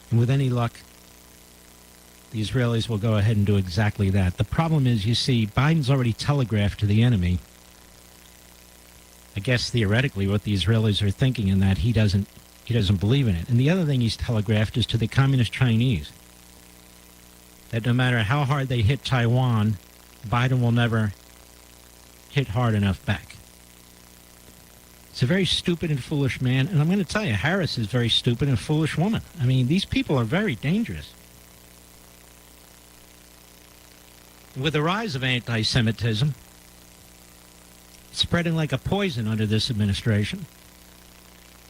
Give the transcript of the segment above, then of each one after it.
And with any luck, the Israelis will go ahead and do exactly that. The problem is, you see, Biden's already telegraphed to the enemy, I guess theoretically, what the Israelis are thinking, in that he doesn't believe in it. And the other thing he's telegraphed is to the communist Chinese that no matter how hard they hit Taiwan, Biden will never hit hard enough back. It's a very stupid and foolish man. And I'm going to tell you, Harris is a very stupid and foolish woman. I mean, these people are very dangerous. With the rise of anti-Semitism spreading like a poison under this administration,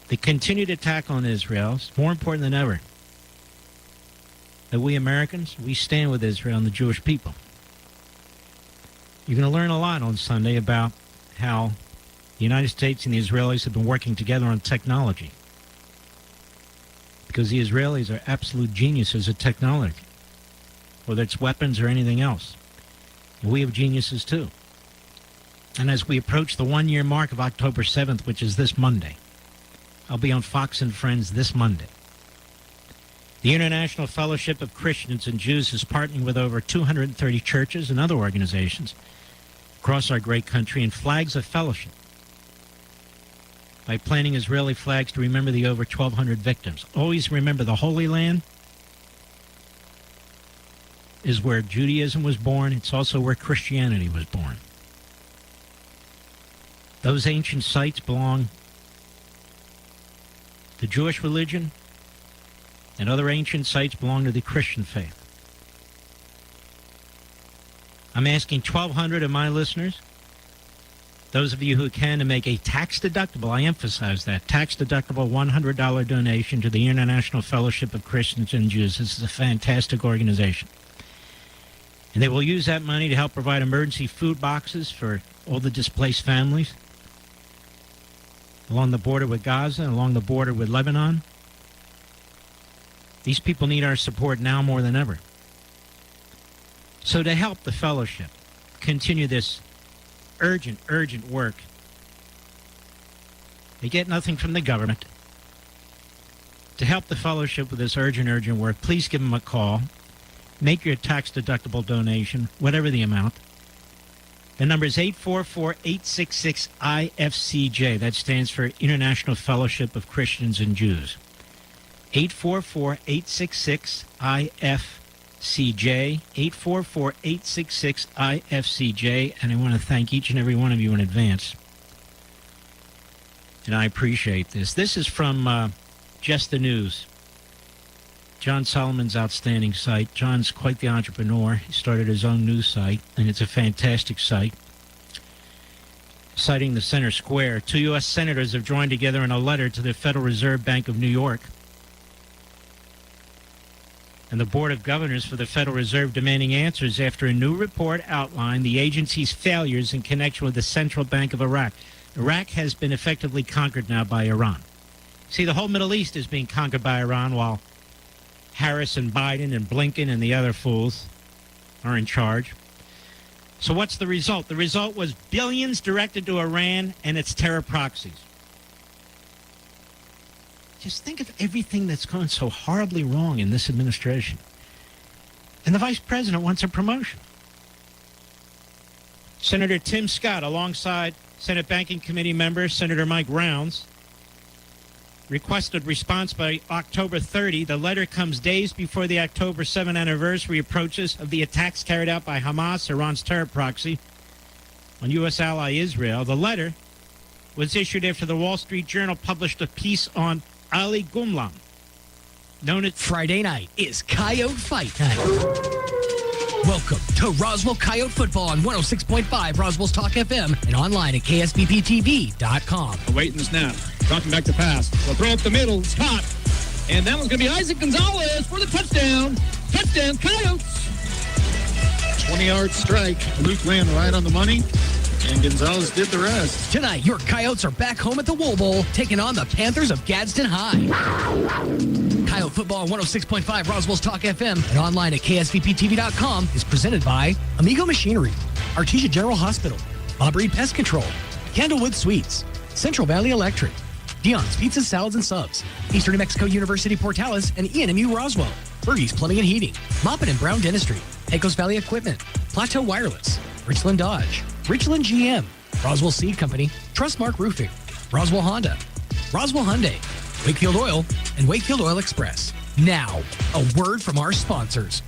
the continued attack on Israel is more important than ever that we Americans, we stand with Israel and the Jewish people. You're going to learn a lot on Sunday about how the United States and the Israelis have been working together on technology, because the Israelis are absolute geniuses at technology, whether it's weapons or anything else. And we have geniuses too. And as we approach the one-year mark of October 7th, which is this Monday, I'll be on Fox and Friends this Monday. The International Fellowship of Christians and Jews is partnering with over 230 churches and other organizations across our great country in flags of fellowship by planting Israeli flags to remember the over 1,200 victims. Always remember, the Holy Land is where Judaism was born. It's also where Christianity was born. Those ancient sites belong to Jewish religion, and other ancient sites belong to the Christian faith. I'm asking 1,200 of my listeners, those of you who can, to make a tax-deductible, I emphasize that, tax-deductible $100 donation to the International Fellowship of Christians and Jews. This is a fantastic organization. And they will use that money to help provide emergency food boxes for all the displaced families along the border with Gaza and along the border with Lebanon. These people need our support now more than ever. So to help the fellowship continue this urgent work, they get nothing from the government. To help the fellowship with this urgent work, please give them a call. Make your tax-deductible donation, whatever the amount. The number is 844-866-IFCJ. That stands for International Fellowship of Christians and Jews. 844-866-IFCJ. 844-866-IFCJ. And I want to thank each and every one of you in advance. And I appreciate this. This is from Just the News, John Solomon's outstanding site. John's quite the entrepreneur. He started his own news site, and it's a fantastic site. Citing the Center Square, 2 U.S. senators have joined together in a letter to the Federal Reserve Bank of New York and the Board of Governors for the Federal Reserve, demanding answers after a new report outlined the agency's failures in connection with the Central Bank of Iraq. Iraq has been effectively conquered now by Iran. See, the whole Middle East is being conquered by Iran, while Harris and Biden and Blinken and the other fools are in charge. So what's the result? The result was billions directed to Iran and its terror proxies. Just think of everything that's gone so horribly wrong in this administration. And the vice president wants a promotion. Senator Tim Scott, alongside Senate Banking Committee member Senator Mike Rounds, requested response by October 30. The letter comes days before the October 7 anniversary approaches of the attacks carried out by Hamas, Iran's terror proxy, on U.S. ally Israel. The letter was issued after the Wall Street Journal published a piece on Ali Gumlam, known as Friday night is Coyote Fight Night. Welcome to Roswell Coyote Football on 106.5 Roswell's Talk FM and online at ksbptv.com. Awaiting the snap. Dropping back to pass. We'll throw up the middle. It's caught. And that one's going to be Isaac Gonzalez for the touchdown. Touchdown, Coyotes. 20-yard strike. Luke landed right on the money, and Gonzalez did the rest. Tonight, your Coyotes are back home at the Wool Bowl, taking on the Panthers of Gadsden High. Coyote Football on 106.5 Roswell's Talk FM and online at ksvptv.com is presented by Amigo Machinery, Artesia General Hospital, Bob Reed Pest Control, Candlewood Suites, Central Valley Electric, Dion's Pizza, Salads, and Subs, Eastern New Mexico University Portales, and ENMU Roswell, Bergie's Plumbing and Heating, Moppin and Brown Dentistry, Pecos Valley Equipment, Plateau Wireless, Richland Dodge, Richland GM, Roswell Seed Company, Trustmark Roofing, Roswell Honda, Roswell Hyundai, Wakefield Oil, and Wakefield Oil Express. Now, a word from our sponsors.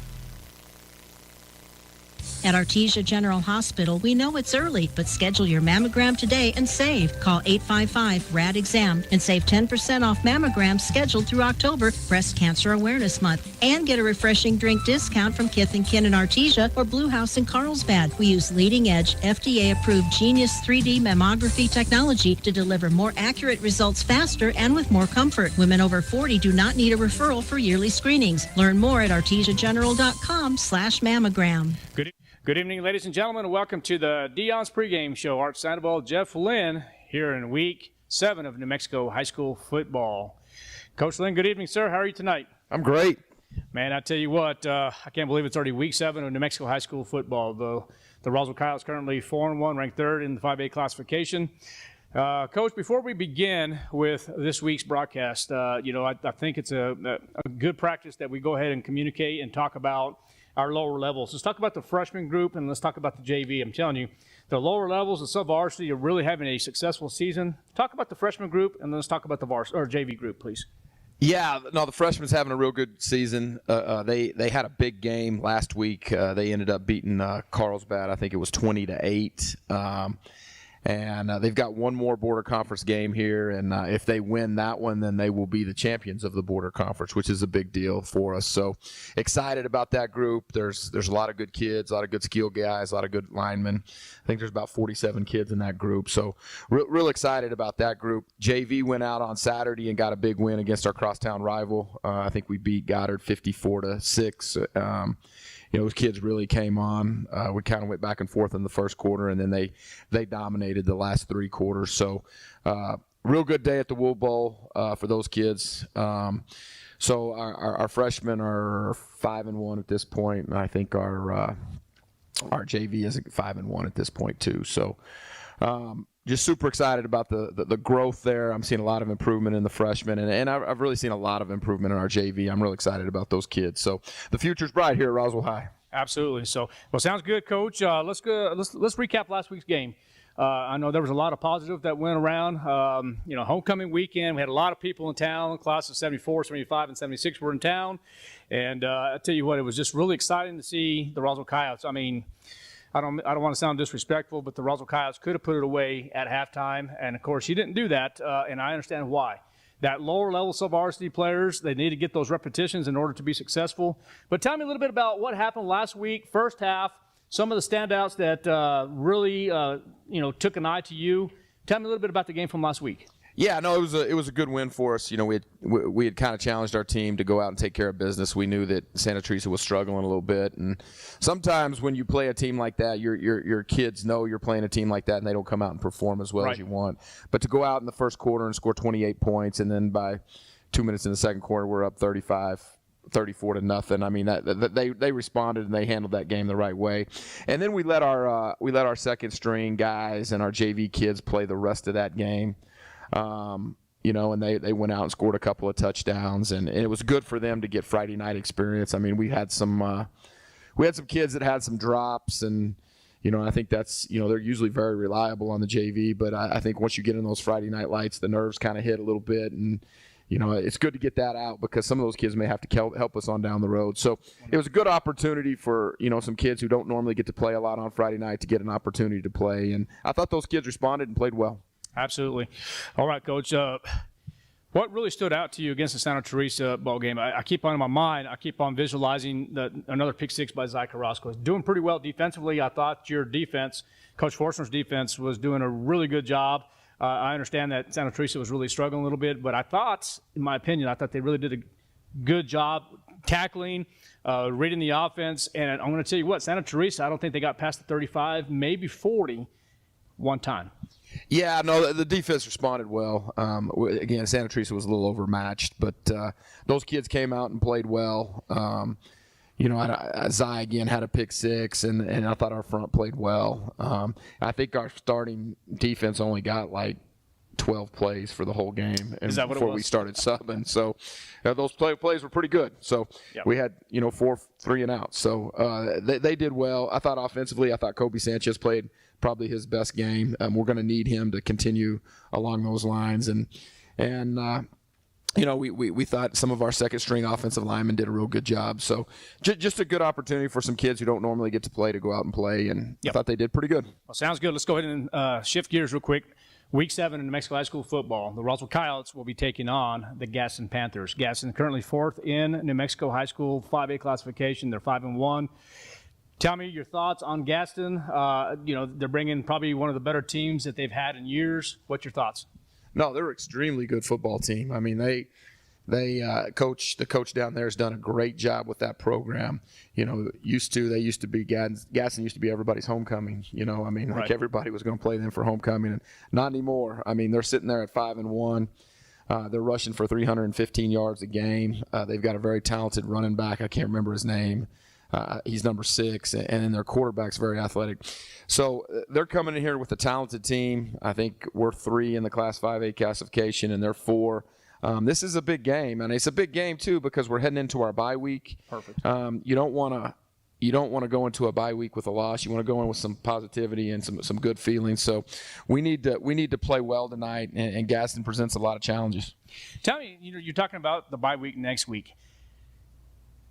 At Artesia General Hospital, we know it's early, but schedule your mammogram today and save. Call 855-RAD-EXAM and save 10% off mammograms scheduled through October, Breast Cancer Awareness Month. And get a refreshing drink discount from Kith & Kin in Artesia or Blue House in Carlsbad. We use leading-edge, FDA-approved Genius 3D mammography technology to deliver more accurate results faster and with more comfort. Women over 40 do not need a referral for yearly screenings. Learn more at artesiageneral.com/mammogram. Good evening, ladies and gentlemen, and welcome to the Dion's Pregame Show. Art Sandoval, Jeff Lynn, here in Week 7 of New Mexico High School football. Coach Lynn, good evening, sir. How are you tonight? I'm great. Man, I tell you what, I can't believe it's already Week 7 of New Mexico High School football. The Roswell Coyotes currently 4-1, ranked 3rd in the 5A classification. Coach, before we begin with this week's broadcast, I think it's a good practice that we go ahead and communicate and talk about our lower levels. Let's talk about the freshman group and let's talk about the JV. I'm telling you, the lower levels, the sub-varsity are really having a successful season. Talk about the freshman group and let's talk about the JV group, please. Yeah, no, the freshmen's having a real good season. They had a big game last week. They ended up beating Carlsbad. I think it was 20-8. And they've got one more Border Conference game here, and if they win that one, then they will be the champions of the Border Conference, which is a big deal for us. So excited about that group. There's a lot of good kids, a lot of good skill guys, a lot of good linemen. I think there's about 47 kids in that group. So real excited about that group. JV went out on Saturday and got a big win against our crosstown rival. I think we beat Goddard 54-6. Those kids really came on. We kind of went back and forth in the first quarter, and then they dominated the last 3 quarters. So real good day at the Wool Bowl for those kids. So our freshmen are 5-1 at this point, and I think our JV is 5-1 at this point too. So just super excited about the growth there. I'm seeing a lot of improvement in the freshmen, and I've really seen a lot of improvement in our JV. I'm really excited about those kids. So the future's bright here at Roswell High. Absolutely. So, well, sounds good, Coach. Let's recap last week's game. I know there was a lot of positive that went around. Homecoming weekend, we had a lot of people in town. Class of 74, 75, and 76 were in town. And I tell you what, it was just really exciting to see the Roswell Coyotes. I mean, I don't want to sound disrespectful, but the Roswell Coyotes could have put it away at halftime, and of course, you didn't do that, and I understand why. That lower-level sub-varsity players, they need to get those repetitions in order to be successful. But tell me a little bit about what happened last week, first half, some of the standouts that really, took an eye to you. Tell me a little bit about the game from last week. Yeah, no, it was a good win for us. We had kind of challenged our team to go out and take care of business. We knew that Santa Teresa was struggling a little bit, and sometimes when you play a team like that, your kids know you're playing a team like that, and they don't come out and perform as well as you want. But to go out in the first quarter and score 28 points, and then by 2 minutes in the second quarter, we're up 34-0. I mean, they responded and they handled that game the right way. And then we let our second string guys and our JV kids play the rest of that game. And they went out and scored a couple of touchdowns, and it was good for them to get Friday night experience. I mean, we had some kids that had some drops, and I think that's they're usually very reliable on the JV, but I think once you get in those Friday night lights, the nerves kind of hit a little bit, and it's good to get that out because some of those kids may have to help us on down the road. So it was a good opportunity for some kids who don't normally get to play a lot on Friday night to get an opportunity to play, and I thought those kids responded and played well. Absolutely. All right, Coach. What really stood out to you against the Santa Teresa ball game? I keep on in my mind. I keep on visualizing another pick six by Zach Carrasco. Doing pretty well defensively. I thought your defense, Coach Forstner's defense, was doing a really good job. I understand that Santa Teresa was really struggling a little bit, but I thought, in my opinion, they really did a good job tackling, reading the offense. And I'm going to tell you what, Santa Teresa, I don't think they got past the 35, maybe 40 one time. Yeah, no, the defense responded well. Again, Santa Teresa was a little overmatched, but those kids came out and played well. Zai again had a pick six, and I thought our front played well. I think our starting defense only got like 12 plays for the whole game, and Is that what it before was? we started subbing. So those plays were pretty good. So Yep. we had 4 3 and outs. So they did well. I thought offensively, Kobe Sanchez played probably his best game. We're going to need him to continue along those lines, and we thought some of our second-string offensive linemen did a real good job. So just a good opportunity for some kids who don't normally get to play to go out and play, and Yep. I thought they did pretty good. Well, sounds good. Let's go ahead and shift gears real quick. Week 7 in New Mexico High School football. The Roswell Coyotes will be taking on the Gadsden Panthers. Gadsden currently 4th in New Mexico High School 5A classification. They're 5-1. Tell me your thoughts on Gadsden. They're bringing probably one of the better teams that they've had in years. What's your thoughts? No, they're an extremely good football team. I mean, the coach down there has done a great job with that program. They used to be Gadsden used to be everybody's homecoming. Right. Everybody was going to play them for homecoming, and not anymore. I mean, they're sitting there at 5-1. They're rushing for 315 yards a game. They've got a very talented running back. I can't remember his name. He's number 6, and then their quarterback's very athletic. So they're coming in here with a talented team. I think we're 3 in the Class 5A classification, and they're 4. This is a big game, and it's a big game too because we're heading into our bye week. Perfect. You don't want to go into a bye week with a loss. You want to go in with some positivity and some good feelings. So we need to play well tonight, and Gadsden presents a lot of challenges. Tell me, you're talking about the bye week next week.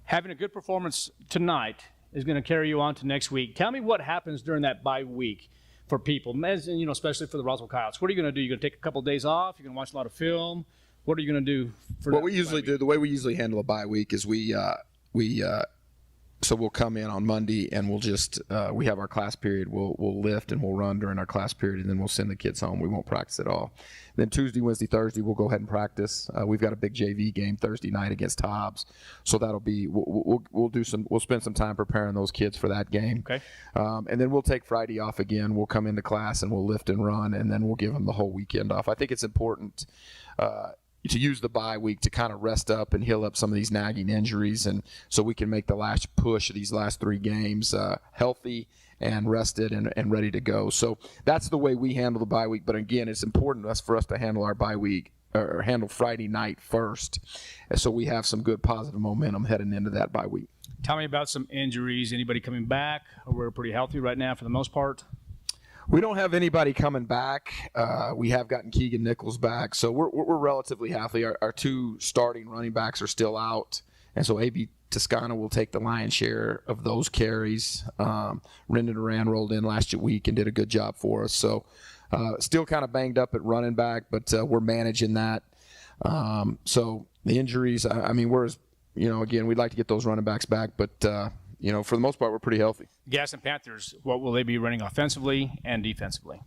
Having a good performance tonight is going to carry you on to next week. Tell me what happens during that bye week for people, especially for the Roswell Coyotes. What are you going to do? You're going to take a couple of days off? You're going to watch a lot of film? What are you going to do for What we usually do, the way we usually handle a bye week is so we'll come in on Monday and we'll just we have our class period. We'll lift and we'll run during our class period, and then we'll send the kids home. We won't practice at all. Then Tuesday, Wednesday, Thursday, we'll go ahead and practice. We've got a big JV game Thursday night against Hobbs, so that'll be we'll spend some time preparing those kids for that game. Okay. And then we'll take Friday off again. We'll come into class and we'll lift and run, and then we'll give them the whole weekend off. I think it's important to use the bye week to kind of rest up and heal up some of these nagging injuries, and so we can make the last push of these last 3 games healthy and rested and ready to go. So that's the way we handle the bye week. But again, it's important for us to handle our bye week or handle Friday night first, so we have some good positive momentum heading into that bye week. Tell me about some injuries. Anybody coming back? We're pretty healthy right now for the most part. We don't have anybody coming back. We have gotten Keegan Nichols back, so we're relatively healthy. Our 2 starting running backs are still out, and so A.B. Toscano will take the lion's share of those carries. Rendon Duran rolled in last week and did a good job for us. So still kind of banged up at running back, but we're managing that. So the injuries, again, we'd like to get those running backs back, but for the most part, we're pretty healthy. Gadsden Panthers, what will they be running offensively and defensively?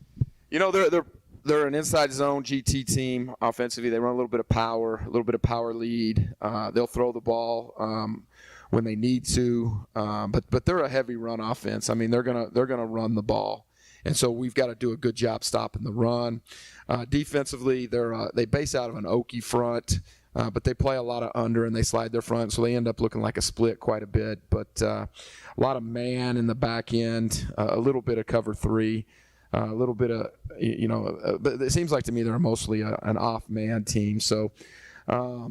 They're an inside zone GT team offensively. They run a little bit of power lead. They'll throw the ball when they need to, but they're a heavy run offense. I mean, they're gonna run the ball, and so we've got to do a good job stopping the run. Defensively, they base out of an Okie front. But they play a lot of under and they slide their front, so they end up looking like a split quite a bit. But a lot of man in the back end, a little bit of cover 3, a little bit of, but it seems like to me they're mostly an off-man team. So, a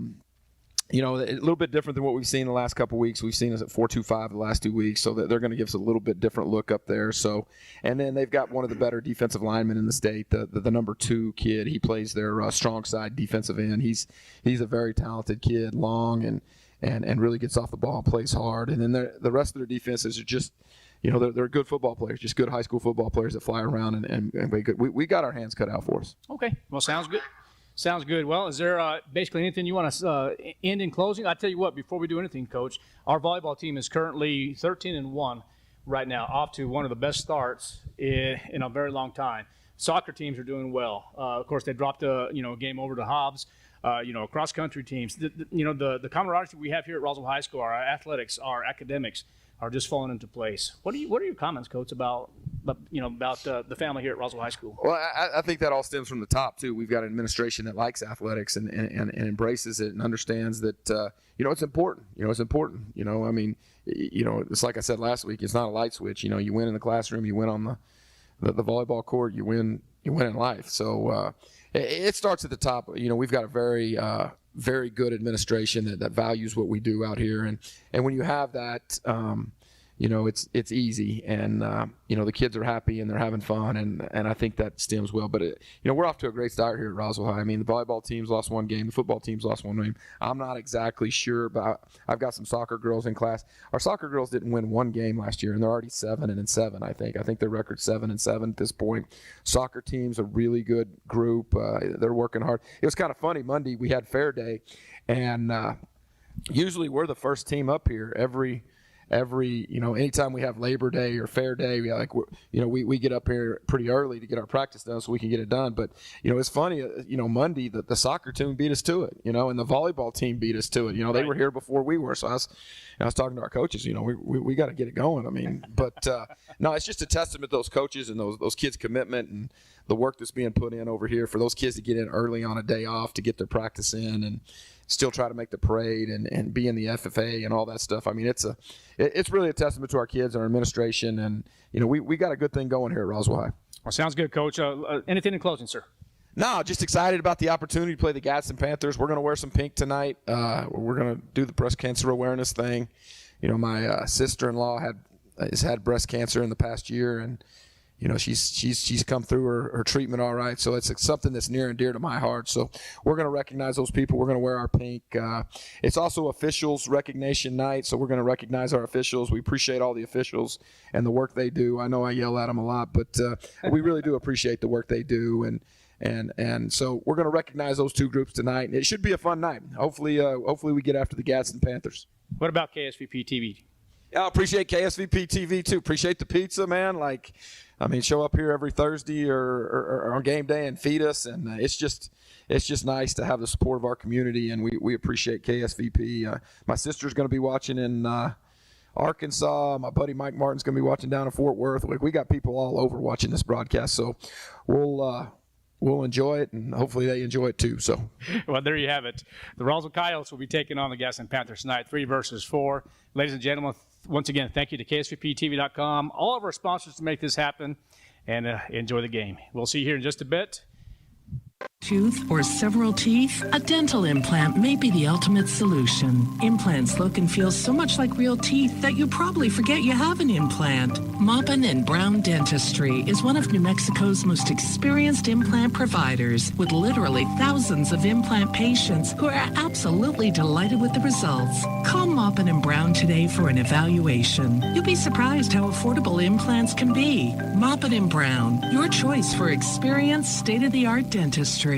little bit different than what we've seen the last couple of weeks. We've seen us at 4-2-5 the last 2 weeks, so that they're going to give us a little bit different look up there. So, and then they've got one of the better defensive linemen in the state, the number 2 kid. He plays their strong side defensive end. He's a very talented kid, long and really gets off the ball and plays hard. And then the rest of their defenses are just, they're good football players, just good high school football players that fly around and play good. We got our hands cut out for us. Okay, well, sounds good. Sounds good. Well, is there basically anything you want to end in closing? I'll tell you what, before we do anything, Coach, our volleyball team is currently 13-1 right now, off to one of the best starts in a very long time. Soccer teams are doing well. Of course, they dropped a game over to Hobbs. Cross-country teams. The camaraderie we have here at Roswell High School, our athletics, our academics, are just falling into place. What are your comments, Coach, about the family here at Roswell High School? Well, I think that all stems from the top too. We've got an administration that likes athletics and embraces it and understands that it's important. It's important. It's like I said last week. It's not a light switch. You win in the classroom, you win on the volleyball court, you win in life. So it starts at the top. We've got a very very good administration that values what we do out here, and when you have that, it's easy, and the kids are happy and they're having fun, and I think that stems well. But we're off to a great start here at Roswell High. I mean, the volleyball team's lost one game, the football team's lost one game. I'm not exactly sure, but I've got some soccer girls in class. Our soccer girls didn't win one game last year, and they're already 7-7. I think their record's 7-7 at this point. Soccer team's a really good group. They're working hard. It was kind of funny. Monday we had fair day, and usually we're the first team up here every anytime we have Labor Day or Fair Day, we get up here pretty early to get our practice done so we can get it done. But it's funny, Monday the soccer team beat us to it, and the volleyball team beat us to it. They were here before we were, so I was talking to our coaches. We got to get it going. I mean, but no, it's just a testament to those coaches and those kids' commitment and the work that's being put in over here for those kids to get in early on a day off to get their practice in and still try to make the parade and be in the FFA and all that stuff. I mean, it's really a testament to our kids and our administration, and we got a good thing going here at Roswell High. Well, sounds good, Coach. Anything in closing, sir? No, just excited about the opportunity to play the Gadsden Panthers. We're going to wear some pink tonight. We're going to do the breast cancer awareness thing. My sister-in-law has had breast cancer in the past year, and she's come through her treatment all right. So it's something that's near and dear to my heart. So we're going to recognize those people. We're going to wear our pink. It's also officials recognition night, so we're going to recognize our officials. We appreciate all the officials and the work they do. I know I yell at them a lot, but we really do appreciate the work they do. And so we're going to recognize those two groups tonight. It should be a fun night. Hopefully we get after the Gadsden Panthers. What about KSVP TV? Yeah, I appreciate KSVP TV too. Appreciate the pizza, man. Show up here every Thursday or on game day and feed us, and it's just nice to have the support of our community, and we appreciate KSVP. My sister's going to be watching in Arkansas. My buddy Mike Martin's going to be watching down in Fort Worth. We got people all over watching this broadcast, so we'll enjoy it, and hopefully they enjoy it too. So, well, there you have it. The Roswell Coyotes will be taking on the Gadsden Panthers tonight, 3 versus 4. Ladies and gentlemen, once again, thank you to KSVPTV.com, all of our sponsors to make this happen, and enjoy the game. We'll see you here in just a bit. Tooth or several teeth? A dental implant may be the ultimate solution. Implants look and feel so much like real teeth that you probably forget you have an implant. Maupin and Brown Dentistry is one of New Mexico's most experienced implant providers, with literally thousands of implant patients who are absolutely delighted with the results. Call Maupin and Brown today for an evaluation. You'll be surprised how affordable implants can be. Maupin and Brown, your choice for experienced, state-of-the-art dentistry.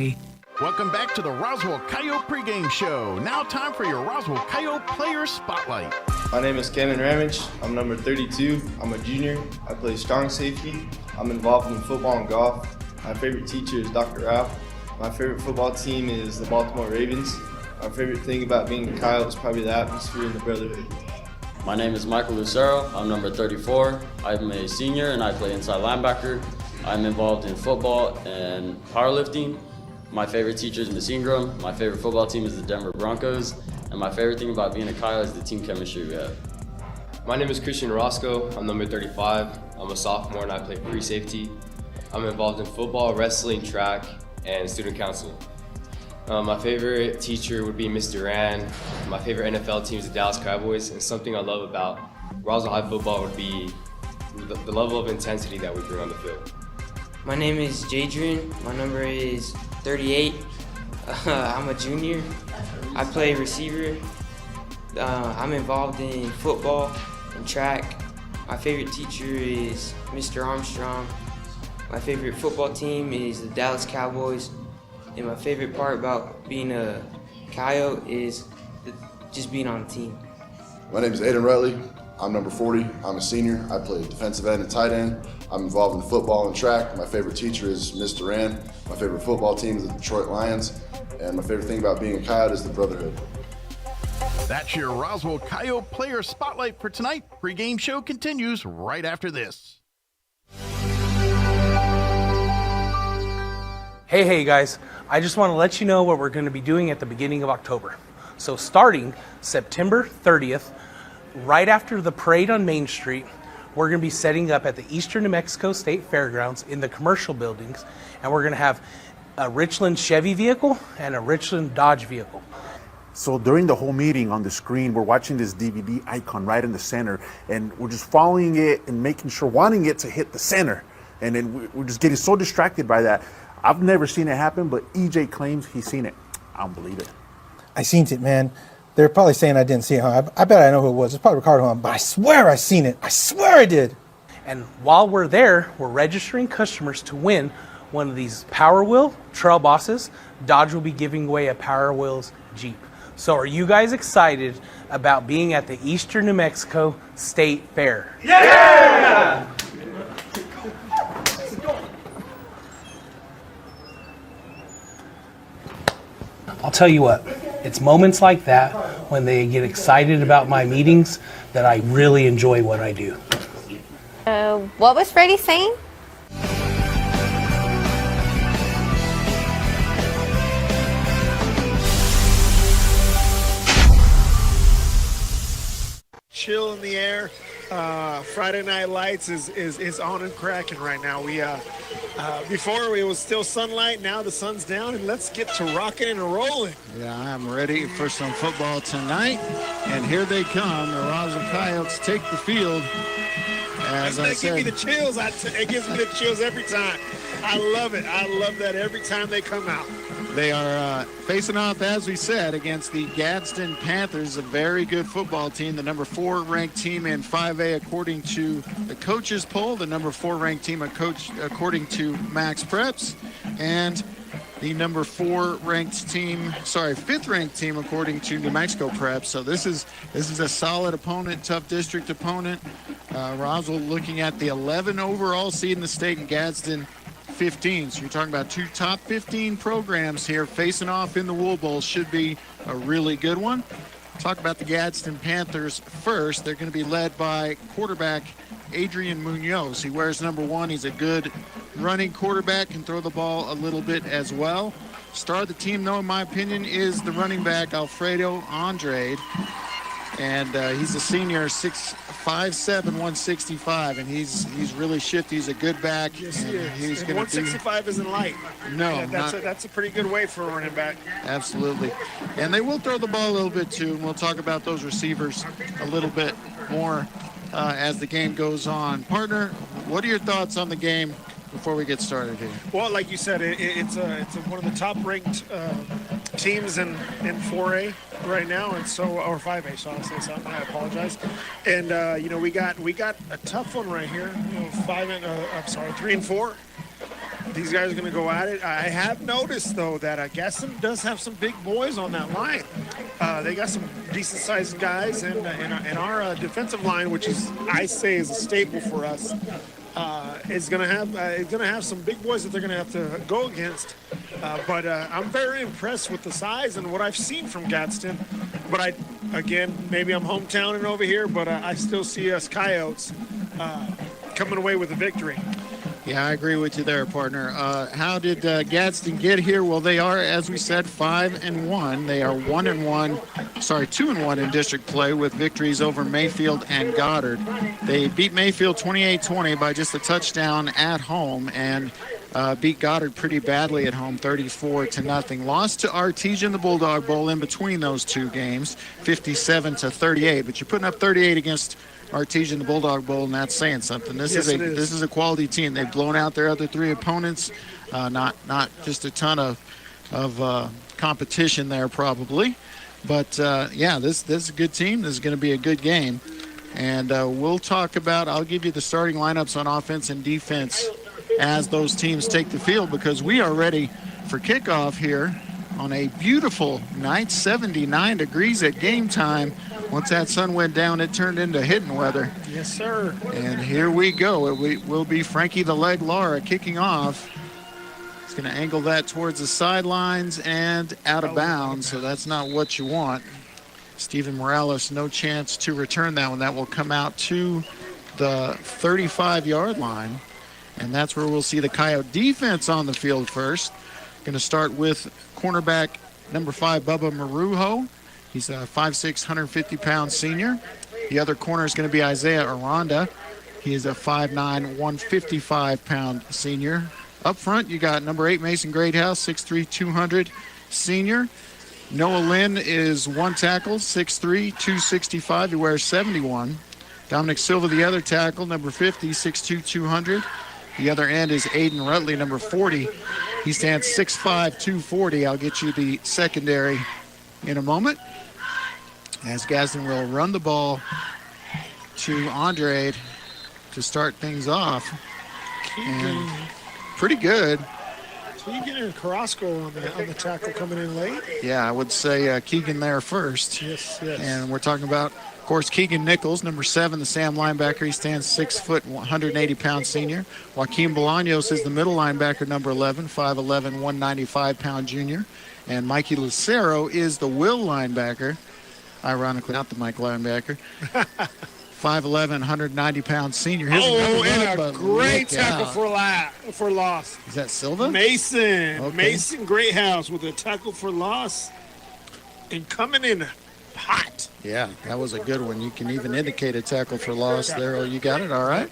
Welcome back to the Roswell Coyote Pregame Show. Now time for your Roswell Coyote Player Spotlight. My name is Kevin Ramage. I'm number 32. I'm a junior. I play strong safety. I'm involved in football and golf. My favorite teacher is Dr. Ralph. My favorite football team is the Baltimore Ravens. My favorite thing about being a Coyote is probably the atmosphere and the brotherhood. My name is Michael Lucero. I'm number 34. I'm a senior and I play inside linebacker. I'm involved in football and powerlifting. My favorite teacher is Miss Ingram. My favorite football team is the Denver Broncos. And my favorite thing about being a Coyote is the team chemistry we have. My name is Christian Roscoe. I'm number 35. I'm a sophomore and I play free safety. I'm involved in football, wrestling, track, and student council. My favorite teacher would be Ms. Duran. My favorite NFL team is the Dallas Cowboys. And something I love about Roswell High football would be the level of intensity that we bring on the field. My name is Jadrian. My number is 38. I'm a junior. I play receiver. I'm involved in football and track. My favorite teacher is Mr. Armstrong. My favorite football team is the Dallas Cowboys. And my favorite part about being a Coyote is just being on a team. My name is Aiden Rutley. I'm number 40. I'm a senior. I play defensive end and tight end. I'm involved in football and track. My favorite teacher is Ms. Duran. My favorite football team is the Detroit Lions. And my favorite thing about being a Coyote is the brotherhood. That's your Roswell Coyote Player Spotlight for tonight. Pre-game show continues right after this. Hey guys, I just want to let you know what we're going to be doing at the beginning of October. So starting September 30th, right after the parade on Main Street, we're going to be setting up at the Eastern New Mexico State Fairgrounds in the commercial buildings, and we're going to have a Richland Chevy vehicle and a Richland Dodge vehicle. So during the whole meeting on the screen, we're watching this DVD icon right in the center, and we're just following it and making sure, wanting it to hit the center. And then we're just getting so distracted by that. I've never seen it happen, but EJ claims he's seen it. I don't believe it. I seen it, man. They're probably saying I didn't see it, huh? I bet I know who it was. It's probably Ricardo, huh? But I swear I seen it. I swear I did. And while we're there, we're registering customers to win one of these Power Wheel Trail Bosses. Dodge will be giving away a Power Wheels Jeep. So are you guys excited about being at the Eastern New Mexico State Fair? Yeah! I'll tell you what, it's moments like that when they get excited about my meetings that I really enjoy what I do. What was Freddie saying? Chill in the air. Friday Night Lights is on and cracking right now. We before it was still sunlight, now the sun's down, and let's get to rocking and rolling. Yeah, I'm ready for some football tonight, and here they come. The Roswell Coyotes take the field. As I said, give me the chills. It gives me the chills every time. I love it. I love that every time they come out. They are facing off, as we said, against the Gadsden Panthers, a very good football team, the number 4 ranked team in 5A according to the coaches poll, the number 4 ranked team according to Max Preps, and the number 5th ranked team according to New Mexico Preps. So this is a solid opponent, tough district opponent. Roswell looking at the 11 overall seed in the state, and Gadsden 15. So you're talking about 2 top 15 programs here facing off in the Wool Bowl. Should be a really good one. Talk about the Gadsden Panthers first. They're going to be led by quarterback Adrian Munoz. He wears number 1. He's a good running quarterback, can throw the ball a little bit as well. Star of the team, though, in my opinion, is the running back Alfredo Andrade. And he's a senior, 5'7", 165, and he's really shifty. He's a good back. Yes, he is. He's and 165 isn't light. No, yeah, that's a pretty good weight for a running back. Absolutely. And they will throw the ball a little bit, too, and we'll talk about those receivers a little bit more as the game goes on. Partner, what are your thoughts on the game before we get started here? Well, like you said, it's one of the top-ranked teams in 4A right now, and so, or 5A. So I'll say something. I apologize. And we got a tough one right here. 3 and 4. These guys are going to go at it. I have noticed though that Gadsden does have some big boys on that line. They got some decent-sized guys, and our defensive line, which is I say is a staple for us. Is going to have some big boys that they're going to have to go against. But I'm very impressed with the size and what I've seen from Gadsden. But maybe I'm hometown and over here, but I still see us Coyotes coming away with a victory. Yeah, I agree with you there, partner. How did Gadsden get here? Well, they are, as we said, 5-1. They are 2-1 in district play with victories over Mayfield and Goddard. They beat Mayfield 28-20 by just a touchdown at home, and beat Goddard pretty badly at home, 34-0. Lost to Artesia in the Bulldog Bowl in between those 2 games, 57-38. But you're putting up 38 against Artesia in the Bulldog Bowl, and that's saying something. This is a quality team. They've blown out their other 3 opponents. Not just a ton of competition there probably, but this is a good team. This is going to be a good game, and we'll talk about. I'll give you the starting lineups on offense and defense as those teams take the field, because we are ready for kickoff here on a beautiful night, 79 degrees at game time. Once that sun went down, it turned into hitting weather. Yes, sir. And here we go. It will be Frankie the Leg Lara kicking off. He's going to angle that towards the sidelines and out of bounds, so that's not what you want. Steven Morales, no chance to return that one. That will come out to the 35-yard line, and that's where we'll see the Coyote defense on the field first. Going to start with cornerback number 5, Bubba Marujo. He's a 5'6", 150-pound senior. The other corner is going to be Isaiah Aranda. He is a 5'9", 155-pound senior. Up front, you got number 8, Mason Greathouse, 6'3", 200, senior. Noah Lynn is one tackle, 6'3", 265. He wears 71. Dominic Silva, the other tackle, number 50, 6'2", 200. The other end is Aiden Rutley, number 40. He stands 6'5", 240. I'll get you the secondary in a moment. As Gadsden will run the ball to Andre to start things off. And pretty good. Keegan and Carrasco on the tackle coming in late. Yeah, I would say Keegan there first. Yes. And we're talking about, of course, Keegan Nichols, number 7, the Sam linebacker. He stands 6 foot, 180-pound senior. Joaquin Bolaños is the middle linebacker, number 11, 5'11", 195-pound junior. And Mikey Lucero is the will linebacker. Ironically, not the Mike linebacker. 5'11", 190-pound senior. And a great tackle for loss. Is that Silva? Mason. Okay. Mason Greathouse with a tackle for loss. And coming in hot. Yeah, that was a good one. You can even indicate a tackle for loss there. Oh, you got it? All right.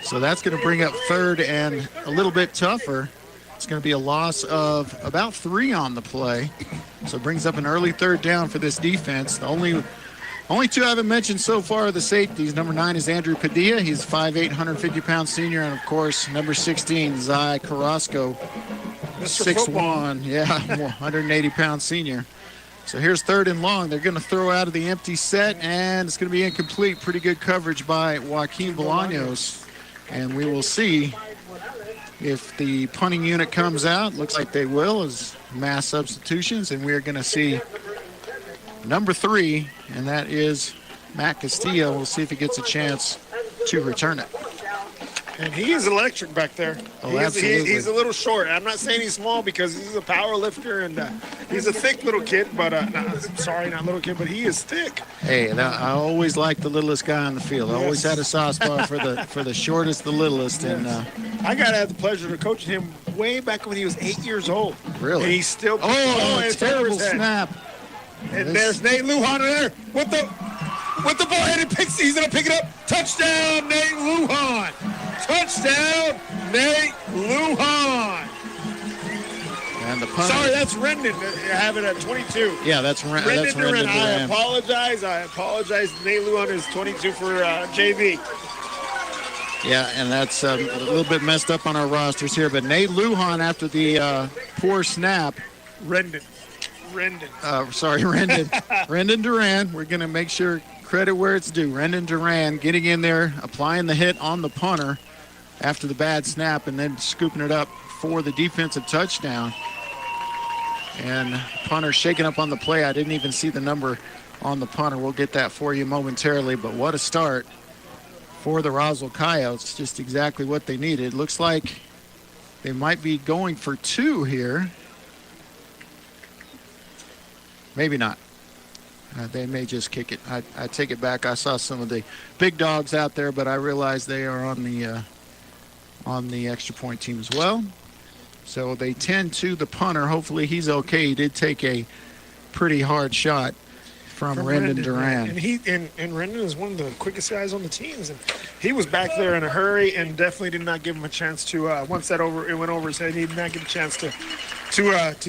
So that's going to bring up third and a little bit tougher. It's going to be a loss of about 3 on the play. So it brings up an early third down for this defense. The only 2 I haven't mentioned so far are the safeties. Number 9 is Andrew Padilla. He's 5'8", 150-pound senior. And, of course, number 16, Zai Carrasco, 6'1", 180-pound senior. So here's third and long. They're going to throw out of the empty set, and it's going to be incomplete. Pretty good coverage by Joaquin Bolaños. And we will see if the punting unit comes out. Looks like they will, as mass substitutions. And we are going to see number 3, and that is Matt Castillo. We'll see if he gets a chance to return it. And he is electric back there. Oh, absolutely. He's a little short. I'm not saying he's small because he's a power lifter, and he's a thick little kid, but not little kid, but he is thick. Hey, I always liked the littlest guy on the field. I always had a soft spot for the shortest, the littlest. Yes. And I got to have the pleasure of coaching him way back when he was 8 years old. Really? And he's still a terrible snap. And there's Nate Lujan there with the ball, and he's going to pick it up. Touchdown, Nate Lujan. Touchdown, Nate Lujan. And the punt. Sorry, that's Rendon. I have it at 22. Yeah, that's Rendon Duran. I apologize. Nate Lujan is 22 for JV. Yeah, and that's a little bit messed up on our rosters here. But Nate Lujan, after the poor snap. Rendon. Rendon Duran. We're going to make sure credit where it's due. Rendon Duran getting in there, applying the hit on the punter after the bad snap, and then scooping it up for the defensive touchdown. And punter shaking up on the play. I didn't even see the number on the punter. We'll get that for you momentarily, but what a start for the Roswell Coyotes. Just exactly what they needed. Looks like they might be going for 2 here. Maybe not. They may just kick it. I take it back. I saw some of the big dogs out there, but I realize they are on the extra point team as well. So they tend to the punter. Hopefully he's okay. He did take a pretty hard shot from Rendon Duran. And Rendon is one of the quickest guys on the teams, and he was back there in a hurry and definitely did not give him a chance to. Once it went over his head, he did not get a chance to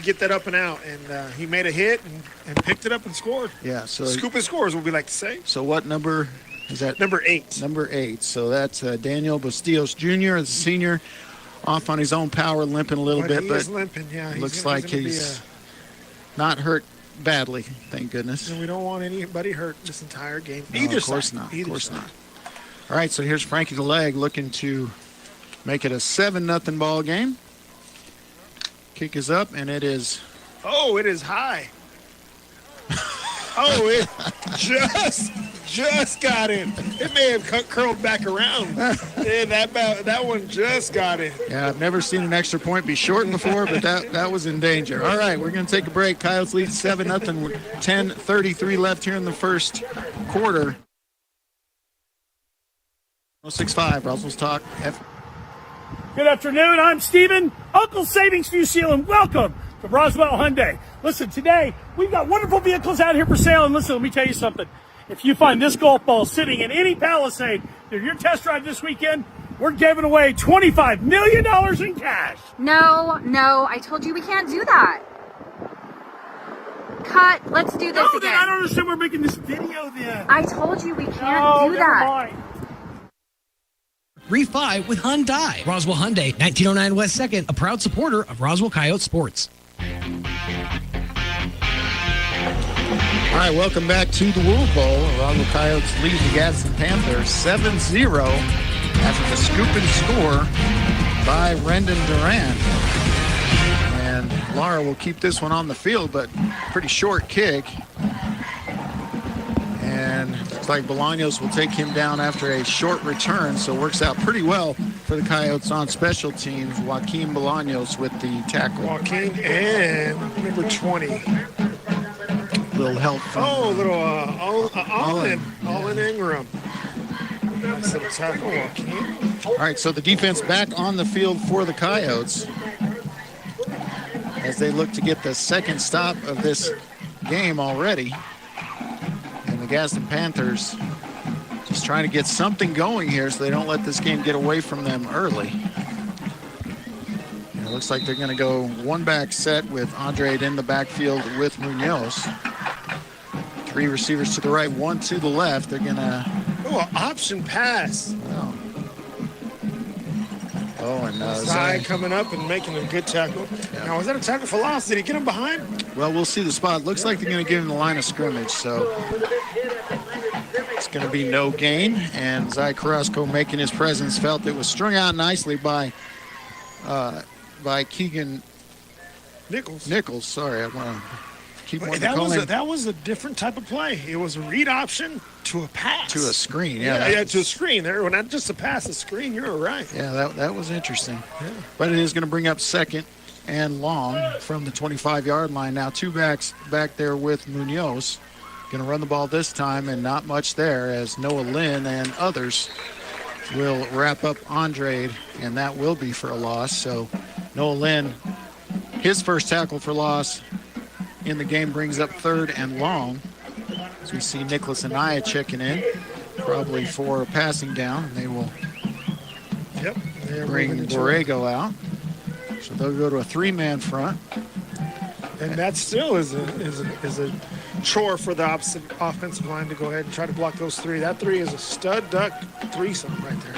get that up and out, and he made a hit and picked it up and scored. Yeah, so scoop and scores, what we like to say. So what number is that? Number 8. Number 8. So that's Daniel Bustillos Jr. as a senior, off on his own power, limping a little bit, he but is limping. Yeah, looks like he's not hurt badly, thank goodness. And we don't want anybody hurt this entire game. No, Either of course side. not. Either of course side. not. All right, so here's Frankie the Leg looking to make it a 7-0 ball game. Kick is up, and it is. Oh, it is high. Oh, it just got in. It may have curled back around. Yeah, that one just got in. Yeah, I've never seen an extra point be short before, but that was in danger. All right, we're going to take a break. Coyotes lead 7-0. 10:33 left here in the first quarter. 065, Roswell's Talk. Good afternoon. I'm Steven, Uncle Savings View Seal, and welcome to Roswell Hyundai. Listen, today we've got wonderful vehicles out here for sale, and listen, let me tell you something. If you find this golf ball sitting in any Palisade during your test drive this weekend, we're giving away $25 million in cash. No, I told you we can't do that. Cut. Let's do this again. Then I don't understand we're making this video then. I told you we can't do that. Refi with Hyundai. Roswell Hyundai, 1909 West 2nd, a proud supporter of Roswell Coyote Sports. All right, welcome back to the World Bowl. Roswell Coyotes lead the Gadsden Panthers 7-0 after the scoop and score by Rendon Durant. And Lara will keep this one on the field, but pretty short kick. And looks like Bolaños will take him down after a short return, so it works out pretty well for the Coyotes on special teams. Joaquin Bolaños with the tackle. Joaquin and number 20. Little help from Allen Ingram. Nice little tackle, Joaquin. All right, so the defense back on the field for the Coyotes as they look to get the second stop of this game already. And the Gadsden Panthers just trying to get something going here so they don't let this game get away from them early. And it looks like they're going to go one-back set with Andrade in the backfield with Munoz. Three receivers to the right, one to the left. They're going to... Oh, an option pass. And Zai coming up and making a good tackle. Yeah. Now, was that a tackle for loss? Did he get him behind? Well, we'll see the spot. Looks like they're going to give him the line of scrimmage, so it's going to be no gain. And Zai Carrasco making his presence felt. It was strung out nicely by Keegan Nichols. Sorry, I want to keep wanting to call him. That was a different type of play. It was a read option to a pass. To a screen, to a screen. There, not just a pass, a screen. You're right. Yeah, that was interesting. Yeah. But it is going to bring up second and long from the 25-yard line. Now two backs back there with Munoz. Going to run the ball this time, and not much there as Noah Lynn and others will wrap up Andrade, and that will be for a loss. So Noah Lynn, his first tackle for loss in the game, brings up third and long. As we see Nicholas Anaya checking in, probably for a passing down. They will bring Borrego out. So they'll go to a three-man front. And that still is a chore for the opposite offensive line to go ahead and try to block those three. That three is a stud duck threesome right there.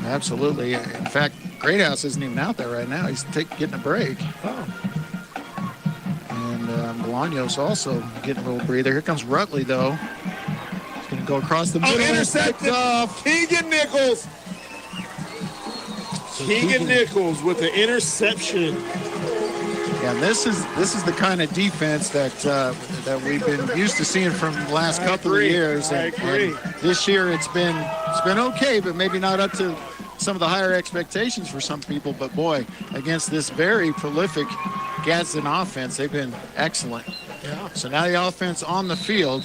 Absolutely. In fact, Greathouse isn't even out there right now. He's getting a break. Oh. Bolaños also getting a little breather. Here comes Rutley, though. He's going to go across the middle. Intercepted off. Keegan Nichols. Keegan Nichols with the interception. Yeah, this is the kind of defense that we've been used to seeing from the last couple of years. I agree. And this year it's been okay, but maybe not up to some of the higher expectations for some people. But boy, against this very prolific Gadsden offense, they've been excellent. Yeah. So now the offense on the field.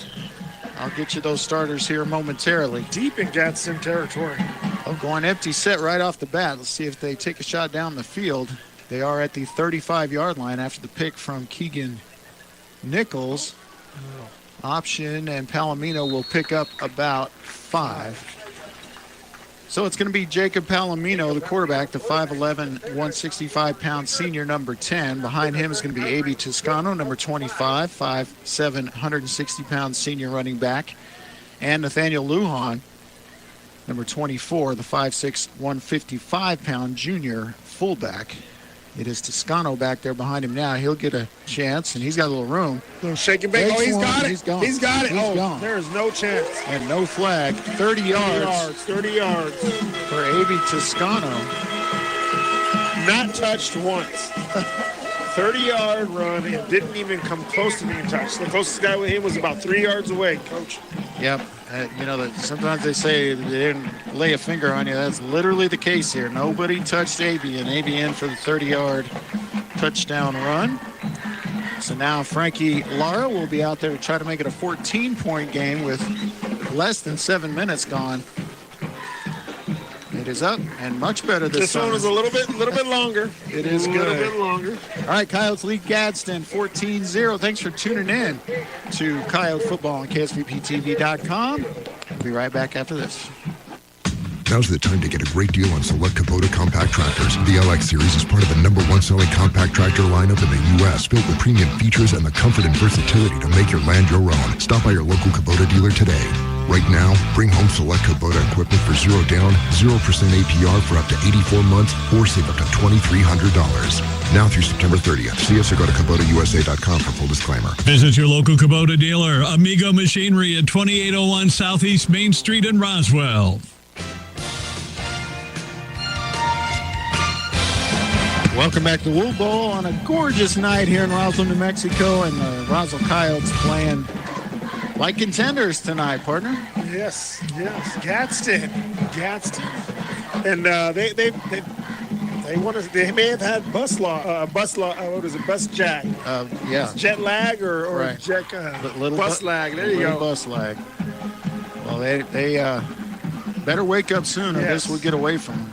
I'll get you those starters here momentarily. Deep in Gadsden territory. Oh, going empty set right off the bat. Let's see if they take a shot down the field. They are at the 35-yard line after the pick from Keegan Nichols. Option, and Palomino will pick up about 5. So it's going to be Jacob Palomino, the quarterback, the 5'11", 165-pound senior, number 10. Behind him is going to be A.B. Toscano, number 25, 5'7", 160-pound senior running back. And Nathaniel Lujan, number 24, the 5'6", 155-pound junior fullback. It is Toscano back there behind him now. He'll get a chance, and he's got a little room. Little shake and bake. Oh, he's got it. He's gone. He's got it. He's gone. There is no chance. And no flag. 30 yards. 30 yards. For A.B. Toscano. Not touched once. 30-yard run and didn't even come close to being touched. The closest guy with him was about 3 yards away, Coach. Yep. Sometimes they say they didn't lay a finger on you. That's literally the case here. Nobody touched A.B. and A.B. in for the 30-yard touchdown run. So now Frankie Lara will be out there to try to make it a 14-point game with less than 7 minutes gone. It is up and much better this time. This one was a little bit longer. It is good. A little bit longer. All right, Coyotes lead Gadsden 14-0. Thanks for tuning in to Coyote Football on KSVPTV.com. We'll be right back after this. Now's the time to get a great deal on select Kubota compact tractors. The LX Series is part of the #1 selling compact tractor lineup in the U.S., built with premium features and the comfort and versatility to make your land your own. Stop by your local Kubota dealer today. Right now, bring home select Kubota equipment for 0 down, 0% APR for up to 84 months, or save up to $2,300. Now through September 30th. See us or go to KubotaUSA.com for full disclaimer. Visit your local Kubota dealer, Amigo Machinery at 2801 Southeast Main Street in Roswell. Welcome back to Wool Bowl on a gorgeous night here in Roswell, New Mexico, and the Roswell Coyotes playing like contenders tonight, partner. Yes. Gadsden. And they may have had bus jack. Yeah. Jet lag or right. bus lag. There you go. Bus lag. Well, they better wake up soon, or this will get away from them.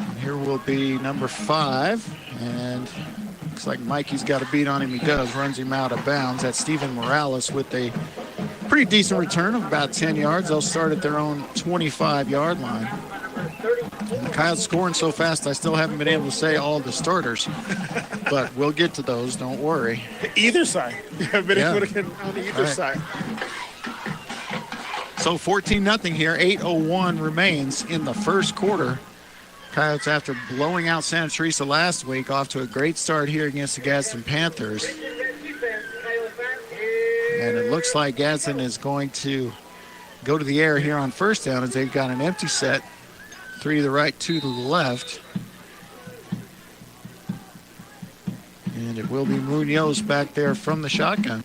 And here will be number 5, and looks like Mikey's got a beat on him. He does, runs him out of bounds. That's Steven Morales with a pretty decent return of about 10 yards. They'll start at their own 25-yard line. And the Coyotes scoring so fast, I still haven't been able to say all the starters. But we'll get to those, don't worry. Either side. On either side. So 14-0 here. 8:01 remains in the first quarter. Coyotes, after blowing out Santa Teresa last week, off to a great start here against the Gadsden Panthers. And it looks like Gadsden is going to go to the air here on first down, as they've got an empty set. 3 to the right, 2 to the left. And it will be Munoz back there from the shotgun.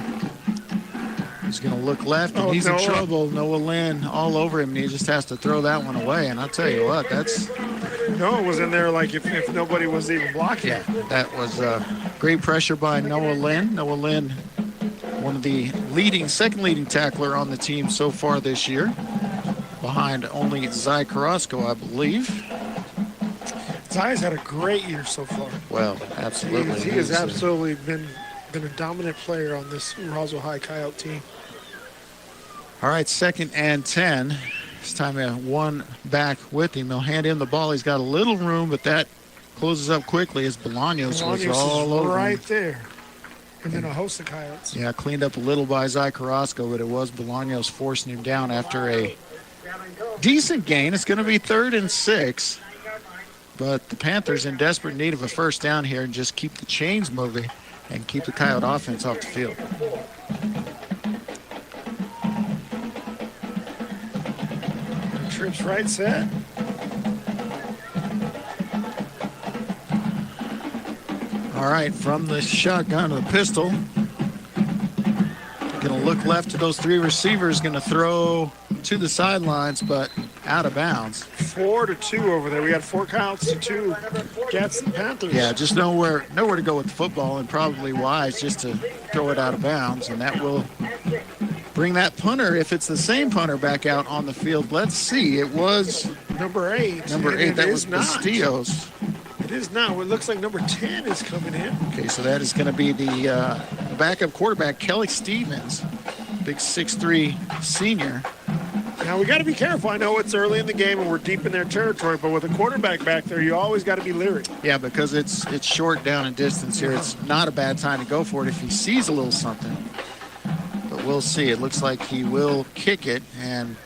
He's going to look left, and he's in trouble. Noah Lynn all over him, and he just has to throw that one away. And I'll tell you what, Noah was in there like if nobody was even blocking. Yeah, that was great pressure by Noah Lynn. Noah Lynn, one of the second leading tackler on the team so far this year, behind only Zy Carrasco, I believe. Zy's had a great year so far. Well, absolutely. He has absolutely been a dominant player on this Roswell High Coyote team. All right, 2nd and 10. This time one back with him. He'll hand him the ball. He's got a little room, but that closes up quickly as Bolaños was all over right him. There. And then a host of Coyotes. Yeah, cleaned up a little by Zy Carrasco, but it was Bolaños forcing him down after a decent gain. It's going to be 3rd and 6. But the Panthers in desperate need of a first down here and just keep the chains moving and keep the Coyote offense off the field. Trips right set. All right, from the shotgun to the pistol. Going to look left to those 3 receivers. Going to throw to the sidelines, but out of bounds. 4-2 over there. We got 4 counts to 2 Gadsden Panthers. Yeah, just nowhere to go with the football, and probably wise just to throw it out of bounds, and that will bring that punter, if it's the same punter, back out on the field. Let's see. It was number 8. Number 8. That was Bastillos. It is now. It looks like number 10 is coming in. Okay, so that is going to be the backup quarterback, Kelly Stevens, big 6'3" senior. Now, we got to be careful. I know it's early in the game and we're deep in their territory, but with a quarterback back there, you always got to be leery. Yeah, because it's short down in distance here. It's not a bad time to go for it if he sees a little something. But we'll see. It looks like he will kick it, and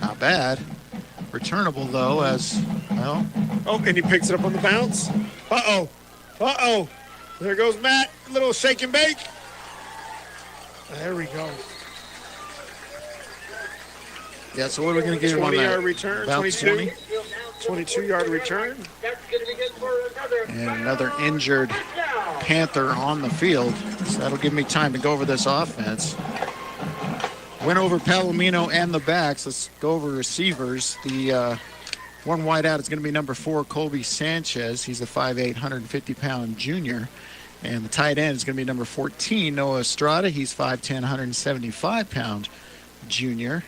not bad. Returnable, though, as, well. Oh, and he picks it up on the bounce. Uh-oh. There goes Matt. A little shake and bake. There we go. Yeah, so what are we going to give him on that? 20-yard return, 22-yard return. And another injured Panther on the field. So that'll give me time to go over this offense. Went over Palomino and the backs. Let's go over receivers. The one wide out is going to be number 4, Colby Sanchez. He's a 5'8", 150-pound junior. And the tight end is going to be number 14, Noah Estrada. He's 5'10", 175-pound junior.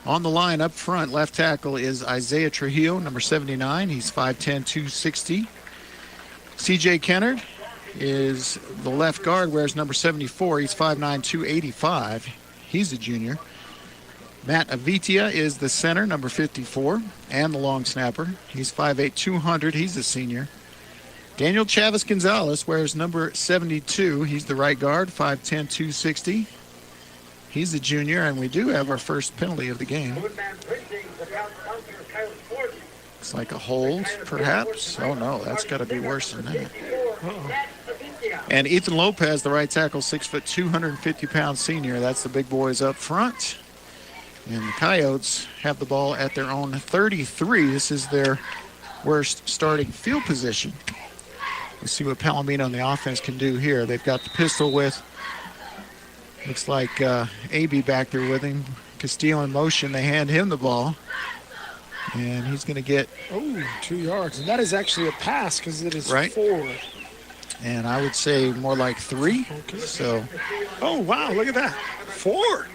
On the line up front, left tackle is Isaiah Trujillo, number 79. He's 5'10", 260. C.J. Kennard is the left guard, wears number 74. He's 5'9", 285. He's a junior. Matt Avitia is the center, number 54, and the long snapper. He's 5'8", 200. He's a senior. Daniel Chavis Gonzalez wears number 72. He's the right guard, 5'10", 260. He's a junior, and we do have our first penalty of the game. Looks like a hold, perhaps. Oh, no, that's got to be worse than that. And Ethan Lopez, the right tackle, 6', 250-pound senior. That's the big boys up front. And the Coyotes have the ball at their own 33. This is their worst starting field position. Let's see what Palomino and the offense can do here. They've got the pistol with, looks like A.B. back there with him. Castillo in motion. They hand him the ball. And he's going to get... 2 yards. And that is actually a pass because it is right. 4. And I would say more like 3. Okay. So... Oh, wow. Look at that. 4.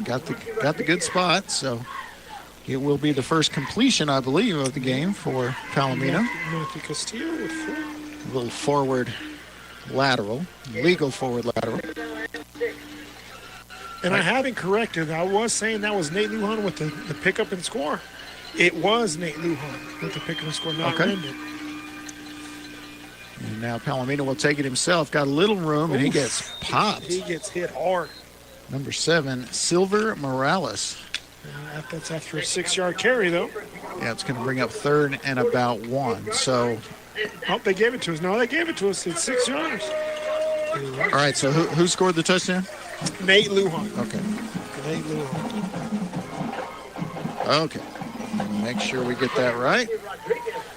Got the good spot. So it will be the first completion, I believe, of the game for Palomino. Matthew Castillo with 4. A little forward lateral. Legal forward lateral. And I haven't corrected. I was saying that was Nate Lujan with the pickup and score. It was Nate Lujan with the pickup and score, not Rendon. And now Palomino will take it himself. Got a little room, and he gets popped. He gets hit hard. Number 7, Silver Morales. That's after a 6-yard carry, though. Yeah, it's going to bring up 3rd and about 1. So, they gave it to us. No, they gave it to us. It's 6 yards. All right, so who scored the touchdown? Nate Lujan. Okay. Nate Lujan. Okay. Make sure we get that right.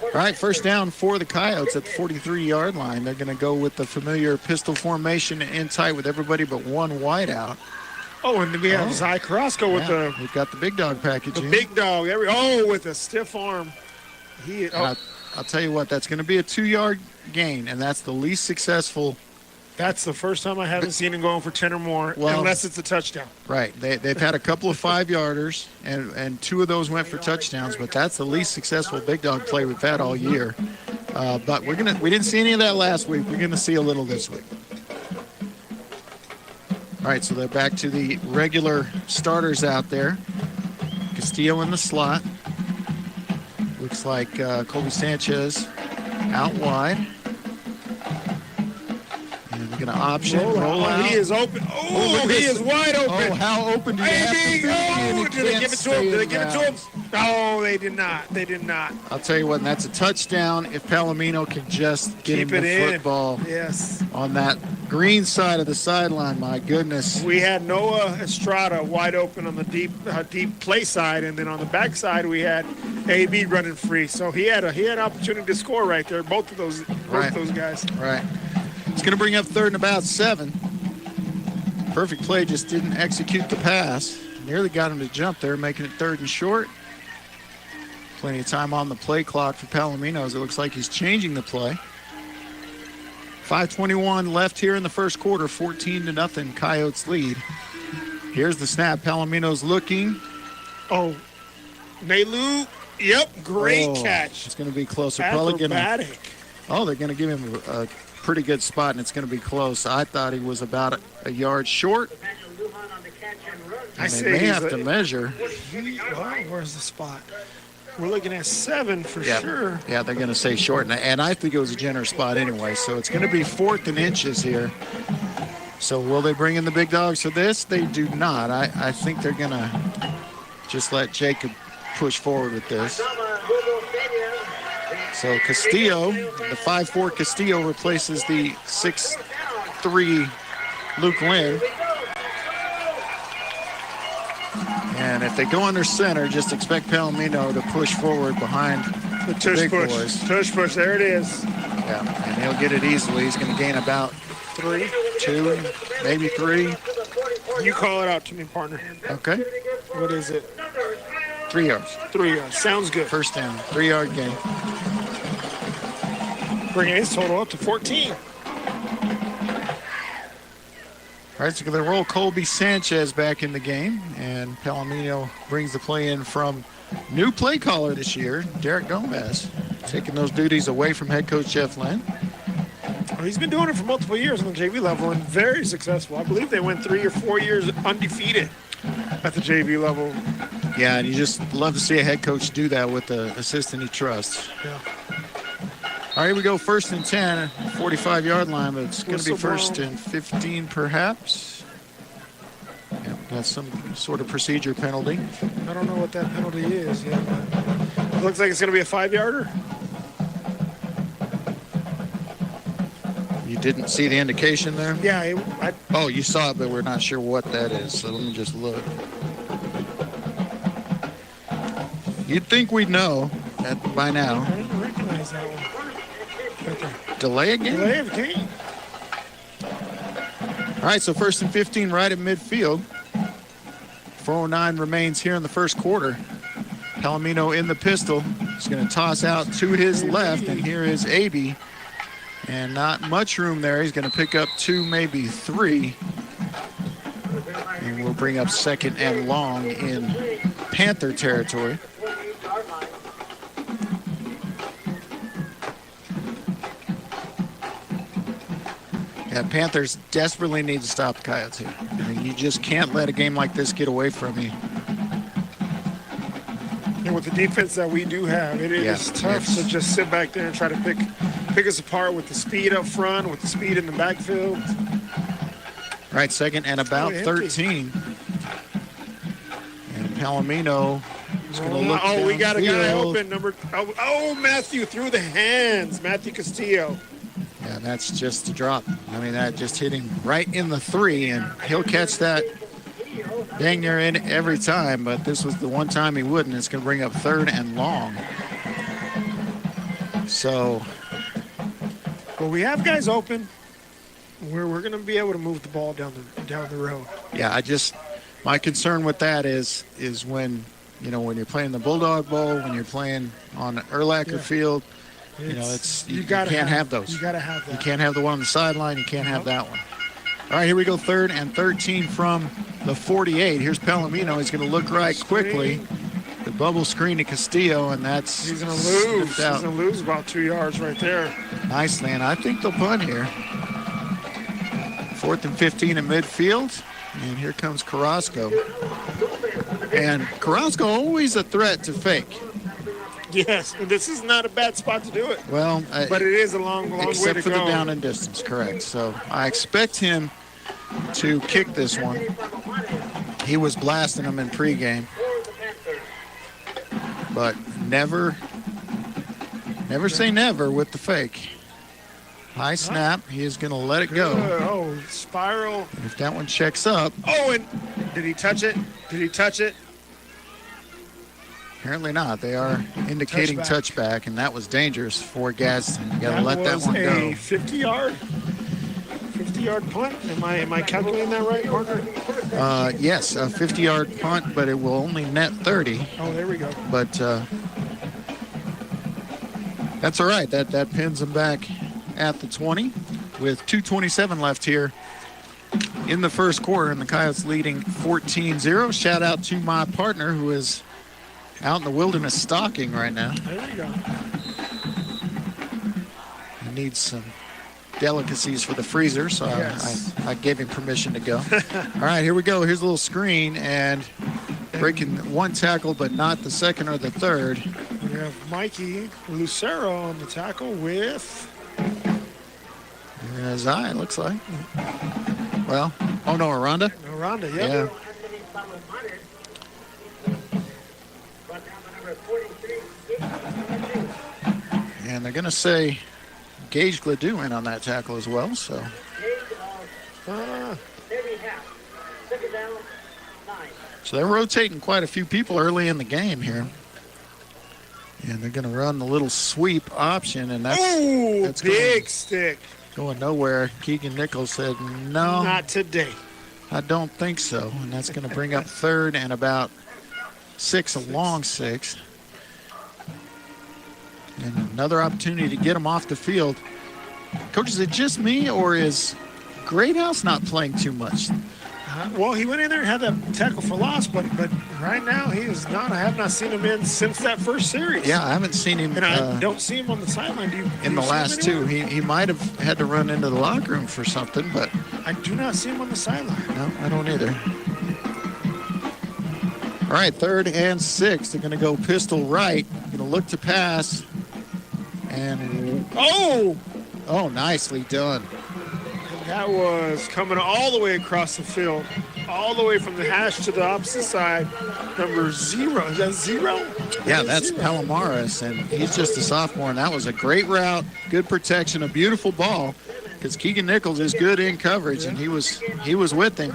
All right, first down for the Coyotes at the 43-yard line. They're going to go with the familiar pistol formation in tight with everybody but one wide out. Oh, and we have Zy Carrasco with the... We've got the big dog package. The big dog. With a stiff arm. I'll tell you what, that's going to be a 2-yard gain, and that's the least successful. That's the first time I haven't seen him going for 10 or more, unless it's a touchdown. Right. They've had a couple of 5-yarders, and 2 of those went for touchdowns, but that's the least successful big dog play we've had all year. But we didn't see any of that last week. We're going to see a little this week. All right, so they're back to the regular starters out there. Castillo in the slot. Looks like Colby Sanchez out wide. And they're going to option, roll out. He is open. Oh, he is wide open. Oh, how open do you have to be? Oh, did they give it to him? Did they give it to him? No, they did not. They did not. I'll tell you what, and that's a touchdown if Palomino can just get him the football on that green side of the sideline. My goodness. We had Noah Estrada wide open on the deep play side, and then on the back side we had AB running free. So he had opportunity to score right there. Both of those guys. Right. It's going to bring up 3rd and about 7. Perfect play, just didn't execute the pass. Nearly got him to jump there, making it 3rd and short. Plenty of time on the play clock for Palomino as it looks like he's changing the play. 5:21 left here in the first quarter, 14-0 Coyotes lead. Here's the snap. Palomino's looking. Oh, Nelu. Yep, great catch. It's going to be close. They're Acrobatic. they're going to give him a pretty good spot, and it's going to be close. I thought he was about a yard short. They may have to measure. Where's the spot? We're looking at 7 for sure. Yeah, they're going to say short, and I think it was a generous spot anyway. So it's going to be 4th and inches here. So will they bring in the big dogs for this? They do not. I think they're going to just let Jacob push forward with this. So Castillo, the 5'4" Castillo replaces the 6'3" Luke Lynn. And if they go under center, just expect Palomino to push forward behind the big boys. Tush push, there it is. Yeah, and he'll get it easily. He's going to gain about 3, 2, maybe 3. You call it out to me, partner. Okay. What is it? 3 yards. 3 yards. Sounds good. First down, 3-yard gain. Bringing his total up to 14. All right, so they roll Colby Sanchez back in the game, and Palomino brings the play in from new play caller this year, Derek Gomez, taking those duties away from head coach Jeff Lynn. Well, he's been doing it for multiple years on the JV level and very successful. I believe they went 3 or 4 years undefeated. at the JV level. Yeah, and you just love to see a head coach do that with the assistant he trusts. Yeah. All right, here we go. 1st and 10, 45-yard line, but it's going to be Whistle 1st blown. and 15 perhaps. Yeah, that's some sort of procedure penalty. I don't know what that penalty is yet, but it looks like it's going to be a 5-yarder. You didn't see the indication there? Yeah. Oh, you saw it, but we're not sure what that is, so let me just look. You'd think we'd know by now. I didn't recognize that one. Right there. Delay again? Delay of game. All right, so 1st and 15 right at midfield. 4:09 remains here in the first quarter. Palomino in the pistol. He's going to toss out to his left, and here is Aby. And not much room there. He's going to pick up 2, maybe 3. And we'll bring up 2nd and long in Panther territory. Yeah, Panthers desperately need to stop the Coyotes here. I mean, you just can't let a game like this get away from you. And with the defense that we do have, it is tough to just sit back there and try to pick us apart with the speed up front, with the speed in the backfield. All right, 2nd and about 13. And Palomino is going to look Oh, we got a guy downfield. open. Matthew through the hands. Matthew Castillo. Yeah, that's just a drop. I mean, that just hit him right in the 3, and he'll catch that dang near in every time, but this was the one time he wouldn't. It's going to bring up 3rd and long. So, well, we have guys open. We're going to be able to move the ball down the road. yeah, my concern with that is when, when you're playing the Bulldog Bowl, when you're playing on Urlacher Field, you can't have those. You got to have that. You can't have the one on the sideline. You can't have that one. All right, here we go. 3rd and 13 from the 48. Here's Palomino. He's going to look right quickly. The bubble screen to Castillo, and that's He's going to lose. He's going to lose about 2 yards right there. Nicely, and I think they'll punt here. 4th and 15 in midfield, and here comes Carrasco. And Carrasco always a threat to fake. Yes, and this is not a bad spot to do it. Well, but it is a long way to go. Except for the down and distance, correct. So I expect him to kick this one. He was blasting them in pregame. But never say never with the fake. High snap. He is going to let it go. Oh, spiral. And if that one checks up. Oh, and did he touch it? Did he touch it? Apparently not. They are indicating touchback, and that was dangerous for Gadsden. You got to let that one go. That was a 50-yard punt. Am I calculating that right, Parker? Yes, a 50-yard punt, but it will only net 30. Oh, there we go. But that's all right. That pins them back at the 20 with 2:27 left here in the first quarter, and the Coyotes leading 14-0. Shout out to my partner who is out in the wilderness stalking right now. There you go. He needs some delicacies for the freezer, so yes. I gave him permission to go. All right, here we go. Here's a little screen, and breaking one tackle, but not the second or the third. We have Mikey Lucero on the tackle with his eye, it looks like. Well, oh no, Aranda? Aranda, yeah. And they're going to say Gage Gladue in on that tackle as well, so. So they're rotating quite a few people early in the game here. And they're going to run the little sweep option, and that's big stick. Going nowhere. Keegan Nichols said, no. Not today. I don't think so. And that's going to bring up 3rd and about 6, a long 6. And another opportunity to get them off the field. Coach, is it just me, or is Greathouse not playing too much? Well, he went in there and had that tackle for loss, but right now he is not. I have not seen him in since that first series. Yeah, I haven't seen him. And I don't see him on the sideline. In the last 2. He might have had to run into the locker room for something, but I do not see him on the sideline. No, I don't either. All right, 3rd and 6. They're going to go pistol right. Going to look to pass. And, oh, nicely done. And that was coming all the way across the field, all the way from the hash to the opposite side. Number 0. Is that 0? Yeah, that's Palomares, and he's just a sophomore, and that was a great route, good protection, a beautiful ball, because Keegan Nichols is good in coverage, and he was with him.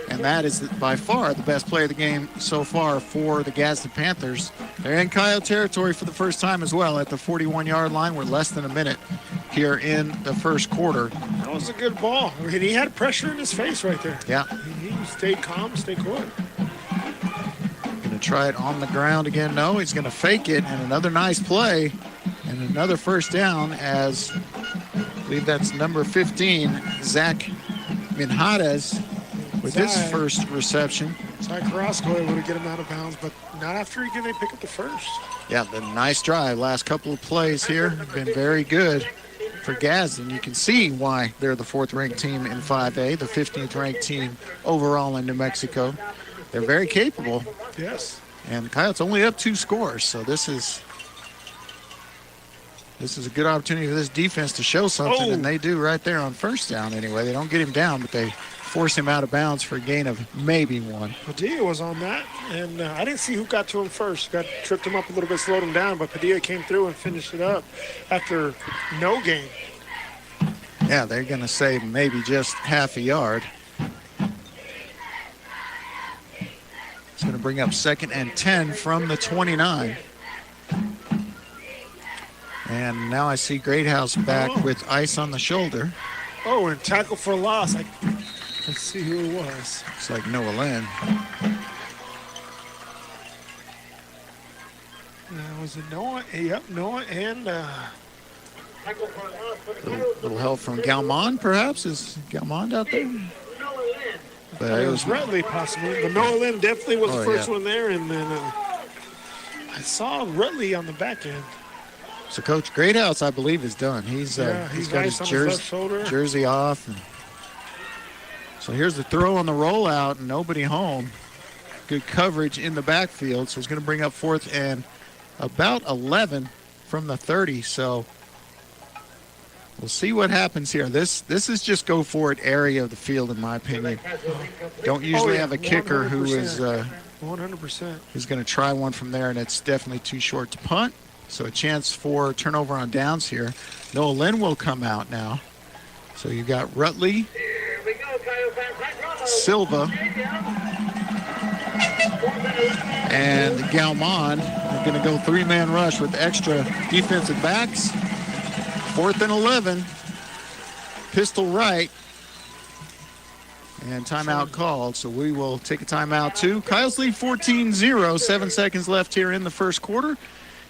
And that is by far the best play of the game so far for the Gadsden Panthers. They're in Coyote territory for the first time as well at the 41-yard line. We're less than a minute here in the first quarter. That was a good ball. I mean, he had pressure in his face right there. Yeah. He stayed calm, stayed cool. Going to try it on the ground again. No, he's going to fake it, and another nice play and another first down as I believe that's number 15, Zach Minhades, with his first reception. Zach Carrasco able to get him out of bounds, but not after they pick up the first. Yeah, the nice drive. Last couple of plays here have been very good for Gadsden. You can see why they're the 4th-ranked team in 5A, the 15th-ranked team overall in New Mexico. They're very capable. Yes. And Coyotes only up 2 scores, so this is a good opportunity for this defense to show something, and they do right there on first down anyway. They don't get him down, but they force him out of bounds for a gain of maybe 1. Padilla was on that, and I didn't see who got to him first. Tripped him up a little bit, slowed him down, but Padilla came through and finished it up after no gain. Yeah, they're going to say maybe just half a yard. It's going to bring up 2nd and 10 from the 29. And now I see Greathouse back with ice on the shoulder. Oh, and tackle for loss. Let's see who it was. Looks like Noah Lynn. Was it Noah? Yep, Noah and... little help from Galmond, perhaps? Is Galmond out there? But it was Rutley, possibly. But Noah Lynn definitely was the first one there. And then I saw Rutley on the back end. So Coach Greathouse, I believe, is done. He's got his jersey off. And so here's the throw on the rollout, and nobody home. Good coverage in the backfield. So it's going to bring up 4th and about 11 from the 30. So we'll see what happens here. This is just go for it area of the field, in my opinion. Don't usually have a kicker 100%. Who is 100%. Who's going to try one from there, and it's definitely too short to punt. So a chance for turnover on downs here. Noah Lynn will come out now. So you've got Rutley, Silva, and Galmond. They're going to go 3-man rush with extra defensive backs. 4th and 11. Pistol right. And timeout called, so we will take a timeout too. Coyotes lead 14-0. 7 seconds left here in the first quarter.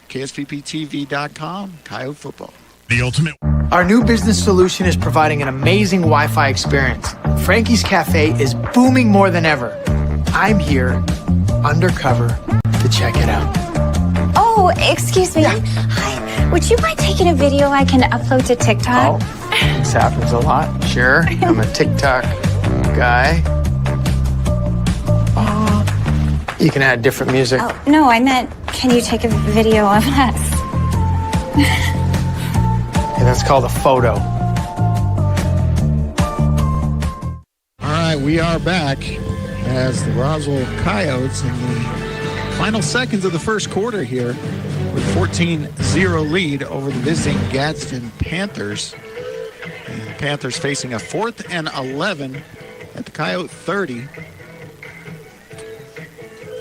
KSVPTV.com, Coyote Football. The ultimate. Our new business solution is providing an amazing Wi-Fi experience. Frankie's Cafe is booming more than ever. I'm here, undercover, to check it out. Oh, excuse me. Hi. Would you mind taking a video I can upload to TikTok? Oh, this happens a lot. Sure, I'm a TikTok guy. You can add different music. Oh, no, I meant, can you take a video of us? And that's called a photo. All right, we are back as the Roswell Coyotes in the final seconds of the first quarter here with 14-0 lead over the visiting Gadsden Panthers. And the Panthers facing a 4th and 11 at the Coyote 30.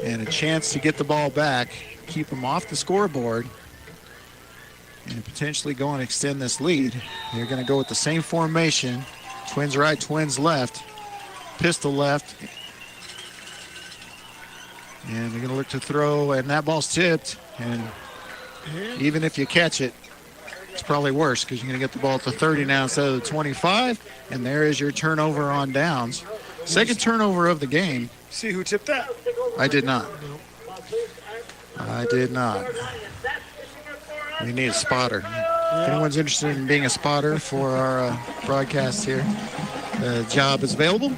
And a chance to get the ball back, keep them off the scoreboard, and potentially go and extend this lead. They're going to go with the same formation, twins right, twins left, pistol left. And they're going to look to throw, and that ball's tipped. And even if you catch it, it's probably worse because you're going to get the ball at the 30 now instead of the 25. And there is your turnover on downs. Second turnover of the game. See who tipped that? I did not. I did not. We need a spotter. If anyone's interested in being a spotter for our broadcast here, the job is available.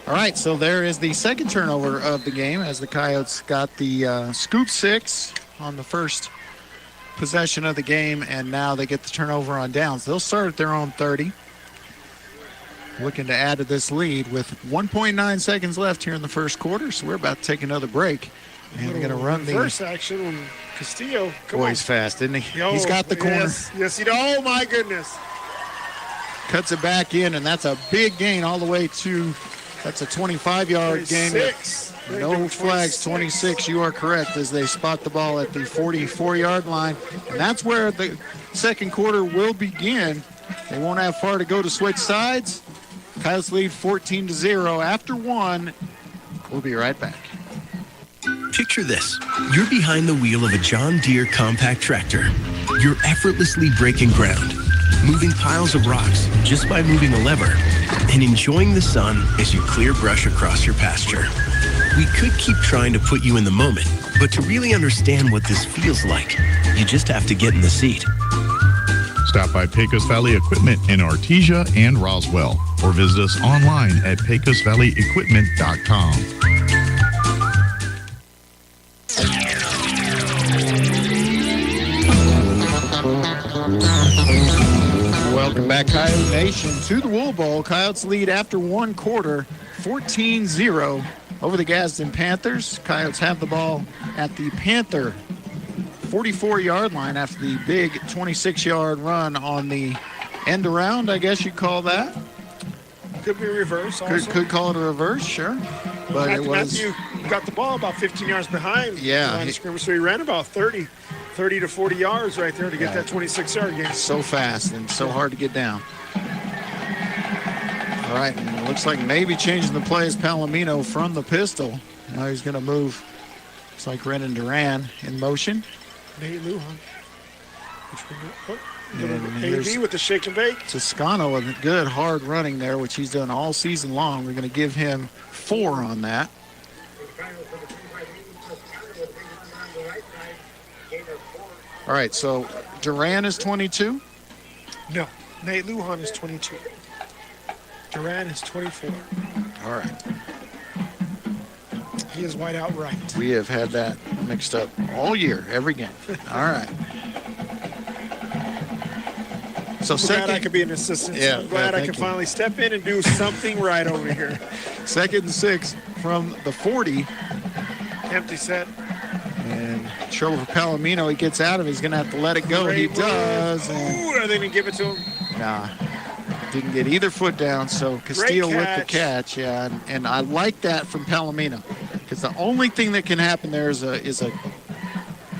All right, so there is the second turnover of the game as the Coyotes got the scoop 6 on the first possession of the game, and now they get the turnover on downs. They'll start at their own 30. Looking to add to this lead with 1.9 seconds left here in the first quarter, so we're about to take another break. And they're going to run the first action when Castillo. Boy, he's fast, isn't he? He's got the corner. Yes, oh my goodness. Cuts it back in, and that's a big gain all the way to, that's a 25-yard gain. 26. No flags, 26. You are correct, as they spot the ball at the 44-yard line. And that's where the second quarter will begin. They won't have far to go to switch sides. Coyotes lead 14-0 after one. We'll be right back. Picture this. You're behind the wheel of a John Deere compact tractor. You're effortlessly breaking ground, moving piles of rocks just by moving a lever, and enjoying the sun as you clear brush across your pasture. We could keep trying to put you in the moment, but to really understand what this feels like, you just have to get in the seat. Stop by Pecos Valley Equipment in Artesia and Roswell, or visit us online at pecosvalleyequipment.com. Welcome back, Coyote Nation, to the Wool Bowl. Coyotes lead after one quarter, 14-0 over the Gadsden Panthers. Coyotes have the ball at the Panther 44-yard line after the big 26-yard run on the end around, I guess you'd call that. Could be a reverse also. Could call it a reverse, sure. But it was... Matthew got the ball about 15 yards behind. Yeah. The line of scrimmage, so he ran about 30 to 40 yards right there to get that 26-yard gain. So fast and so hard to get down. All right, and it looks like maybe changing the play is Palomino from the pistol. Now he's going to move. Looks like Renan Duran in motion. Nate Lujan. AB with the shake and bake. Toscano with good hard running there, which he's done all season long. We're going to give him 4 on that. All right, so Duran is 22? No, Nate Lujan is 22. Duran is 24. All right. He is wide out right. We have had that mixed up all year, every game. All right. So glad I could be an assistant. Yeah, I'm glad I can finally step in and do something right over here. 2nd and 6 from the 40. Empty set. And trouble for Palomino. He gets out of it. He's going to have to let it go. He does. Ooh, are they going to give it to him? Nah. Didn't get either foot down, so Castillo with the catch. Yeah, and I like that from Palomino, because the only thing that can happen there is a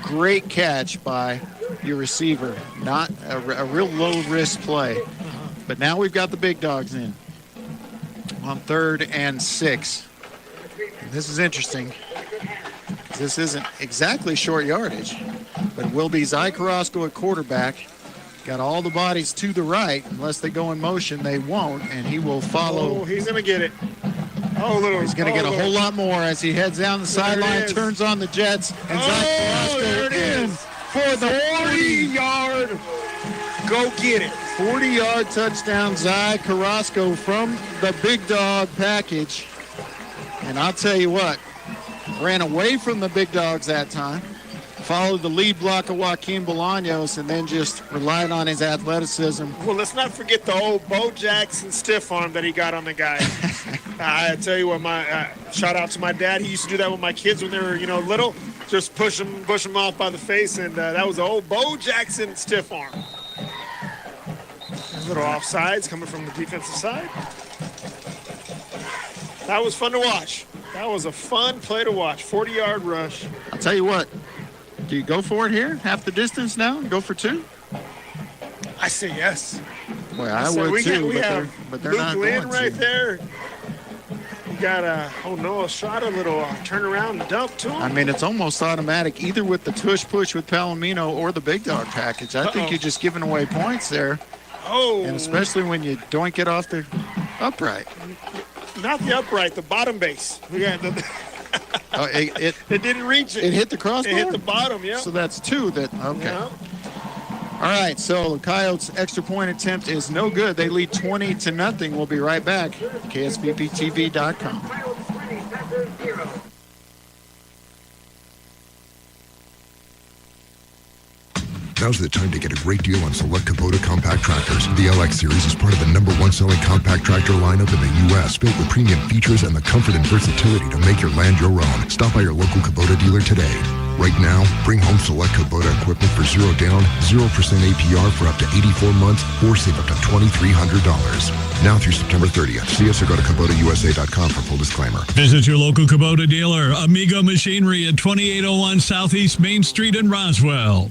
great catch by your receiver, not a real low-risk play. But now we've got the big dogs in on 3rd and 6. And this is interesting. This isn't exactly short yardage, but it will be Zy Carrasco at quarterback. Got all the bodies to the right. Unless they go in motion, they won't, and he will follow. Oh, he's going to get it. He's going to get a whole lot more as he heads down the sideline, turns on the Jets, and Zy Carrasco in for the 40-yard. Go get it. 40-yard touchdown, Zy Carrasco from the big dog package. And I'll tell you what, ran away from the big dogs that time. Followed the lead block of Joaquin Bolaños and then just relied on his athleticism. Well, let's not forget the old Bo Jackson stiff arm that he got on the guy. I tell you what, my shout out to my dad. He used to do that with my kids when they were, little. Just push them off by the face, and that was the old Bo Jackson stiff arm. A little offsides coming from the defensive side. That was fun to watch. That was a fun play to watch. 40-yard rush. I'll tell you what. Do you go for it here? Half the distance now? Go for 2? I say yes. Well, I would too, but they're Luke not Lynn going right to. there. You got a shot, a little turnaround and dump to him. I mean, it's almost automatic, either with the tush-push with Palomino or the big dog package. I think you're just giving away points there. Oh. And especially when you don't get off the upright. Not the upright, the bottom base. We got the... it didn't reach it. It hit the crossbar? It hit the bottom, yeah. So that's 2 that, okay. Yeah. All right, so the Coyotes' extra point attempt is no good. They lead 20-0. We'll be right back. KSVPTV.com. Now's the time to get a great deal on select Kubota compact tractors. The LX series is part of the #1 selling compact tractor lineup in the U.S., built with premium features and the comfort and versatility to make your land your own. Stop by your local Kubota dealer today. Right now, bring home select Kubota equipment for 0 down, 0% APR for up to 84 months, or save up to $2,300. Now through September 30th. See us or go to KubotaUSA.com for full disclaimer. Visit your local Kubota dealer, Amigo Machinery at 2801 Southeast Main Street in Roswell.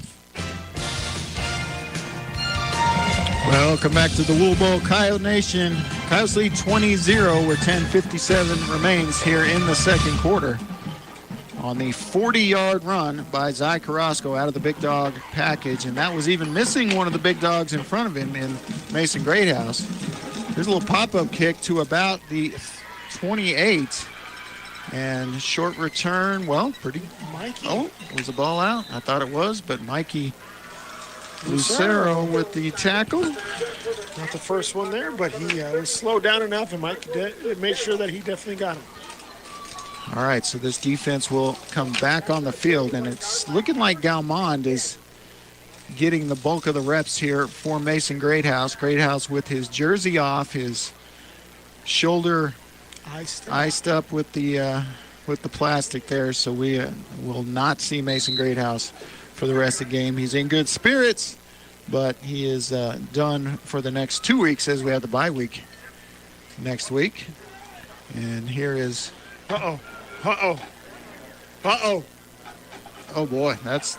Welcome back to the Wool Bowl, Coyote Nation. Coyotes lead 20-0 where 10:57 remains here in the second quarter. On the 40-yard run by Zy Carrasco out of the big dog package, and that was even missing one of the big dogs in front of him in Mason Greathouse. There's a little pop-up kick to about the 28, and short return, well, pretty. Mikey. Oh, was the ball out? I thought it was, but Mikey Lucero with the tackle. Not the first one there, but he was slowed down enough, and Mike made sure that he definitely got him. All right, so this defense will come back on the field, and it's looking like Galmond is getting the bulk of the reps here for Mason Greathouse. Greathouse with his jersey off, his shoulder iced up with the plastic there, so we will not see Mason Greathouse for the rest of the game. He's in good spirits, but he is done for the next 2 weeks as we have the bye week next week. And here is... Uh-oh. Oh boy, that's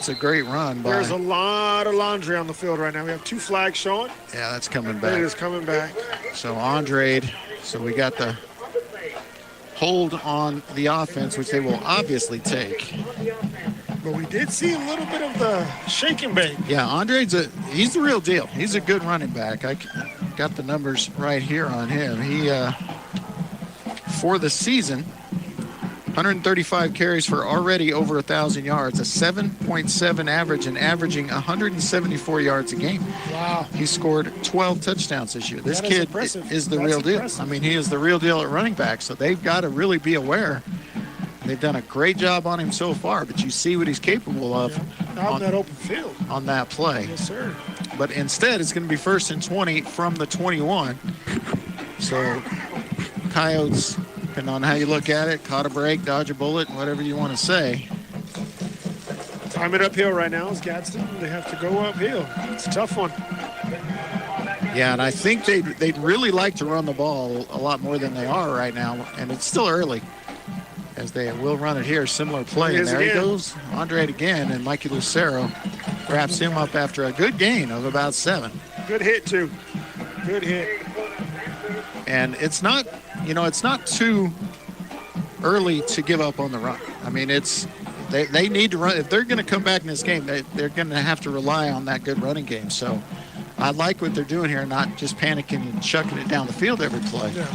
a great run. There's a lot of laundry on the field right now. We have 2 flags showing. Yeah, that's coming back. It is coming back. So Andre, so we got the hold on the offense, which they will obviously take. But we did see a little bit of the shake and bake. Yeah, Andre's he's the real deal. He's a good running back. I got the numbers right here on him. He for the season, 135 carries for already over 1,000 yards, a 7.7 average, and averaging 174 yards a game. Wow. He scored 12 touchdowns this year. This kid is the real deal. I mean, he is the real deal at running back, so they've got to really be aware. They've done a great job on him so far, but you see what he's capable of on that open field. On that play. Yes, sir. But instead, it's going to be 1st and 20 from the 21. So Coyotes, depending on how you look at it, caught a break, dodge a bullet, whatever you want to say. Time it uphill right now is Gadsden. They have to go uphill. It's a tough one. Yeah, and I think they'd really like to run the ball a lot more than they are right now, and it's still early. As they will run it here, similar play. And there he goes, Andre again, and Mikey Lucero wraps him up after a good gain of about 7. Good hit, too. Good hit. And it's not too early to give up on the run. I mean, they need to run. If they're going to come back in this game, they're going to have to rely on that good running game. So I like what they're doing here, not just panicking and chucking it down the field every play. Yeah.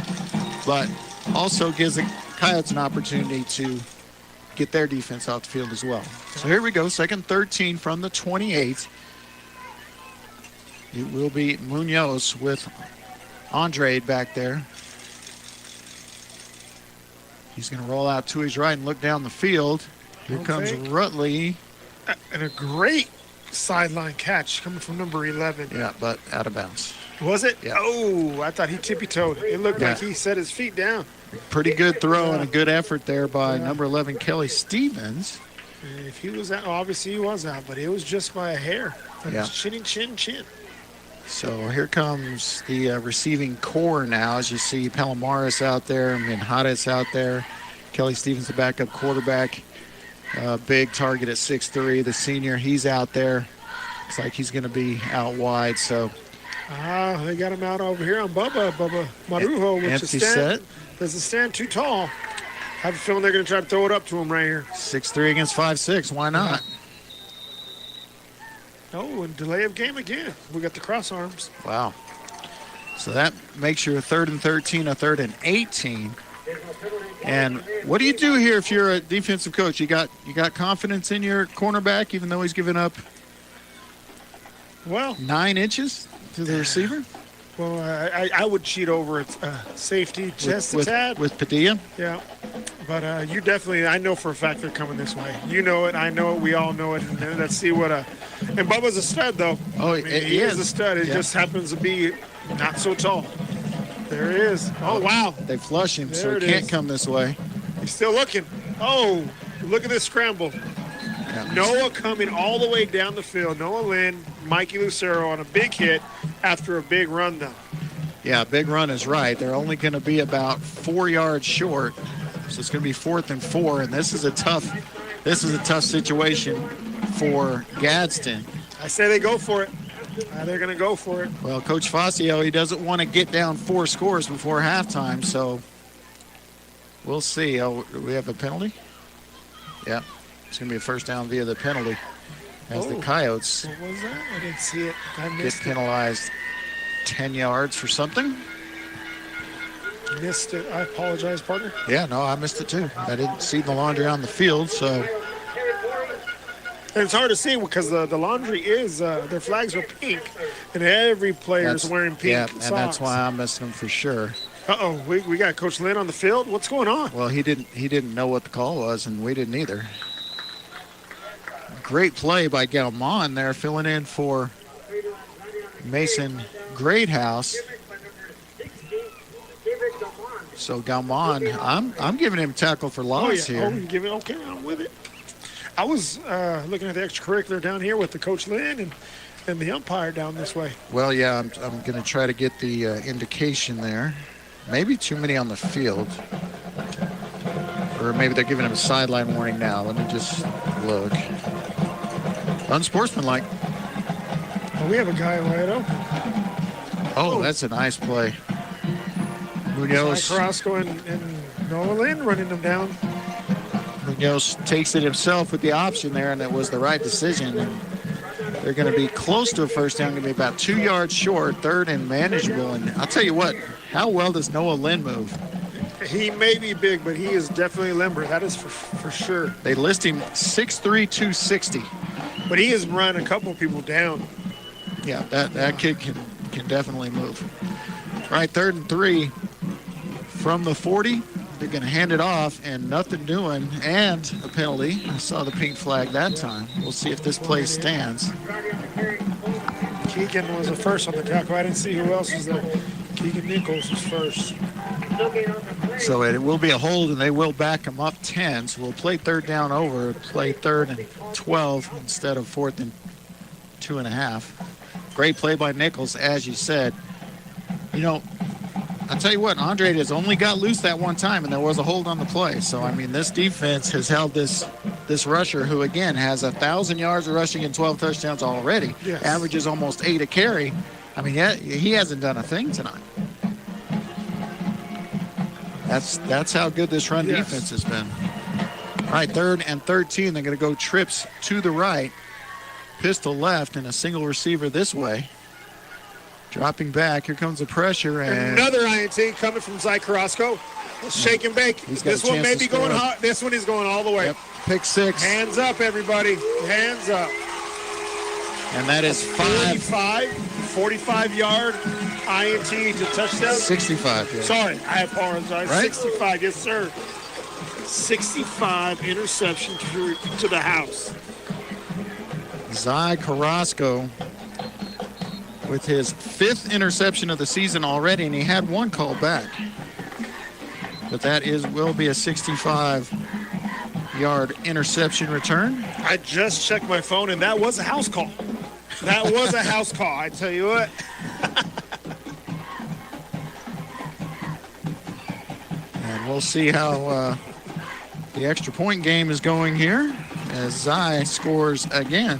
But also gives the Coyotes an opportunity to get their defense off the field as well. So here we go, 2nd 13 from the 28. It will be Munoz with Andre back there. He's going to roll out to his right and look down the field. Here comes Rutley. And a great sideline catch coming from number 11. Yeah, but out of bounds. Was it? Yeah. Oh, I thought he tippy-toed. It looked like he set his feet down. Pretty good throw and a good effort there by number 11, Kelly Stevens. And if he was out, obviously he was out, but it was just by a hair. Yeah. Chin. So here comes the receiving core now, as you see Palomares out there, Minjares out there, Kelly Stevens, the backup quarterback, big target at 6'3", the senior, he's out there. Looks like he's going to be out wide, so. They got him out over here on Bubba Marujo, which empty set. Doesn't stand too tall. I have a feeling they're going to try to throw it up to him right here. 6'3" against 5'6", why not? Oh, and delay of game again. We got the cross arms. Wow. So that makes you a 3rd and 13, a 3rd and 18. And what do you do here if you're a defensive coach? You got confidence in your cornerback, even though he's given up Well, 9 inches to the receiver. Well, I would cheat over at safety just a tad. With Padilla? Yeah. But you definitely, I know for a fact they're coming this way. You know it, I know it, we all know it. And let's see what and Bubba's a stud, though. Oh, he is a stud. It just happens to be not so tall. There he is. Oh, wow. They flush him, so he can't come this way. He's still looking. Oh, look at this scramble. Yeah. Noah coming all the way down the field. Noah Lynn, Mikey Lucero on a big hit after a big run, though. Yeah, big run is right. They're only going to be about 4 yards short. So it's going to be 4th and 4, and this is a tough situation for Gadsden. I say they go for it. They're going to go for it. Well, Coach Fazio, he doesn't want to get down 4 scores before halftime, so we'll see. Oh, do we have a penalty? Yeah, it's going to be a first down via the penalty as the Coyotes what was that? I didn't see it. I missed get penalized 10 yards for something. Missed it. I apologize, partner. Yeah, no, I missed it too. I didn't see the laundry on the field, so. And it's hard to see because the laundry is, their flags are pink, and every player is wearing pink socks. And that's why I missed them for sure. Uh-oh, we got Coach Lynn on the field. What's going on? Well, he didn't know what the call was, and we didn't either. Great play by Galmon there, filling in for Mason Greathouse. So Galmon, I'm giving him tackle for loss here. Oh, you give it? Okay, I'm with it. I was looking at the extracurricular down here with the Coach Lynn and the umpire down this way. Well, yeah, I'm going to try to get the indication there. Maybe too many on the field. Or maybe they're giving him a sideline warning now. Let me just look. Unsportsmanlike. Oh, we have a guy wide open. Oh, that's a nice play. Munoz. Carrasco and Noah Lynn running them down. Munoz takes it himself with the option there, and it was the right decision. And they're going to be close to a first down, going to be about 2 yards short, 3rd and manageable. And I'll tell you what, how well does Noah Lynn move? He may be big, but he is definitely limber. That is for sure. They list him 6'3", 260. But he has run a couple people down. Yeah, that kid can definitely move. All right, 3rd and 3 from the 40. They're going to hand it off, and nothing doing, and a penalty. I saw the pink flag that time. We'll see if this play stands. Keegan was the first on the tackle. I didn't see who else was there. Keegan Nichols was first. So it will be a hold, and they will back him up 10. So we'll play 3rd down over, play 3rd and 12 instead of 4th and 2.5. Great play by Nichols, as you said. You know, I'll tell you what, Andre has only got loose that one time, and there was a hold on the play. So, I mean, this defense has held this rusher, who, again, has 1,000 yards of rushing and 12 touchdowns already. Yes. Averages almost 8 a carry. I mean, he hasn't done a thing tonight. That's how good this run defense has been. All right, 3rd and 13. They're going to go trips to the right, pistol left, and a single receiver this way. Dropping back, here comes the pressure. And another INT coming from Zy Carrasco. Shake and bake. This one may be going hot. This one is going all the way. Yep. Pick 6. Hands up, everybody. Hands up. And that is 45-yard INT to touchdown. 65. Yeah. Sorry, I apologize. Right? 65, yes, sir. 65 interception to the house. Zy Carrasco with his 5th interception of the season already, and he had one called back. But that will be a 65-yard interception return. I just checked my phone, and that was a house call. That was a house call, I tell you what. And we'll see how the extra point game is going here as Zy scores again.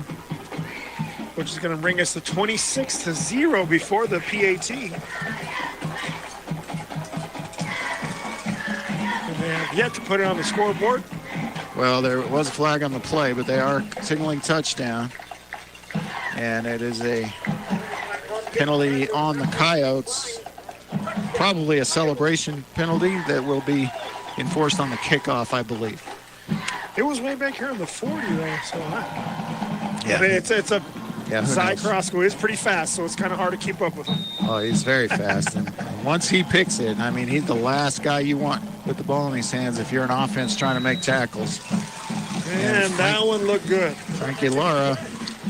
Which is going to bring us to 26-0 before the PAT. And they have yet to put it on the scoreboard. Well, there was a flag on the play, but they are signaling touchdown. And it is a penalty on the Coyotes. Probably a celebration penalty that will be enforced on the kickoff, I believe. It was way back here on the 40, though. So, yeah. I mean, it's a Yeah, Zy Carrasco is pretty fast, so it's kind of hard to keep up with him. Oh, he's very fast. And once he picks it, I mean, he's the last guy you want with the ball in his hands if you're an offense trying to make tackles. And that one looked good. Frankie Lara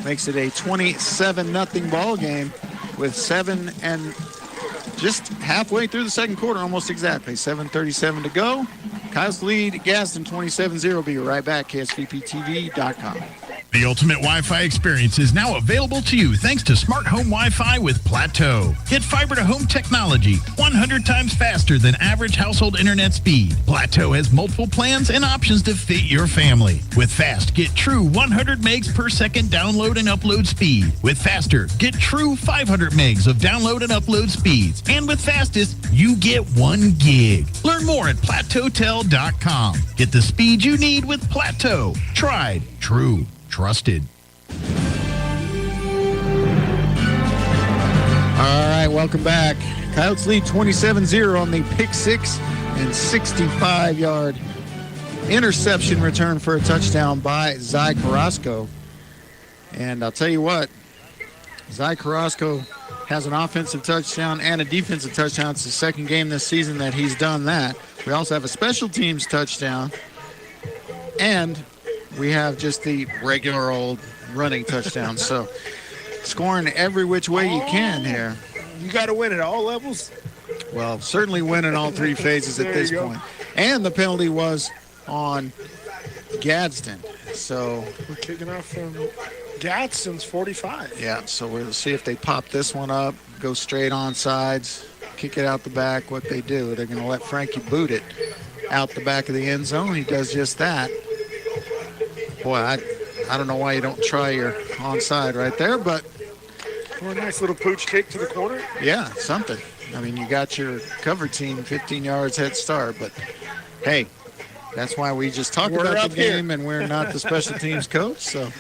makes it a 27-0 ball game with 7 and just halfway through the second quarter, almost exactly. 7:37 to go. Kyle's lead, Gadsden 27-0. Be right back, KSVPTV.com. The ultimate Wi-Fi experience is now available to you thanks to smart home Wi-Fi with Plateau. Get fiber to home technology 100 times faster than average household internet speed. Plateau has multiple plans and options to fit your family. With fast, get true 100 megs per second download and upload speed. With faster, get true 500 megs of download and upload speeds. And with fastest, you get 1 gig. Learn more at plateautel.com. Get the speed you need with Plateau. Tried, true, trusted. All right, welcome back. Coyotes lead 27-0 on the pick 6 and 65-yard interception return for a touchdown by Zy Carrasco. And I'll tell you what, Zy Carrasco has an offensive touchdown and a defensive touchdown. It's the second game this season that he's done that. We also have a special teams touchdown, and we have just the regular old running touchdown. So scoring every which way you can here. You got to win at all levels. Well, certainly win in all 3 phases at this point. And the penalty was on Gadsden. So we're kicking off from Gadsden's 45. Yeah, so we'll see if they pop this one up, go straight on sides, kick it out the back. What they do, they're going to let Frankie boot it out the back of the end zone. He does just that. Boy, I don't know why you don't try your onside right there, but or a nice little pooch kick to the corner. Yeah, something. I mean, you got your cover team 15 yards head start, but hey, that's why we just talk about the game and we're not the special teams coach. So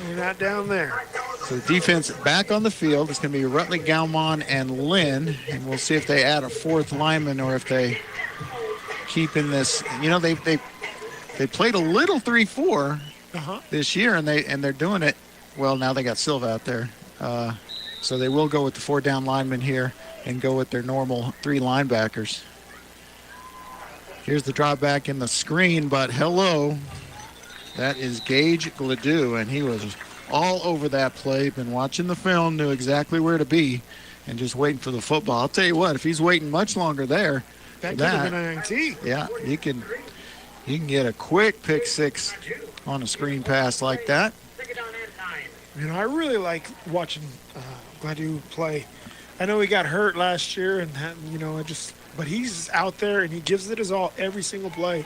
we're not down there. So the defense back on the field. It's going to be Rutley, Galmon, and Lynn, and we'll see if they add a 4th lineman or if they keep in this. You know, they played a little 3-4 this year, and they're doing it well. Now they got Silva out there, so they will go with the 4-down lineman here and go with their normal 3 linebackers. Here's the drop back in the screen, but hello, that is Gage Gladue, and he was all over that play. Been watching the film, knew exactly where to be, and just waiting for the football. I'll tell you what, if he's waiting much longer there, that could have been an INT. Yeah, you can get a quick pick 6 on a screen pass like that. You know, I really like watching Gladue play. I know he got hurt last year, and that, you know, but he's out there and he gives it his all every single play,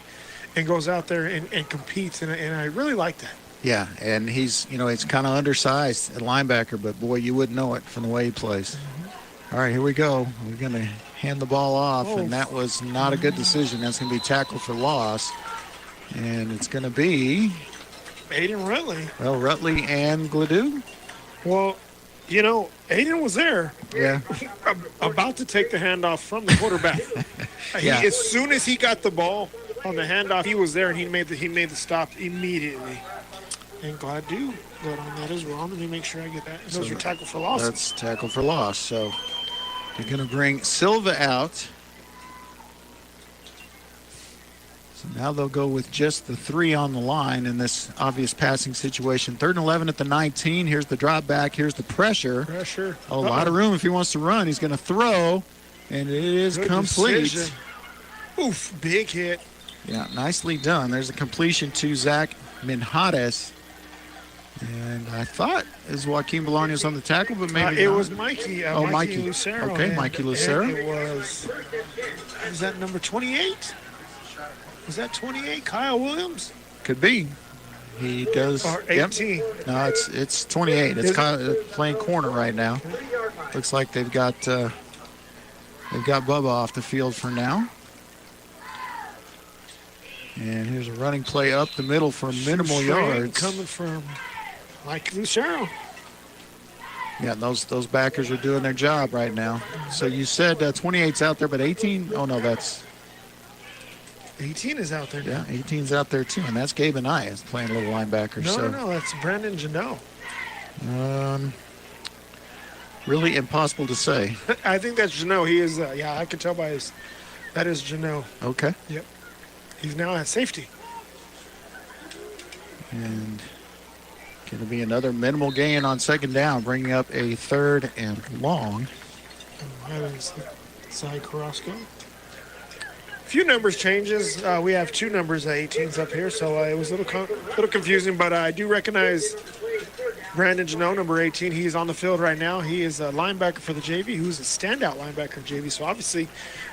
and goes out there and competes, and I really like that. Yeah, and he's kind of undersized at linebacker, but boy, you wouldn't know it from the way he plays. All right, here we go. We're going to hand the ball off, and that was not a good decision. That's going to be tackled for loss, and it's going to be Aiden Rutley. Well, Rutley and Gladue. Well, you know, Aiden was there. Yeah. About to take the handoff from the quarterback. Yeah. As soon as he got the ball on the handoff, he was there, and he made the stop immediately. And Gladue got on that as well. Let me make sure I get that. Those are tackle for loss. That's tackle for loss. So they're going to bring Silva out. So now they'll go with just the 3 on the line in this obvious passing situation. 3rd and 11 at the 19. Here's the drop back. Here's the pressure. A lot of room if he wants to run. He's going to throw, and it is complete. Decision. Oof, big hit. Yeah, nicely done. There's a completion to Zach Minhades. And I thought it was Joaquin Bolaños on the tackle, but maybe it not. was Mikey. Mikey Lucero. Okay, Mikey Lucero. It was that number 28? Was that 28? Kyle Williams? Could be. He does. Or 18. Yep. No, it's 28. It's Kyle playing corner right now. Looks like they've got Bubba off the field for now. And here's a running play up the middle for minimal yards. Coming from Mike Lucero. Yeah, those backers are doing their job right now. So you said 28's out there, but 18? Oh, no, that's... 18 is out there now. Yeah, 18's out there too, and that's Gabe and I is playing little linebacker. No, that's Brandon Janot. Really impossible to say. I think that's Janot. He is, I can tell by his, that is Janot. Okay. Yep. He's now at safety. And going to be another minimal gain on second down, bringing up a 3rd and long. That is Cy Carrasco. Few numbers changes. We have 2 numbers at 18s up here, so it was a little confusing, but I do recognize Brandon Janot, number 18. He's on the field right now. He is a linebacker for the JV, who's a standout linebacker of JV. So obviously,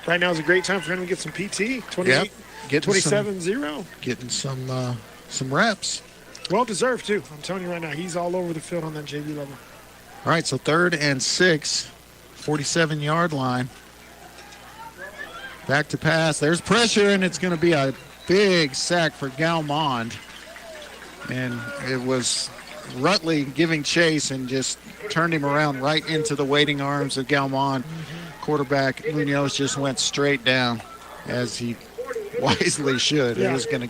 right now is a great time for him to get some PT. 27-0. Getting some reps. Well deserved too. I'm telling you right now, he's all over the field on that JV level. All right, so 3rd and 6, 47-yard line. Back to pass. There's pressure, and it's going to be a big sack for Galmond. And it was Rutley giving chase and just turned him around right into the waiting arms of Galmond. Quarterback Munoz just went straight down, as he wisely should. Yeah. He was going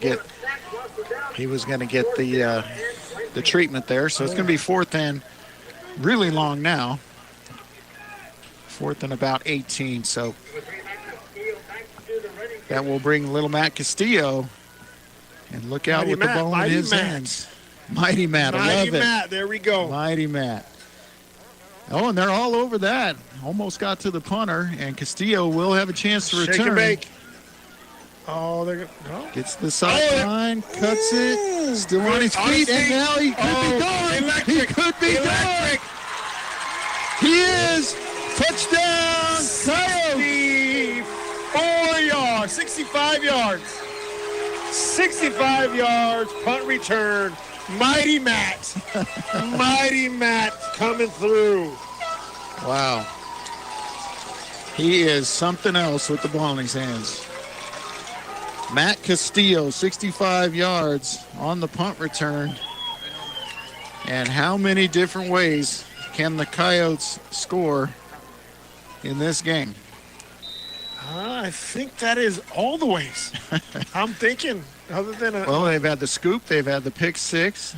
to get the treatment there. So it's going to be 4th and really long now. 4th and about 18. So that will bring little Matt Castillo. And look out with the ball in his hands. Mighty Matt, I love it. Mighty Matt, there we go. Mighty Matt. Oh, and they're all over that. Almost got to the punter, and Castillo will have a chance to return. Shake and bake. Oh, they're good. Oh. Gets the sideline, cuts it, still on his feet, and now he could be going. He could be going. He is. Touchdown, Coyotes. 64 yards, 65 yards. 65 yards, punt return. Mighty Matt. Mighty Matt coming through. Wow. He is something else with the ball in his hands. Matt Castillo, 65 yards on the punt return. And how many different ways can the Coyotes score in this game? I think that is all the ways. I'm thinking, other than a... Well, they've had the scoop. They've had the pick six.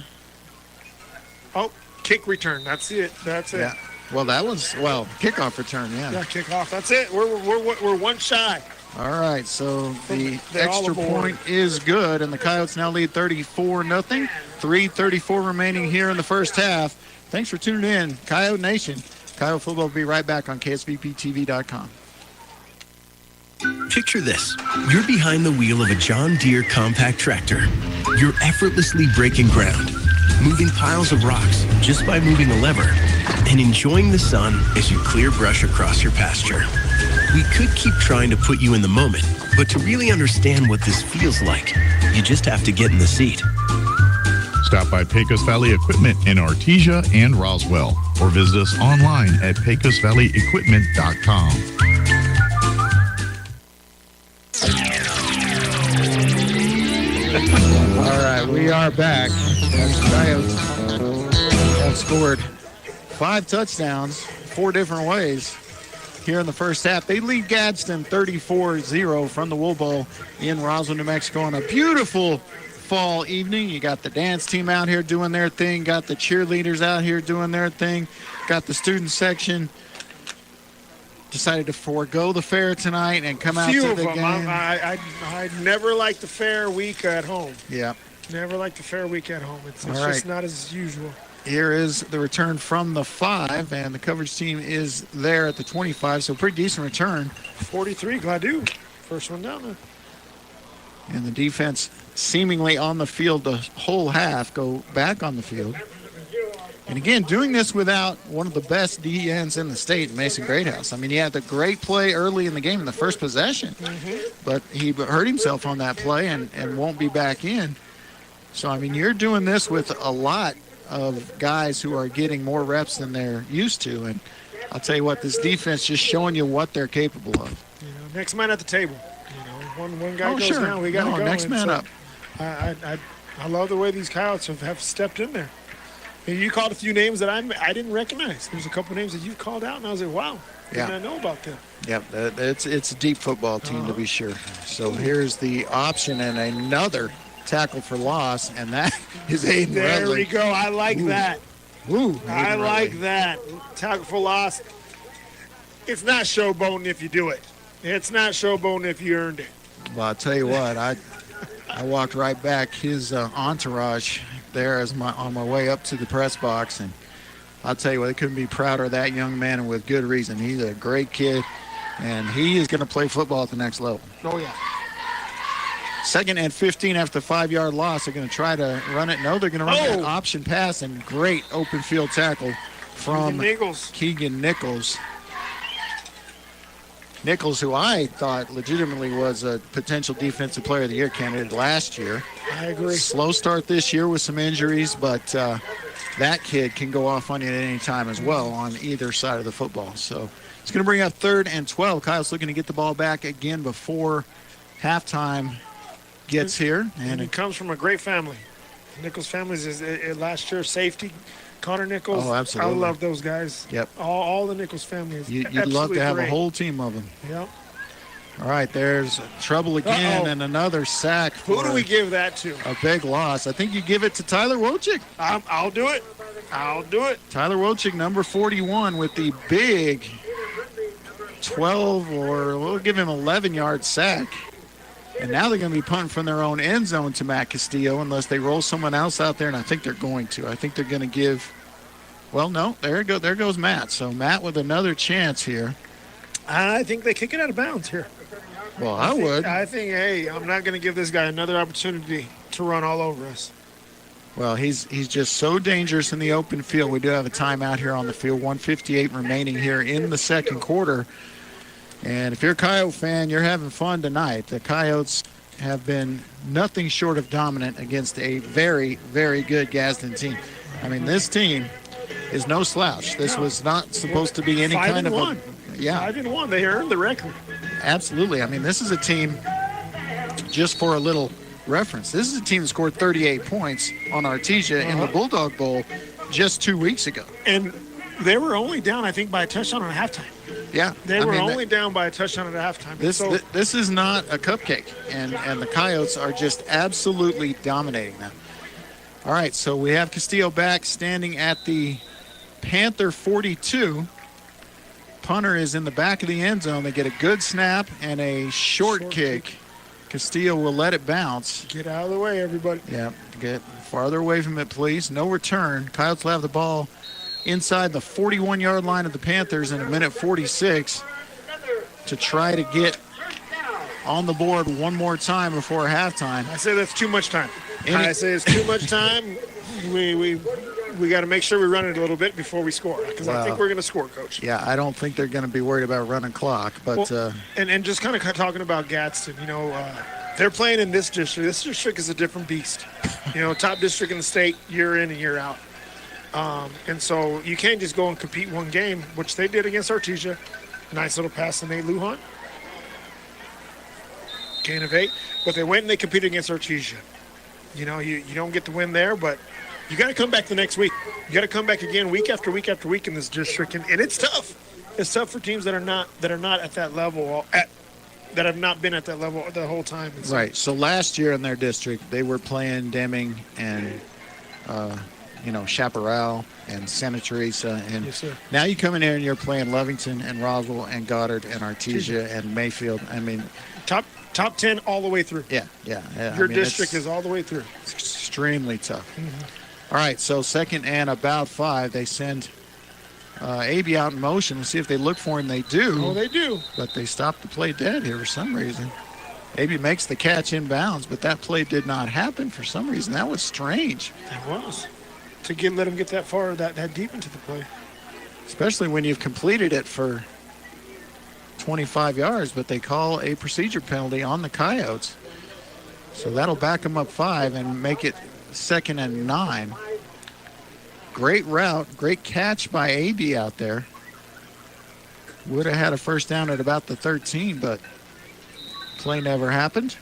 Oh, kick return. That's it. That's it. Yeah. Well, that was, kickoff return, yeah. Yeah, kickoff. That's it. We're one shy. All right, so the extra point is good, and the Coyotes now lead 34-0. 3:34 remaining here in the first half. Thanks for tuning in, Coyote Nation. Coyote football will be right back on KSVPTV.com. Picture this. You're behind the wheel of a John Deere compact tractor. You're effortlessly breaking ground, moving piles of rocks just by moving a lever, and enjoying the sun as you clear brush across your pasture. We could keep trying to put you in the moment, but to really understand what this feels like, you just have to get in the seat. Stop by Pecos Valley Equipment in Artesia and Roswell, or visit us online at pecosvalleyequipment.com. All right, we are back. The Coyotes have scored 5 touchdowns, 4 different ways here in the first half. They lead Gadsden 34-0 from the Wool Bowl in Roswell, New Mexico on a beautiful fall evening. You got the dance team out here doing their thing, got the cheerleaders out here doing their thing, got the student section. Decided to forego the fair tonight and come out to the game. I never liked the fair week at home. Yeah. Never liked the fair week at home. It's just not as usual. Here is the return from the 5, and the coverage team is there at the 25, so pretty decent return. 43, Gladue. First one down there. And the defense seemingly on the field the whole half, go back on the field. And again, doing this without one of the best DNs in the state, Mason Greathouse. I mean, he had the great play early in the game in the first possession, but he hurt himself on that play and won't be back in. So, I mean, you're doing this with a lot of guys who are getting more reps than they're used to. And I'll tell you what, this defense just showing you what they're capable of. Next man at the table. One guy goes down, we got to go. Next man up. I love the way these Coyotes have stepped in there. And you called a few names that I didn't recognize. There's a couple names that you called out, and I was like, wow, didn't I know about them? Yeah, it's a deep football team to be sure. So here's the option and another tackle for loss, and that is Aiden There Redley. we go. I like that. Ooh, I like that. Tackle for loss. It's not showboating if you do it. It's not showboating if you earned it. Well, I'll tell you what, I walked right back his entourage there on my way up to the press box, and I'll tell you what, they couldn't be prouder of that young man, and with good reason. He's a great kid, and he is going to play football at the next level. Oh, yeah. 2nd and 15 after the 5-yard loss. They're going to try to run it. No, they're going to run that option pass, and great open field tackle from Keegan Nichols. Nichols, who I thought legitimately was a potential Defensive Player of the Year candidate last year. I agree. Slow start this year with some injuries, but that kid can go off on you at any time as well on either side of the football. So it's going to bring up 3rd and 12. Kyle's looking to get the ball back again before halftime gets here. And it comes from a great family. Nichols' family is last year safety. Connor Nichols. Oh, absolutely. I love those guys. Yep. All the Nichols families. You'd love to have a whole team of them. Yep. All right, there's trouble again and another sack. Who do we give that to? A big loss. I think you give it to Tyler Wojcik. I'll do it. I'll do it. Tyler Wojcik, number 41, with the big 12, or we'll give him 11-yard sack. And now they're going to be punting from their own end zone to Matt Castillo unless they roll someone else out there, and I think they're going to. I think they're going to give, well, no, there goes Matt. So Matt with another chance here. I think they kick it out of bounds here. Well, I would. I think, hey, I'm not going to give this guy another opportunity to run all over us. Well, he's just so dangerous in the open field. We do have a timeout here on the field, 1:58 remaining here in the second quarter. And if you're a Coyote fan, you're having fun tonight. The Coyotes have been nothing short of dominant against a very, very good Gadsden team. I mean, this team is no slouch. This was not supposed to be any kind of a... Yeah. 5-1. They earned the record. Absolutely. I mean, this is a team, just for a little reference, this is a team that scored 38 points on Artesia in the Bulldog Bowl just 2 weeks ago. And they were only down, I think, by a touchdown at halftime. Yeah. They were only down by a touchdown at halftime. This is not a cupcake, and the Coyotes are just absolutely dominating them. All right, so we have Castillo back standing at the Panther 42. Punter is in the back of the end zone. They get a good snap and a short kick. Castillo will let it bounce. Get out of the way, everybody. Yeah, get farther away from it, please. No return. Coyotes will have the ball inside the 41-yard line of the Panthers in a minute 46 to try to get on the board one more time before halftime. I say that's too much time. I say it's too much time. We got to make sure we run it a little bit before we score, because I think we're going to score, Coach. Yeah, I don't think they're going to be worried about running clock. But and just kind of talking about Gadsden, they're playing in this district. This district is a different beast. Top district in the state year in and year out. And so you can't just go and compete one game, which they did against Artesia. Nice little pass to Nate Lujan. Gain of 8. But they went and they competed against Artesia. You don't get the win there, but you got to come back the next week. You got to come back again week after week after week in this district, and it's tough. It's tough for teams that are not at that level, that have not been at that level the whole time. So, right. So last year in their district, they were playing Deming and Chaparral and Santa Teresa, and yes, sir. Now you come in here and you're playing Lovington and Roswell and Goddard and Artesia and Mayfield. I mean, top 10 all the way through. Yeah. Your district is all the way through. It's extremely tough. Mm-hmm. All right, so 2nd and about 5. They send AB out in motion. Let's see if they look for him. They do. Oh, they do. But they stopped the play dead here for some reason. AB makes the catch inbounds, but that play did not happen for some reason. That was strange. It was. To let him get that far, that deep into the play. Especially when you've completed it for 25 yards, but they call a procedure penalty on the Coyotes. So that'll back them up 5 and make it 2nd and 9. Great route, great catch by AB out there. Would have had a first down at about the 13, but play never happened.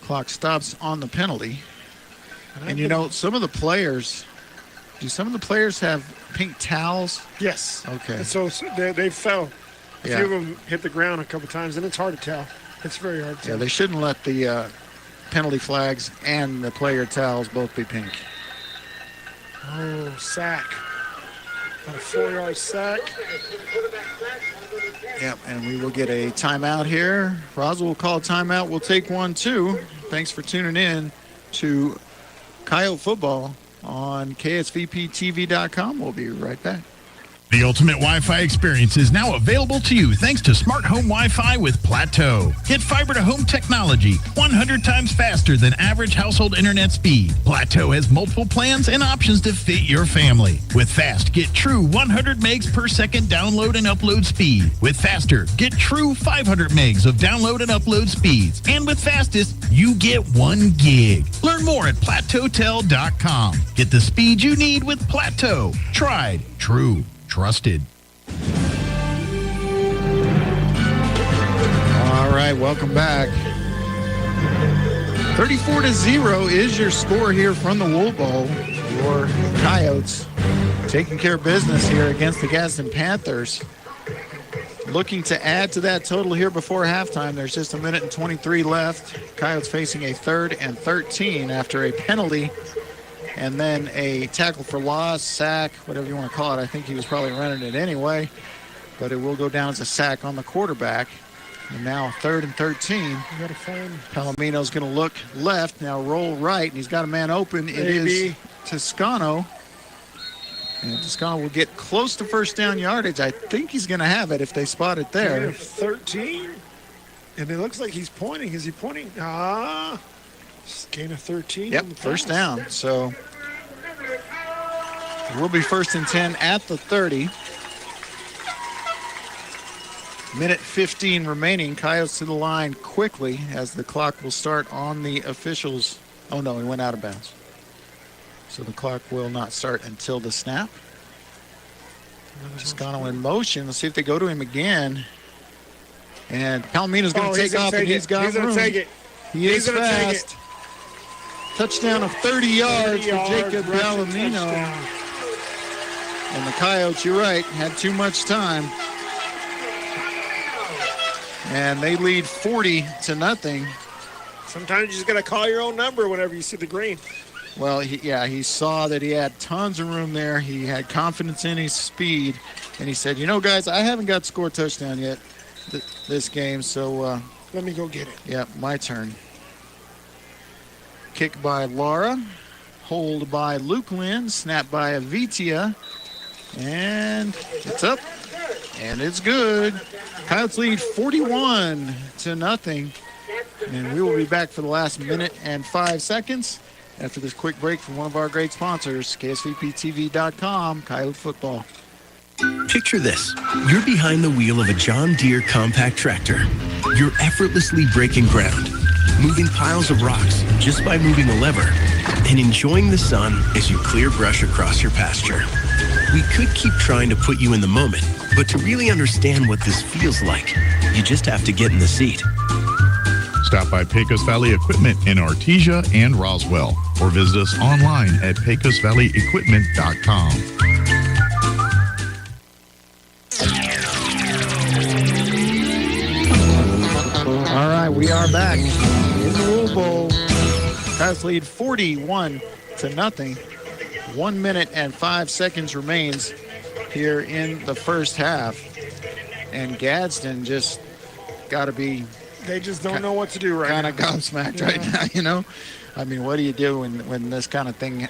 Clock stops on the penalty. And some of the players, do some of the players have pink towels? Yes. Okay. And so they fell. A few of them hit the ground a couple times, and it's hard to tell. It's very hard to tell. Yeah, they shouldn't let the penalty flags and the player towels both be pink. Oh, sack. About a 4-yard sack. Yep, and we will get a timeout here. Roswell will call a timeout. We'll take one, too. Thanks for tuning in to Coyote Football on KSVPTV.com. We'll be right back. The ultimate Wi-Fi experience is now available to you thanks to smart home Wi-Fi with Plateau. Get fiber to home technology 100 times faster than average household internet speed. Plateau has multiple plans and options to fit your family. With fast, get true 100 megs per second download and upload speed. With faster, get true 500 megs of download and upload speeds. And with fastest, you get 1 gig. Learn more at plateautel.com. Get the speed you need with Plateau. Tried, true, trusted. All right, welcome back. 34-0 is your score here from the Wool Bowl. Your Coyotes taking care of business here against the Gadsden Panthers. Looking to add to that total here before halftime. There's just 1:23 left. Coyotes facing a 3rd and 13 after a penalty and then a tackle for loss, sack, whatever you want to call it. I think he was probably running it anyway, but it will go down as a sack on the quarterback. And now 3rd and 13. Palomino's going to look left, now roll right, and he's got a man open. It is Toscano. And Toscano will get close to first down yardage. I think he's going to have it if they spot it there. 13. And it looks like he's pointing. Is he pointing? Gain of 13. Yep, first down. So it will be 1st and 10 at the 30. 1:15 remaining. Coyotes to the line quickly as the clock will start on the officials. Oh, no, he went out of bounds. So the clock will not start until the snap. Toscano in motion. Let's see if they go to him again. And Palomino's going to take off, and he's got room. He's going to take it. He is fast. Touchdown of 30 yards for Jacob Palomino. And the Coyotes, you're right, had too much time. And they lead 40-0. Sometimes you just got to call your own number whenever you see the green. Well, he saw that he had tons of room there. He had confidence in his speed. And he said, you know, guys, I haven't got to score a touchdown yet this game, so let me go get it. Yeah, my turn. Kick by Lara. Hold by Luke Lynn. Snap by Avitia. And it's up. And it's good. Coyotes lead 41-0. And we will be back for the last 1 and 5 seconds after this quick break from one of our great sponsors, KSVPTV.com, Coyote Football. Picture this. You're behind the wheel of a John Deere compact tractor. You're effortlessly breaking ground, moving piles of rocks just by moving a lever, and enjoying the sun as you clear brush across your pasture. We could keep trying to put you in the moment, but to really understand what this feels like, you just have to get in the seat. Stop by Pecos Valley Equipment in Artesia and Roswell, or visit us online at pecosvalleyequipment.com. All right, we are back in the Wool Bowl. Coyotes lead 41-0. 1 minute and 5 seconds remains here in the first half. And Gadsden just got to be... They just don't know what to do right now. Kind of gobsmacked right now, you know? I mean, what do you do when this kind of thing...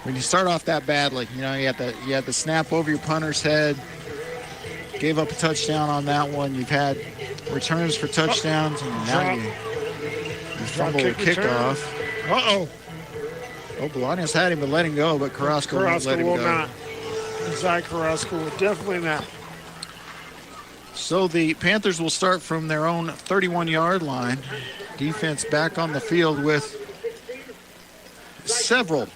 When you start off that badly, you know, you had the snap over your punter's head, gave up a touchdown on that one. You've had returns for touchdowns, and now you fumble the kickoff. Uh-oh. Oh, Bolaños had him, but let him go, but Carrasco won't let him go. Not. Zach Carrasco will definitely not. So the Panthers will start from their own 31-yard line. Defense back on the field with several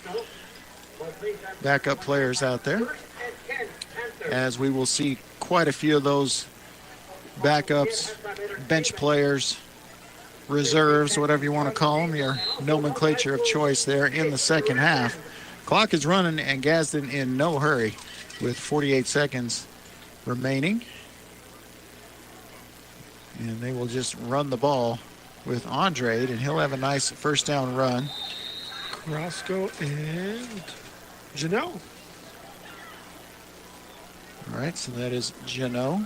backup players out there, as we will see quite a few of those backups, bench players, reserves, whatever you want to call them, your nomenclature of choice there in the second half. Clock is running, and Gadsden in no hurry with 48 seconds remaining. And they will just run the ball with Andrade, and he'll have a nice first down run. Carrasco and Janelle. All right, so that is Jano.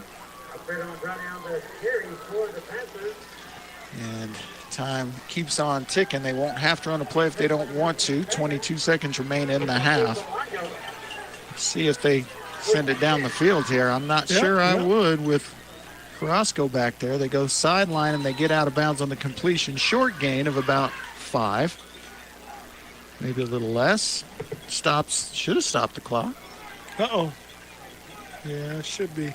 And time keeps on ticking. They won't have to run a play if they don't want to. 22 seconds remain in the half. See if they send it down the field here. I'm not sure I would with Carrasco back there. They go sideline and they get out of bounds on the completion. Short gain of about 5. Maybe a little less. Stops. Should have stopped the clock. Uh-oh. Yeah, it should be.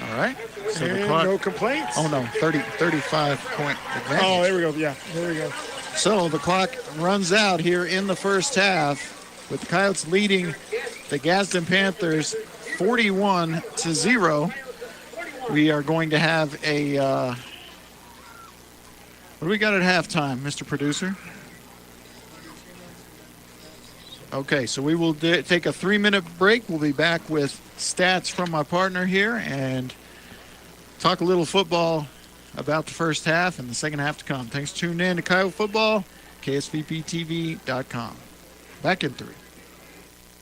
All right. So and the clock, no complaints. Oh, no. 35-point advantage. Oh, there we go. Yeah, there we go. So the clock runs out here in the first half with the Coyotes leading the Gadsden Panthers 41-0. We are going to have a what do we got at halftime, Mr. Producer? Okay, so we will take a 3-minute break. We'll be back with stats from my partner here and talk a little football about the first half and the second half to come. Thanks for tuning in to Coyote Football, KSVPTV.com. Back in 3.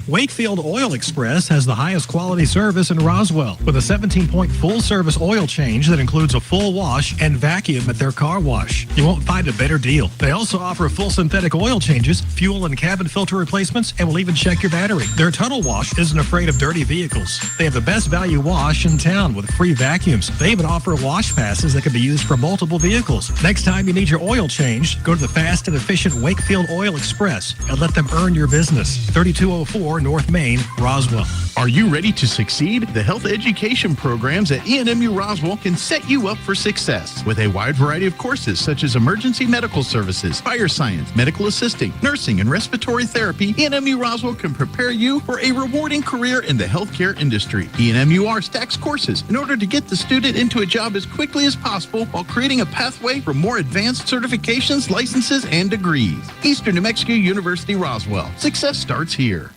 Wakefield Oil Express has the highest quality service in Roswell with a 17-point full-service oil change that includes a full wash and vacuum at their car wash. You won't find a better deal. They also offer full synthetic oil changes, fuel and cabin filter replacements, and will even check your battery. Their tunnel wash isn't afraid of dirty vehicles. They have the best value wash in town with free vacuums. They even offer wash passes that can be used for multiple vehicles. Next time you need your oil changed, go to the fast and efficient Wakefield Oil Express and let them earn your business. 3204 North Main, Roswell. Are you ready to succeed? The health education programs at ENMU Roswell can set you up for success with a wide variety of courses such as emergency medical services, fire science, medical assisting, nursing, and respiratory therapy. ENMU Roswell can prepare you for a rewarding career in the healthcare industry. ENMUR stacks courses in order to get the student into a job as quickly as possible while creating a pathway for more advanced certifications, licenses, and degrees. Eastern New Mexico University, Roswell. Success starts here.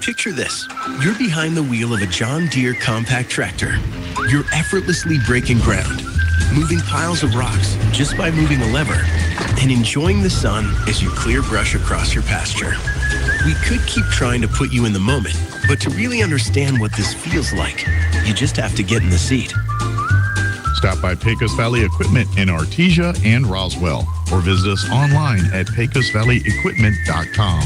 Picture this. You're behind the wheel of a John Deere compact tractor. You're effortlessly breaking ground, moving piles of rocks just by moving a lever, and enjoying the sun as you clear brush across your pasture. We could keep trying to put you in the moment, but to really understand what this feels like, you just have to get in the seat. Stop by Pecos Valley Equipment in Artesia and Roswell, or visit us online at pecosvalleyequipment.com.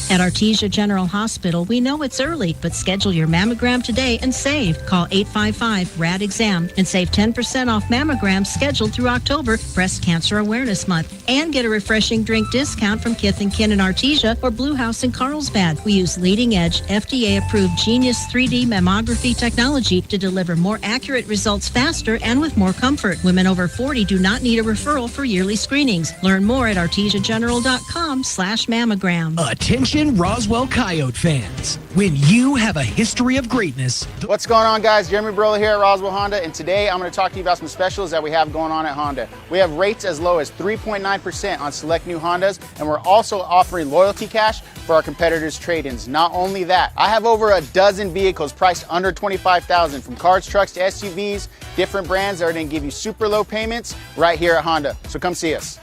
At Artesia General Hospital, we know it's early, but schedule your mammogram today and save. Call 855-RAD-EXAM and save 10% off mammograms scheduled through October, Breast Cancer Awareness Month. And get a refreshing drink discount from Kith & Kin in Artesia or Blue House in Carlsbad. We use leading-edge, FDA-approved Genius 3D mammography technology to deliver more accurate results faster and with more comfort. Women over 40 do not need a referral for yearly screenings. Learn more at artesiageneral.com/mammogram. Attention Roswell Coyote fans. When you have a history of greatness. What's going on, guys? Jeremy Brola here at Roswell Honda, and today I'm going to talk to you about some specials that we have going on at Honda. We have rates as low as 3.9% on select new Hondas, and we're also offering loyalty cash for our competitors' trade-ins. Not only that, I have over a dozen vehicles priced under $25,000, from cars, trucks to SUVs, different brands that are going to give you super low payments right here at Honda. So come see us.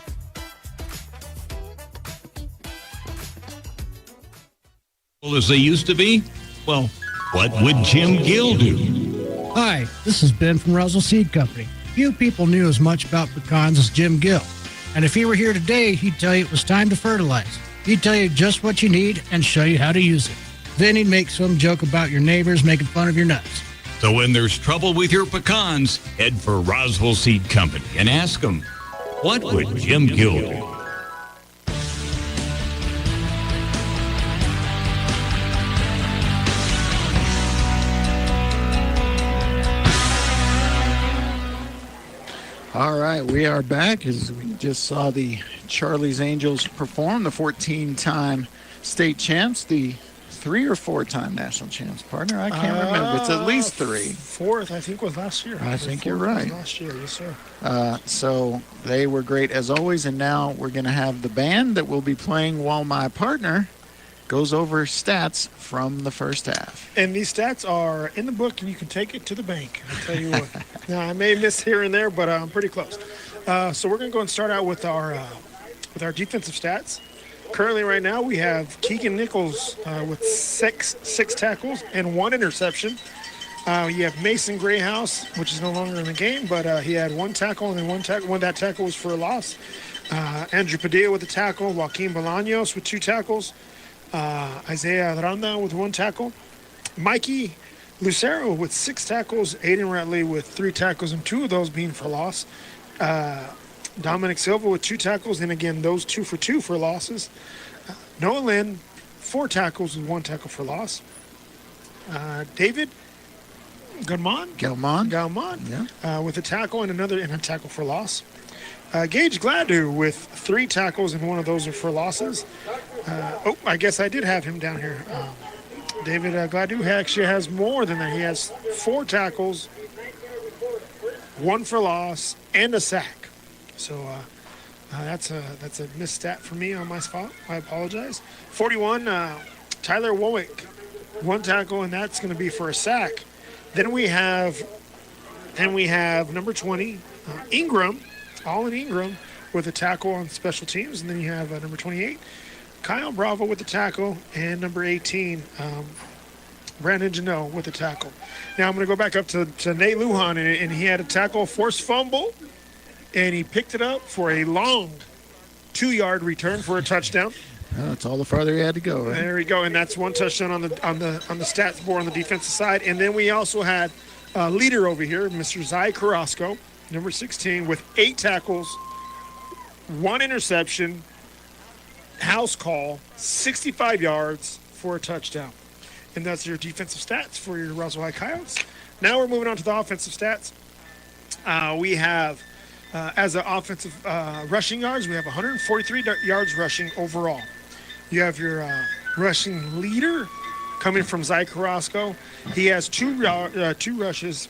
As they used to be? Well, what would Jim Gill do? Hi, this is Ben from Roswell Seed Company. Few people knew as much about pecans as Jim Gill. And if he were here today, he'd tell you it was time to fertilize. He'd tell you just what you need and show you how to use it. Then he'd make some joke about your neighbors making fun of your nuts. So when there's trouble with your pecans, head for Roswell Seed Company and ask them, what would Jim Gill do? All right, we are back as we just saw the Charlie's Angels perform, the 14-time state champs, the 3 or 4-time national champs, partner. I can't remember. It's at least 3. 4th, I think, was last year. I think you're right. Last year, yes, sir. So they were great as always, and now we're going to have the band that will be playing while my partner goes over stats from the first half. And these stats are in the book, and you can take it to the bank. I'll tell you what. Now, I may miss here and there, but I'm pretty close. So we're going to go and start out with our with our defensive stats. Currently, right now, we have Keegan Nichols with six tackles and 1 interception. You have Mason Grayhouse, which is no longer in the game, but he had 1 tackle, and then one that tackle was for a loss. Andrew Padilla with a tackle, Joaquin Bolaños with 2 tackles, Isaiah Aranda with 1 tackle, Mikey Lucero with 6 tackles, Aiden Ratley with 3 tackles, and 2 of those being for loss. Dominic Silva with 2 tackles, and again, those 2 for 2 for losses. Noah Lynn, 4 tackles with 1 tackle for loss. David Galman with a tackle and a tackle for loss. Gage Gladu with 3 tackles, and 1 of those are for losses. I guess I did have him down here. David Gladu actually has more than that. He has 4 tackles, 1 for loss, and a sack. So that's a missed stat for me on my spot. I apologize. 41, Tyler Wowick, 1 tackle, and that's going to be for a sack. Then we have number 20, Ingram, Allen Ingram, with a tackle on special teams. And then you have number 28, Kyle Bravo with the tackle, and number 18, Brandon Janot with the tackle. Now I'm going to go back up to Nate Lujan, and he had a tackle, forced fumble, and he picked it up for a long 2-yard return for a touchdown. That's all the farther he had to go, right? There we go, and that's 1 touchdown on the stats board on the defensive side. And then we also had a leader over here, Mr. Zai Carrasco, number 16, with 8 tackles, 1 interception, house call, 65 yards for a touchdown. And that's your defensive stats for your Roswell High Coyotes. Now we're moving on to the offensive stats. We have, as an offensive rushing yards, we have 143 yards rushing overall. You have your rushing leader coming from Zai Carrasco. He has 2 rushes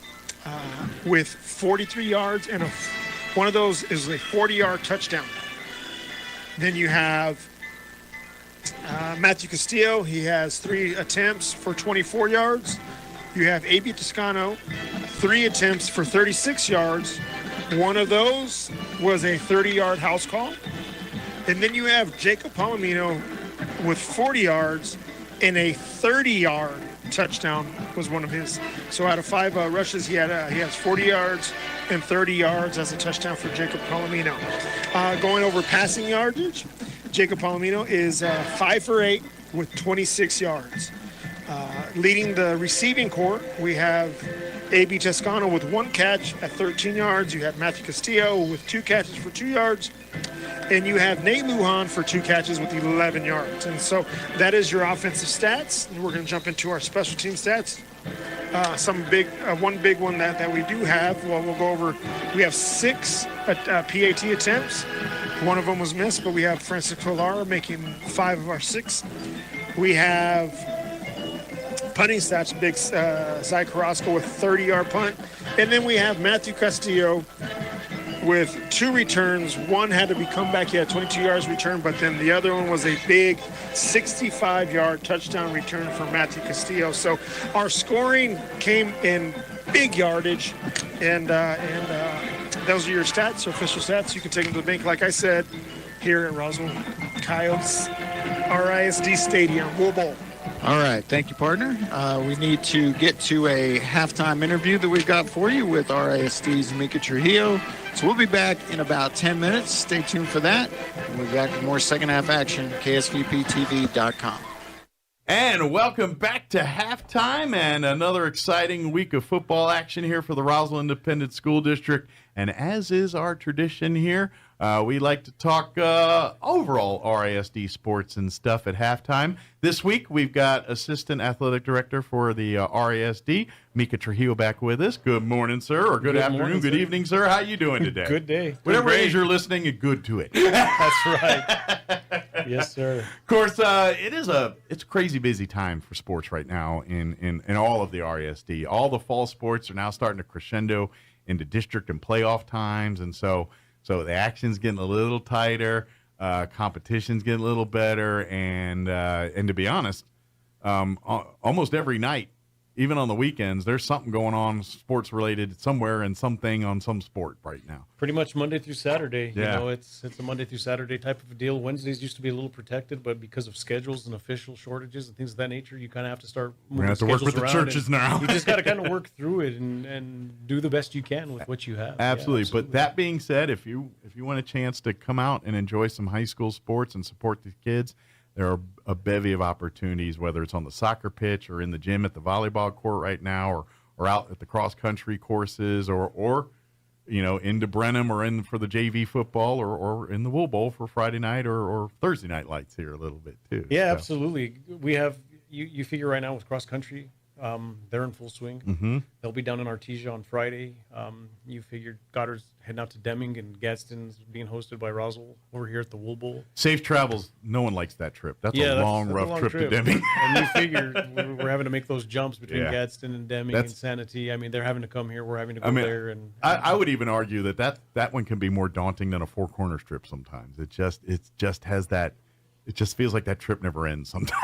with 43 yards, and one of those is a 40-yard touchdown. Then you have Matthew Castillo. He has 3 attempts for 24 yards. You have A.B. Toscano, 3 attempts for 36 yards. One of those was a 30-yard house call. And then you have Jacob Palomino with 40 yards, and a 30-yard touchdown was one of his. So out of 5 rushes, he has 40 yards and 30 yards as a touchdown for Jacob Palomino. Going over passing yardage, Jacob Palomino is 5 for 8 with 26 yards. Leading the receiving corps, we have A.B. Toscano with 1 catch at 13 yards. You have Matthew Castillo with 2 catches for 2 yards. And you have Nate Lujan for 2 catches with 11 yards. And so that is your offensive stats. And we're going to jump into our special team stats. One big one that we do have, well, we'll go over. We have 6 PAT attempts. One of them was missed, but we have Francisco Lara making 5 of our 6. We have punting stats, big Zai Carrasco with 30-yard punt. And then we have Matthew Castillo with 2 returns. One had to be come back. He had 22 yards return, but then the other one was a big 65-yard touchdown return for Matthew Castillo. So our scoring came in big yardage, and those are your stats, your official stats. You can take them to the bank, like I said, here at Roswell Coyotes RISD Stadium. Wool Bowl. All right. Thank you, partner. We need to get to a halftime interview that we've got for you with RISD's Mika Trujillo. So we'll be back in about 10 minutes. Stay tuned for that. We'll be back with more second half action, ksvptv.com. And welcome back to halftime and another exciting week of football action here for the Roswell Independent School District. And as is our tradition here, we like to talk overall RISD sports and stuff at halftime. This week, we've got Assistant Athletic Director for the RISD, Mika Trujillo, back with us. Good morning, sir, or good afternoon, morning, good evening, sir. How you doing today? Good day. Whatever age you're listening, you're good to it. That's right. Yes, sir. Of course, it's a crazy busy time for sports right now in all of the RISD. All the fall sports are now starting to crescendo into district and playoff times, and so the action's getting a little tighter, competition's getting a little better, and to be honest, almost every night even on the weekends, there's something going on sports related somewhere and something on some sport right now. Pretty much Monday through Saturday. Yeah. You know, it's a Monday through Saturday type of a deal. Wednesdays used to be a little protected, but because of schedules and official shortages and things of that nature, you kind of have to start moving We're gonna have to work schedules with the around, churches and now. You just got to kind of work through it and do the best you can with what you have. Absolutely. Yeah, absolutely. But that being said, if you want a chance to come out and enjoy some high school sports and support the kids, there are a bevy of opportunities, whether it's on the soccer pitch or in the gym at the volleyball court right now, or out at the cross country courses, or into Brenham or in for the JV football, or in the Wool Bowl for Friday night or Thursday night lights here a little bit too. Yeah, So, absolutely. We have you figure right now with cross country, they're in full swing. Mm-hmm. They'll be down in Artesia on Friday. You figured Goddard's heading out to Deming, and Gadsden's being hosted by Roswell over here at the Wool Bowl. Safe travels. No one likes that trip. That's a long, rough trip to Deming. And you figure we're having to make those jumps between Yeah. Gadsden and Deming and Sanity. I mean, they're having to come here. We're having to go there. And I would even argue that one can be more daunting than a Four Corners trip sometimes. It just has that. It just feels like that trip never ends sometimes.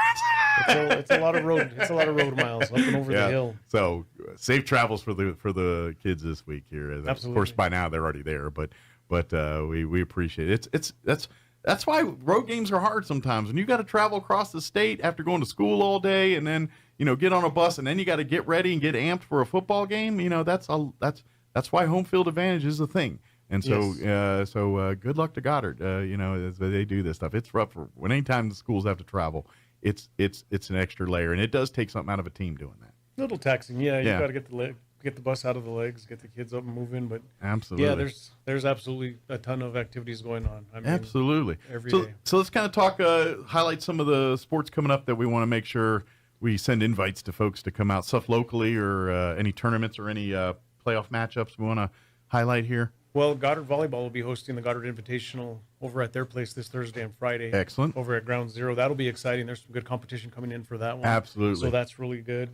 It's a lot of road. It's a lot of road miles up and over the hill. So safe travels for the kids this week here. Absolutely. Of course, by now they're already there, but we appreciate it. That's why road games are hard sometimes. When you got to travel across the state after going to school all day, and then get on a bus, and then you got to get ready and get amped for a football game. That's why home field advantage is a thing. And so, Yes. Good luck to Goddard. As they do this stuff. It's rough when anytime the schools have to travel. It's an extra layer, and it does take something out of a team doing that. A little taxing, yeah. You Yeah. got to get the bus out of the legs, get the kids up and moving. But Absolutely. yeah, there's absolutely a ton of activities going on. I mean, Absolutely. every day. So let's kind of talk, highlight some of the sports coming up that we want to make sure we send invites to folks to come out, stuff locally or any tournaments or any playoff matchups we want to highlight here. Well, Goddard Volleyball will be hosting the Goddard Invitational over at their place this Thursday and Friday. Excellent. Over at Ground Zero. That'll be exciting. There's some good competition coming in for that one. Absolutely. So that's really good.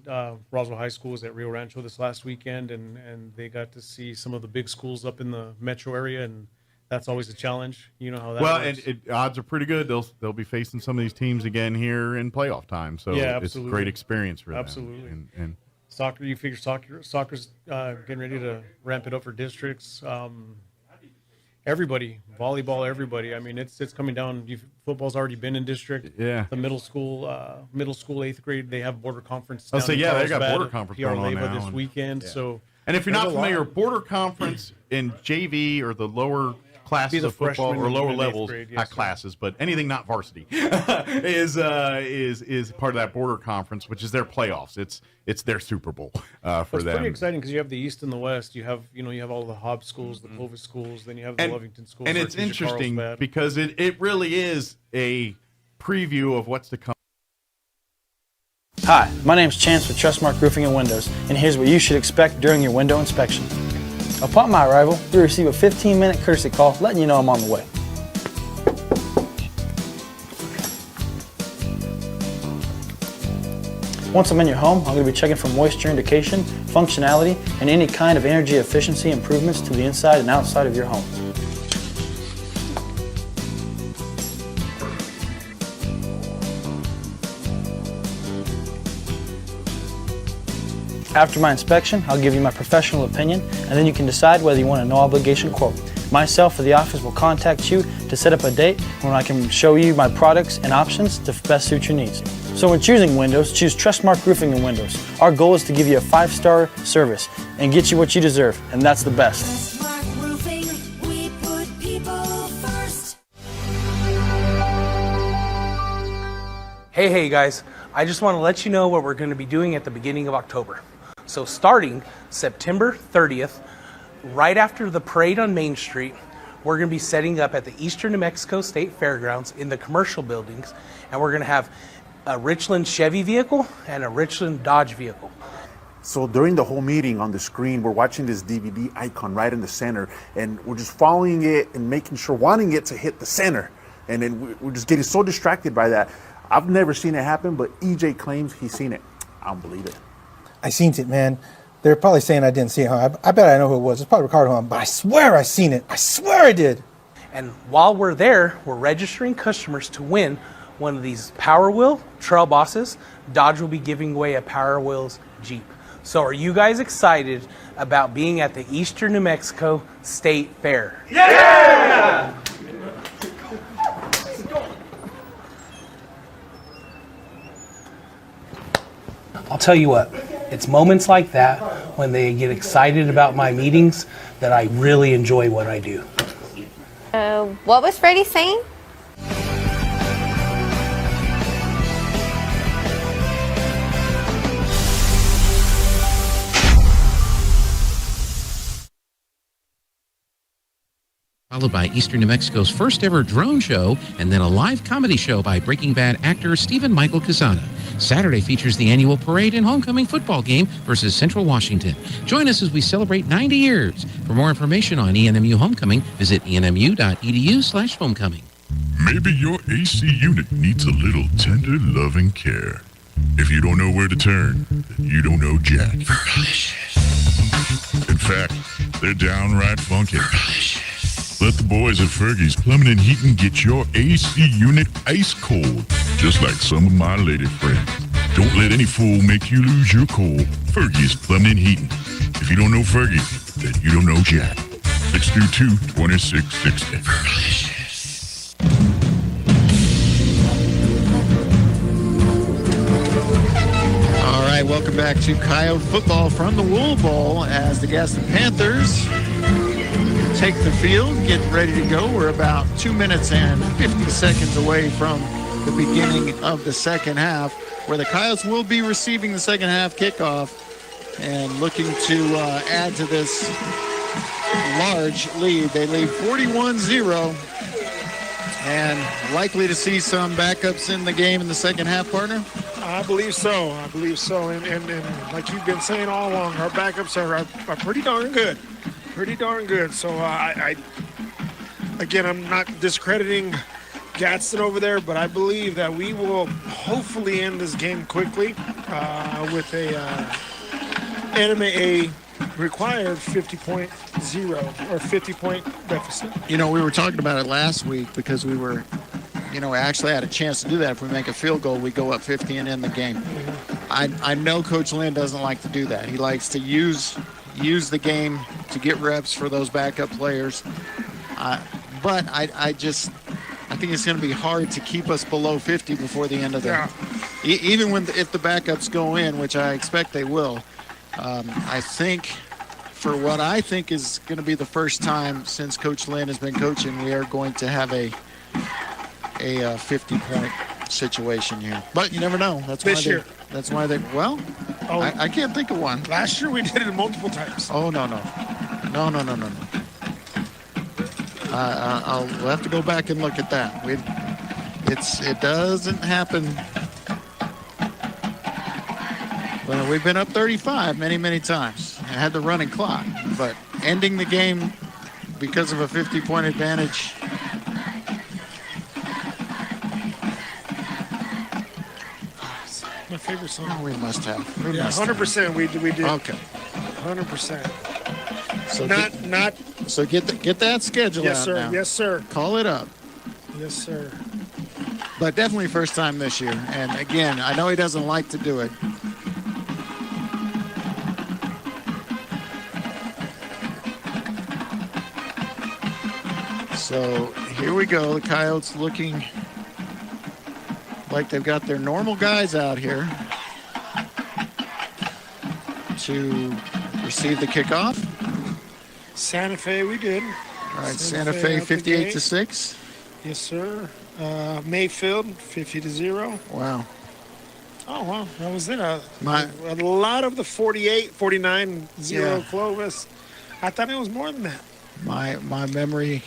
Roswell High School was at Rio Rancho this last weekend, and they got to see some of the big schools up in the metro area, and that's always a challenge. You know how that works. And odds are pretty good. They'll be facing some of these teams again here in playoff time. So Yeah, it's a absolutely. great experience for them. Absolutely. And Soccer, you figure soccer's getting ready to ramp it up for districts. Everybody, volleyball, everybody. I mean, it's coming down. Football's already been in district. Yeah. The middle school, 8th grade, they have border conference. I'll down say, in yeah, they got Carlsbad border at conference PR going on Leyva now. this weekend. Yeah. So, And if you're there's not a lot. familiar, border conference in JV or the lower classes the of football freshman or and lower eighth levels, grade, yes, not sir. classes, but anything not varsity is part of that border conference, which is their playoffs. It's their Super Bowl for It's them. pretty exciting because you have the East and the West. You have all the Hobbs schools, the Clovis schools, then you have the Lovington schools. And it's Artesia, interesting Carlsbad. because it really is a preview of what's to come. Hi, my name's Chance with Trustmark Roofing and Windows, and here's what you should expect during your window inspection. Upon my arrival, you'll receive a 15-minute courtesy call letting you know I'm on the way. Once I'm in your home, I'm going to be checking for moisture indication, functionality, and any kind of energy efficiency improvements to the inside and outside of your home. After my inspection, I'll give you my professional opinion, and then you can decide whether you want a no-obligation quote. Myself or the office will contact you to set up a date when I can show you my products and options to best suit your needs. So when choosing windows, choose Trustmark Roofing and Windows. Our goal is to give you a 5-star service and get you what you deserve, and that's the best. Hey guys, I just want to let you know what we're going to be doing at the beginning of October. So starting September 30th, right after the parade on Main Street, we're going to be setting up at the Eastern New Mexico State Fairgrounds in the commercial buildings, and we're going to have a Richland Chevy vehicle and a Richland Dodge vehicle. So during the whole meeting on the screen, we're watching this DVD icon right in the center, and we're just following it and making sure, wanting it to hit the center. And then we're just getting so distracted by that. I've never seen it happen, but EJ claims he's seen it. I don't believe it. I seen it, man. They're probably saying I didn't see it, huh? I bet I know who it was. It's probably Ricardo, huh? But I swear I seen it. I swear I did. And while we're there, we're registering customers to win one of these Power Wheel Trail Bosses. Dodge will be giving away a Power Wheels Jeep. So are you guys excited about being at the Eastern New Mexico State Fair? Yeah! I'll tell you what, it's moments like that when they get excited about my meetings that I really enjoy what I do. What was Freddie saying? Followed by Eastern New Mexico's first ever drone show, and then a live comedy show by Breaking Bad actor Stephen Michael Quezada. Saturday features the annual parade and homecoming football game versus Central Washington. Join us as we celebrate 90 years. For more information on ENMU Homecoming, visit enmu.edu/homecoming. Maybe your AC unit needs a little tender loving care. If you don't know where to turn, then you don't know Jack. In fact, they're downright funky. Let the boys at Fergie's Plumbing and Heating get your AC unit ice cold, just like some of my lady friends. Don't let any fool make you lose your cool. Fergie's Plumbing and Heating. If you don't know Fergie, then you don't know Jack. 622-2660. All right, welcome back to Coyote football from the Wool Bowl as the Gadsden Panthers take the field, get ready to go. We're about 2 minutes and 50 seconds away from the beginning of the second half, where the Coyotes will be receiving the second half kickoff and looking to add to this large lead. They lead 41-0 and likely to see some backups in the game in the second half, partner? I believe so. And like you've been saying all along, our backups are pretty darn good. Pretty darn good. So again, I'm not discrediting Gadsden over there, but I believe that we will hopefully end this game quickly with a required 50.0 or 50-point deficit. You know, we were talking about it last week because we were, we actually had a chance to do that. If we make a field goal, we go up 50 and end the game. Mm-hmm. I know Coach Lynn doesn't like to do that. He likes to use the game to get reps for those backup players. But I think it's going to be hard to keep us below 50 before the end of the even if the backups go in, which I expect they will. I think for what I think is going to be the first time since Coach Lynn has been coaching, we are going to have a 50-point situation here. But you never know. That's why they I can't think of one. Last year we did it multiple times. Oh, no. We'll have to go back and look at that. It doesn't happen. Well, we've been up 35 many times and had the running clock, but ending the game because of a 50-point advantage. My favorite song. Oh, we must have. 100%. We did. Okay. 100%. So get that schedule yes, out sir. now. Yes, sir. Call it up. Yes, sir. But definitely first time this year. And again, I know he doesn't like to do it. So here we go. The Coyotes looking like they've got their normal guys out here to receive the kickoff. Santa Fe, we did. All right, Santa Fe 58-6. Yes, sir. Mayfield 50-0. Wow. Oh, wow. That was it. A lot of the 49-0 Clovis. I thought it was more than that. My memory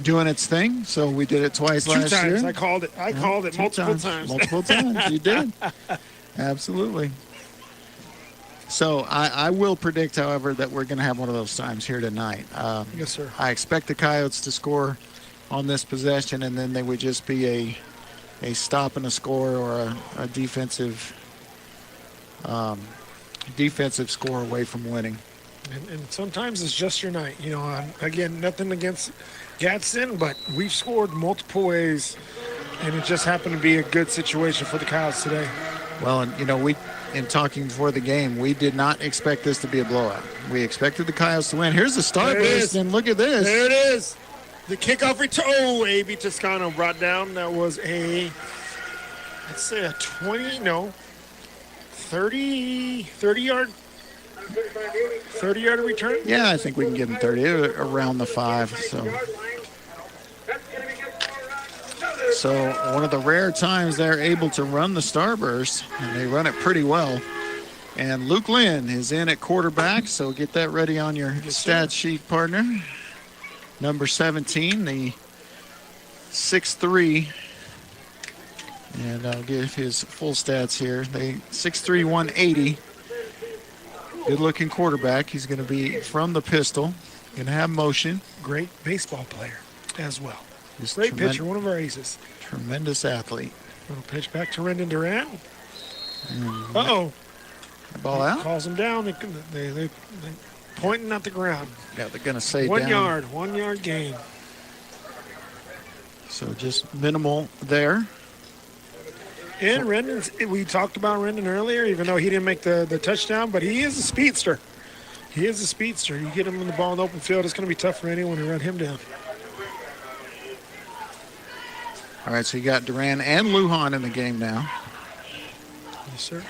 doing its thing, so we did it twice last year. 2 times. I called it. I called it multiple times. Multiple times. You did. Absolutely. So I will predict, however, that we're going to have one of those times here tonight. Yes, sir. I expect the Coyotes to score on this possession, and then they would just be a stop and a score or a defensive score away from winning. And sometimes it's just your night. Again, nothing against Gadsden, but we've scored multiple ways, and it just happened to be a good situation for the Coyotes today. Well, and in talking before the game, we did not expect this to be a blowout. We expected the Coyotes to win. Here's the starburst, and look at this. There it is. The kickoff return. Oh, A.B. Toscano brought down. That was a, let's say a 30 yard return. Yeah, I think we can give them 30, around the 5. So one of the rare times they're able to run the starburst, and they run it pretty well. And Luke Lynn is in at quarterback, so get that ready on your stat sheet, partner. Number 17, the 6'3", and I'll give his full stats here. They 6'3", 180. Good-looking quarterback. He's going to be from the pistol. Going to have motion. Great baseball player as well. Just great pitcher, one of our aces. Tremendous athlete. Little pitch back to Rendon Durant. Uh-oh. Ball out? Calls him down. They pointing at the ground. Yeah, they're going to say 1 down. yard, 1 yard gain. So just minimal there. And Rendon's, we talked about Rendon earlier, even though he didn't make the touchdown, but he is a speedster. He is a speedster. You get him in the ball in the open field, it's going to be tough for anyone to run him down. All right, so you got Duran and Lujan in the game now. Yes, sir.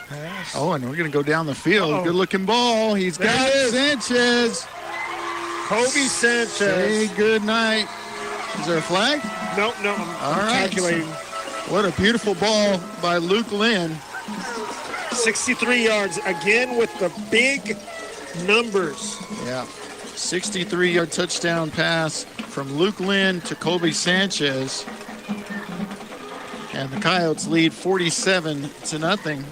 Pass. Oh, and we're going to go down the field. Good-looking ball. He's got Sanchez. Kobe Sanchez. Say good night. Is there a flag? No, I'm calculating. What a beautiful ball by Luke Lynn. 63 yards, again with the big numbers. Yeah, 63-yard touchdown pass from Luke Lynn to Colby Sanchez. And the Coyotes lead 47-0.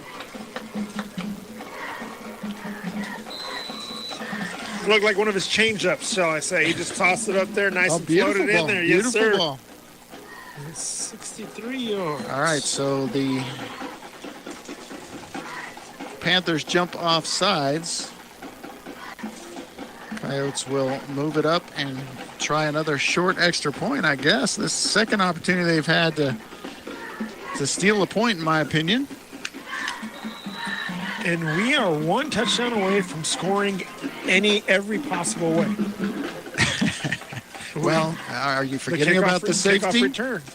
Looked like one of his change-ups, shall I say. He just tossed it up there, nice and floated in there. Yes, sir. Beautiful ball. It's 63 yards. All right, so the Panthers jump off sides. Coyotes will move it up and try another short extra point, I guess. This second opportunity they've had to steal a point, in my opinion. And we are one touchdown away from scoring every possible way. Well, are you forgetting about the safety?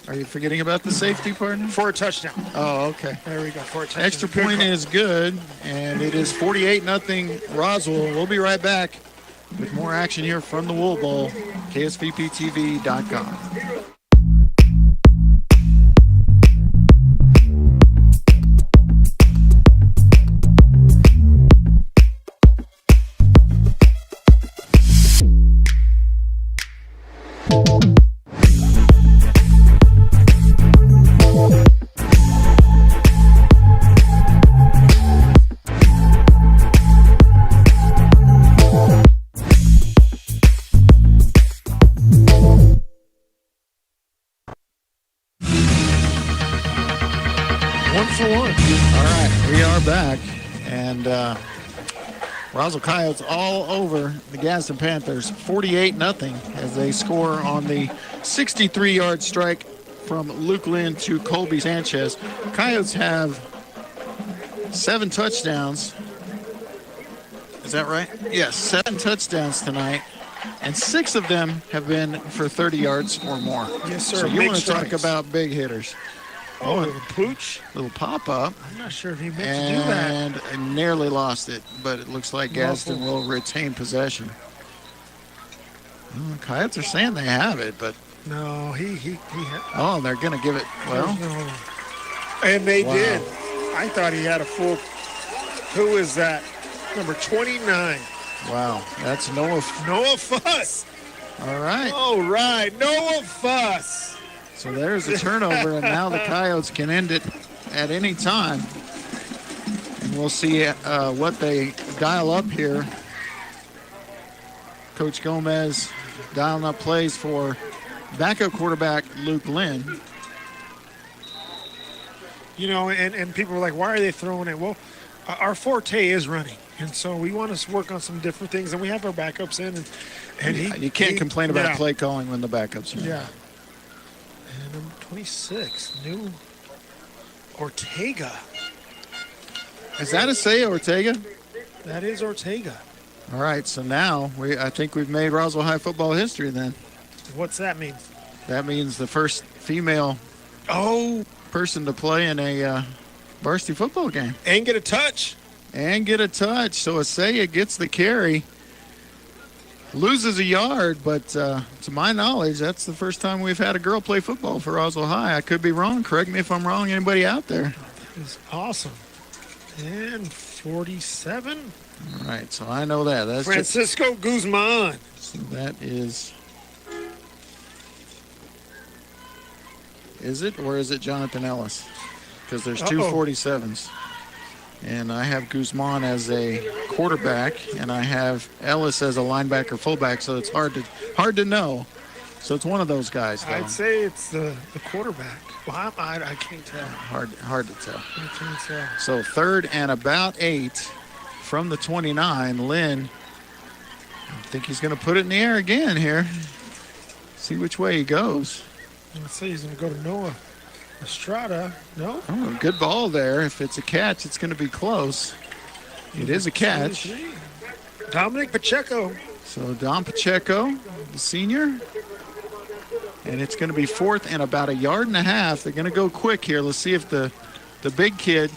Are you forgetting about the safety, partner? For a touchdown. Oh, okay. There we go, for a touchdown. Extra point is good, and it is 48-0 Roswell. We'll be right back with more action here from the Wool Bowl, KSVPTV.com. Roswell Coyotes all over the Gadsden Panthers, 48-0 as they score on the 63-yard strike from Luke Lynn to Colby Sanchez. Coyotes have 7 touchdowns. Is that right? Yes, 7 touchdowns tonight, and 6 of them have been for 30 yards or more. Yes, sir. So you want to talk about big hitters. Oh, a little pooch. Little pop-up. I'm not sure if he meant to do that. And nearly lost it, but it looks like Gadsden will retain possession. Well, the Coyotes are saying they have it, but... No, Oh, they're going to give it... Well... No. And they did. I thought he had a full... Who is that? Number 29. Wow, that's Noah Fuss. All right. All right, Noah Fuss. So there's a turnover, and now the Coyotes can end it at any time. And we'll see what they dial up here. Coach Gomez dialing up plays for backup quarterback Luke Lynn. You know, and people are like, why are they throwing it? Well, our forte is running. And so we want to work on some different things, and we have our backups in. And you can't complain about play calling when the backups are in. Yeah. And number 26, new Ortega. Is that Isaiah Ortega? That is Ortega. All right, so now I think we've made Roswell High football history then. What's that mean? That means the first female person to play in a varsity football game. And get a touch. So Isaiah gets the carry. Loses a yard, but to my knowledge, that's the first time we've had a girl play football for Roswell High. I could be wrong. Correct me if I'm wrong. Anybody out there? That is awesome. And 47. All right, so I know that. That's Francisco Guzman. So that is it, or is it Jonathan Ellis? Because there's two 47s. And I have Guzman as a quarterback, and I have Ellis as a linebacker fullback, so it's hard to know. So it's one of those guys, though. I'd say it's the quarterback. Well, I can't tell. Hard to tell. I can't tell. So 3rd and about 8 from the 29. Lynn, I think he's going to put it in the air again here. See which way he goes. Let's see, he's going to go to Noah Estrada. No? Oh, good ball there. If it's a catch, it's going to be close. It is a catch. Dominic Pacheco. So Dom Pacheco, the senior. And it's going to be 4th and about 1.5 yards. They're going to go quick here. Let's see if the big kid,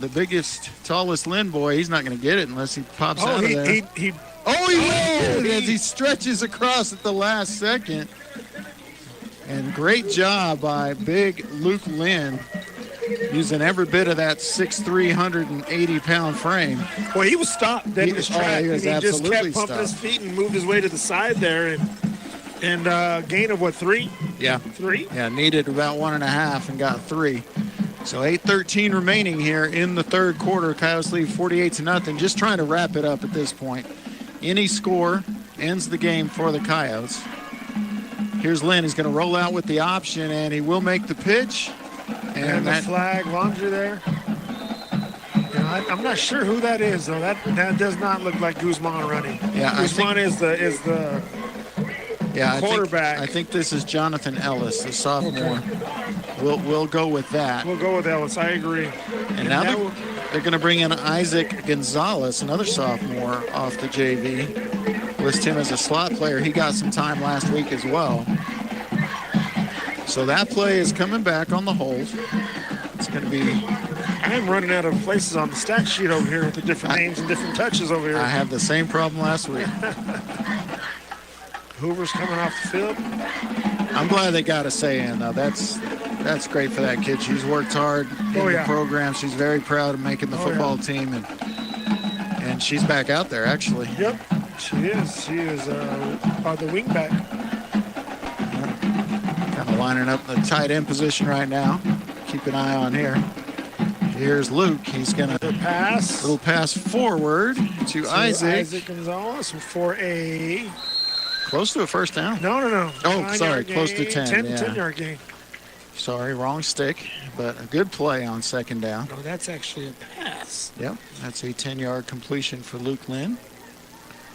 the biggest, tallest Lynn boy, he's not going to get it unless he pops out of there. He will! As he stretches across at the last second. And great job by big Luke Lynn, using every bit of that 6'3", 180-pound frame. Well, he was stopped dead in his track. He was he just kept pumping stopped. his feet and moved his way to the side there. And gain of, 3? Yeah. 3? Yeah, needed about 1.5 and got 3. So 8:13 remaining here in the third quarter. Coyotes lead 48-0. Just trying to wrap it up at this point. Any score ends the game for the Coyotes. Here's Lynn. He's going to roll out with the option, and he will make the pitch. And the flag, Laundry there. You know, I'm not sure who that is, though. That does not look like Guzman running. Yeah, Guzman is the quarterback. I think this is Jonathan Ellis, the sophomore. Okay. We'll go with that. We'll go with Ellis. I agree. And now they're going to bring in Isaac Gonzalez, another sophomore off the JV. List him as a slot player. He got some time last week as well. So that play is coming back on the hold. It's going to be... I'm running out of places on the stat sheet over here with the different names and different touches over here. I had the same problem last week. Hoover's coming off the field. I'm glad they got a say in, though. That's great for that kid. She's worked hard in the program. She's very proud of making the football team, and she's back out there, actually. Yep, she is. She is the wing back. Kind of lining up in the tight end position right now. Keep an eye on here. Here's Luke. He's going to pass. Little pass forward to Isaac. Isaac Gonzalez for a... Close to a first down. No. Oh, sorry. Close to 10. 10-yard gain. Sorry, wrong stick, but a good play on second down. No, that's actually a pass. Yep, that's a 10-yard completion for Luke Lynn.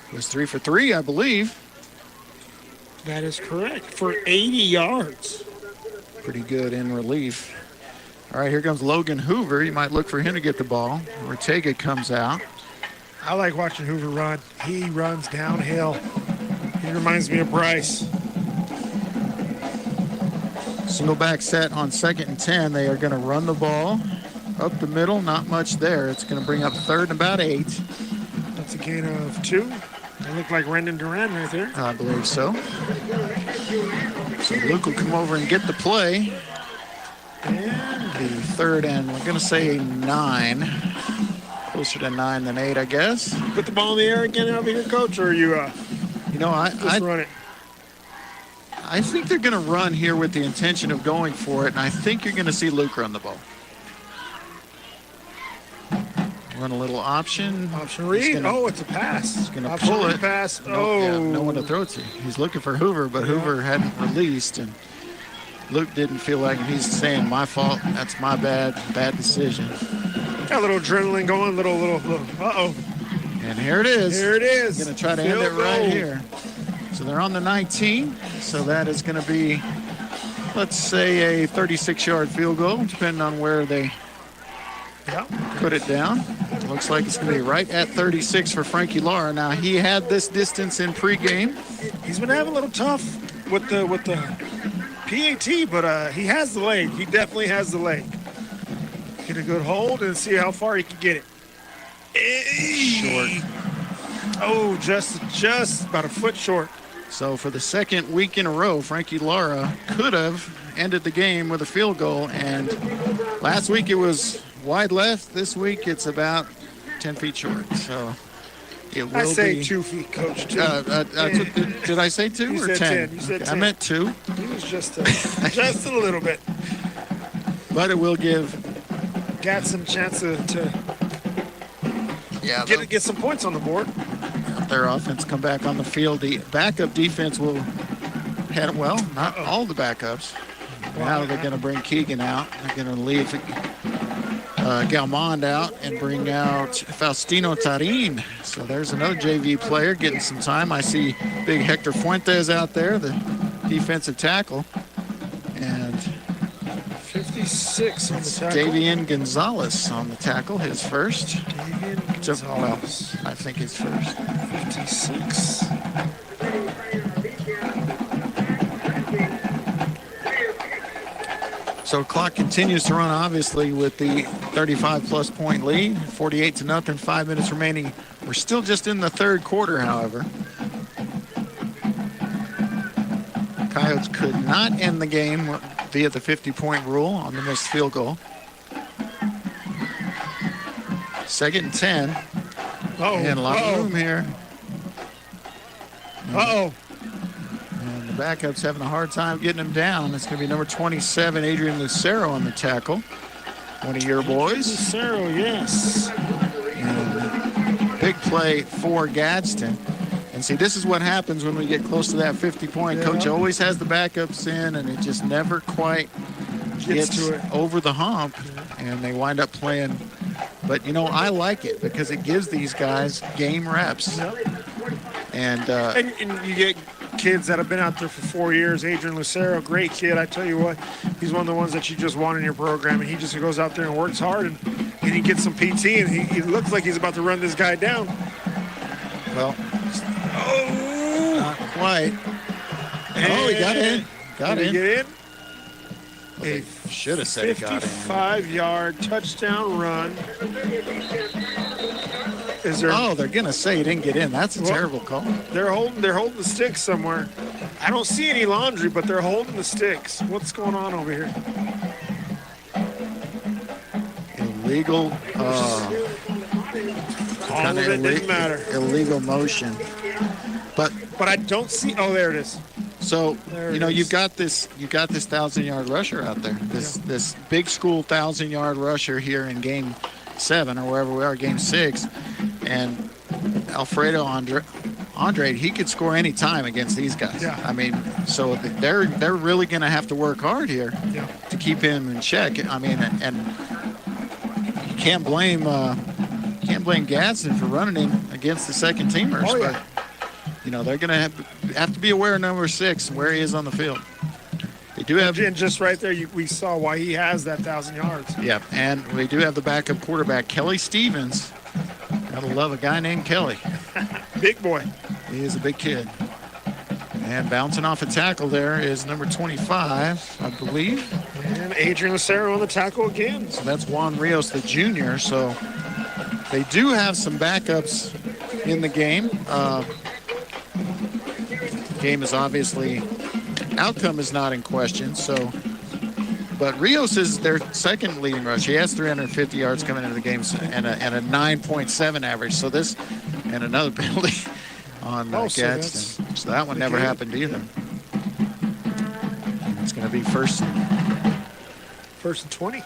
It was 3 for 3, I believe. That is correct, for 80 yards. Pretty good in relief. All right, here comes Logan Hoover. You might look for him to get the ball. Ortega comes out. I like watching Hoover run. He runs downhill. He reminds me of Bryce. Single back set on 2nd and 10. They are going to run the ball up the middle. Not much there. It's going to bring up 3rd and about 8. That's a gain of 2. They look like Rendon Duran right there. I believe so. So Luke will come over and get the play. And the 3rd and we're going to say 9. Closer to 9 than 8, I guess. Put the ball in the air again over here, Coach, or are you I'd run it? I think they're going to run here with the intention of going for it, and I think you're going to see Luke run the ball. Run a little option. Option read. It's a pass. He's going to pull it. Pass. No one to throw it to. He's looking for Hoover, but Hoover hadn't released, and Luke didn't feel like he's saying, my fault, that's my bad decision. Got a little adrenaline going, little. Uh-oh. And here it is. Going to try to end it right here. So they're on the 19. So that is going to be, let's say, a 36-yard field goal, depending on where they put it down. looks like it's going to be right at 36 for Frankie Lara. Now, he had this distance in pregame. He's been having a little tough with the PAT, but he has the leg. He definitely has the leg. Get a good hold and see how far he can get it. Short. Oh, just about a foot short. So for the second week in a row, Frankie Lara could have ended the game with a field goal. And last week it was wide left. This week it's about 10 feet short. So it will I say be 2 feet, Coach. did I say 2 You or said 10? 10. You said 10. I meant 2. It was just a little bit. But it will give Gadsden a chance to get some points on the board. Their offense come back on the field. The backup defense will head, well, not all the backups. Now they're going to bring Keegan out. They're going to leave Galmond out and bring out Faustino Tarin. So there's another JV player getting some time. I see big Hector Fuentes out there, the defensive tackle. And 56 on the tackle. Davian Gonzalez on the tackle, his first. Davian Gonzalez. Well, I think his first. 56. So clock continues to run, obviously, with the 35-plus point lead, 48-0, 5 minutes remaining. We're still just in the third quarter, however. Coyotes could not end the game via the 50-point rule on the missed field goal. 2nd and 10. And a lot of room here. And the backup's having a hard time getting him down. It's going to be number 27, Adrian Lucero, on the tackle. One of your boys. Lucero, yes. And big play for Gadsden. And see, this is what happens when we get close to that 50-point. Coach always has the backups in, and it just never quite gets to it. over the hump, and they wind up playing. But, you know, I like it because it gives these guys game reps. And you get kids that have been out there for 4 years. Adrian Lucero, great kid. I tell you what, he's one of the ones that you just want in your program, and he just goes out there and works hard, and he gets some PT, and he looks like he's about to run this guy down. Well, not quite. Oh, he got in. Got in. Get in? Well, they should have said he got in. 55-yard touchdown run. Is there? Oh, they're gonna say he didn't get in. That's a terrible call. They're holding the sticks somewhere. I don't see any laundry, but they're holding the sticks. What's going on over here? Illegal. All of it didn't matter. Illegal motion. But I don't see. Oh, there it is. So you've got this 1,000-yard rusher out there. This big school 1,000-yard rusher here in Game 7 or wherever we are, Game 6, and Alfredo Andre, he could score any time against these guys. Yeah. I mean, so they're really going to have to work hard here to keep him in check. I mean, and you can't blame Gadsden for running him against the second teamers. Oh, yeah. But they're going to have to be aware of number 6 and where he is on the field. They do have, and just right there, we saw why he has that 1,000 yards. Yeah, and we do have the backup quarterback, Kelly Stevens. Gotta love a guy named Kelly. Big boy. He is a big kid. And bouncing off a tackle there is number 25, I believe. And Adrian Lucero on the tackle again. So that's Juan Rios, the junior. So they do have some backups in the game. Game is obviously, outcome is not in question. So, but Rios is their second leading rush. He has 350 yards coming into the game and a 9.7 average. So this, and another penalty on Gadsden. So that one never happened either. It's going to be first and 20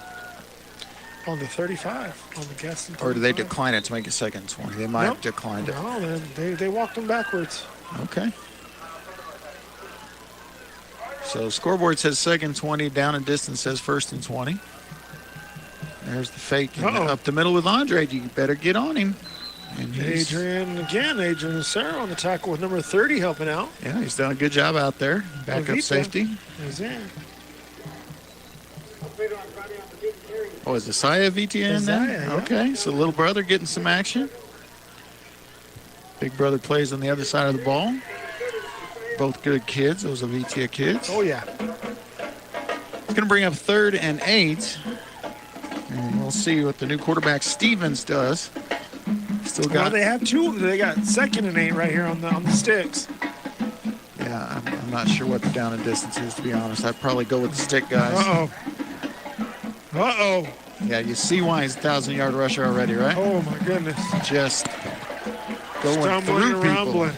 on the 35 on the Gadsden. Or do they decline it to make it 2nd and 20? They might have declined it. No, they walked them backwards. Okay. So scoreboard says 2nd and 20. Down and distance says 1st and 20. There's the fake up the middle with Andre. You better get on him. And Adrian Lucero on the tackle with number 30 helping out. Yeah, he's done a good job out there. Backup safety. He's in. Oh, is Isaiah VTN now? Yeah. Okay, so little brother getting some action. Big brother plays on the other side of the ball. Both good kids. Those are VTA kids. Oh, yeah. It's going to bring up 3rd and 8. And we'll see what the new quarterback Stevens does. Still got. Well, they have 2. They got 2nd and 8 right here on the sticks. Yeah, I'm not sure what the down and distance is, to be honest. I'd probably go with the stick guys. Uh-oh. Yeah, you see why he's a 1,000-yard rusher already, right? Oh, my goodness. Just going Stumbling through and people. rumbling.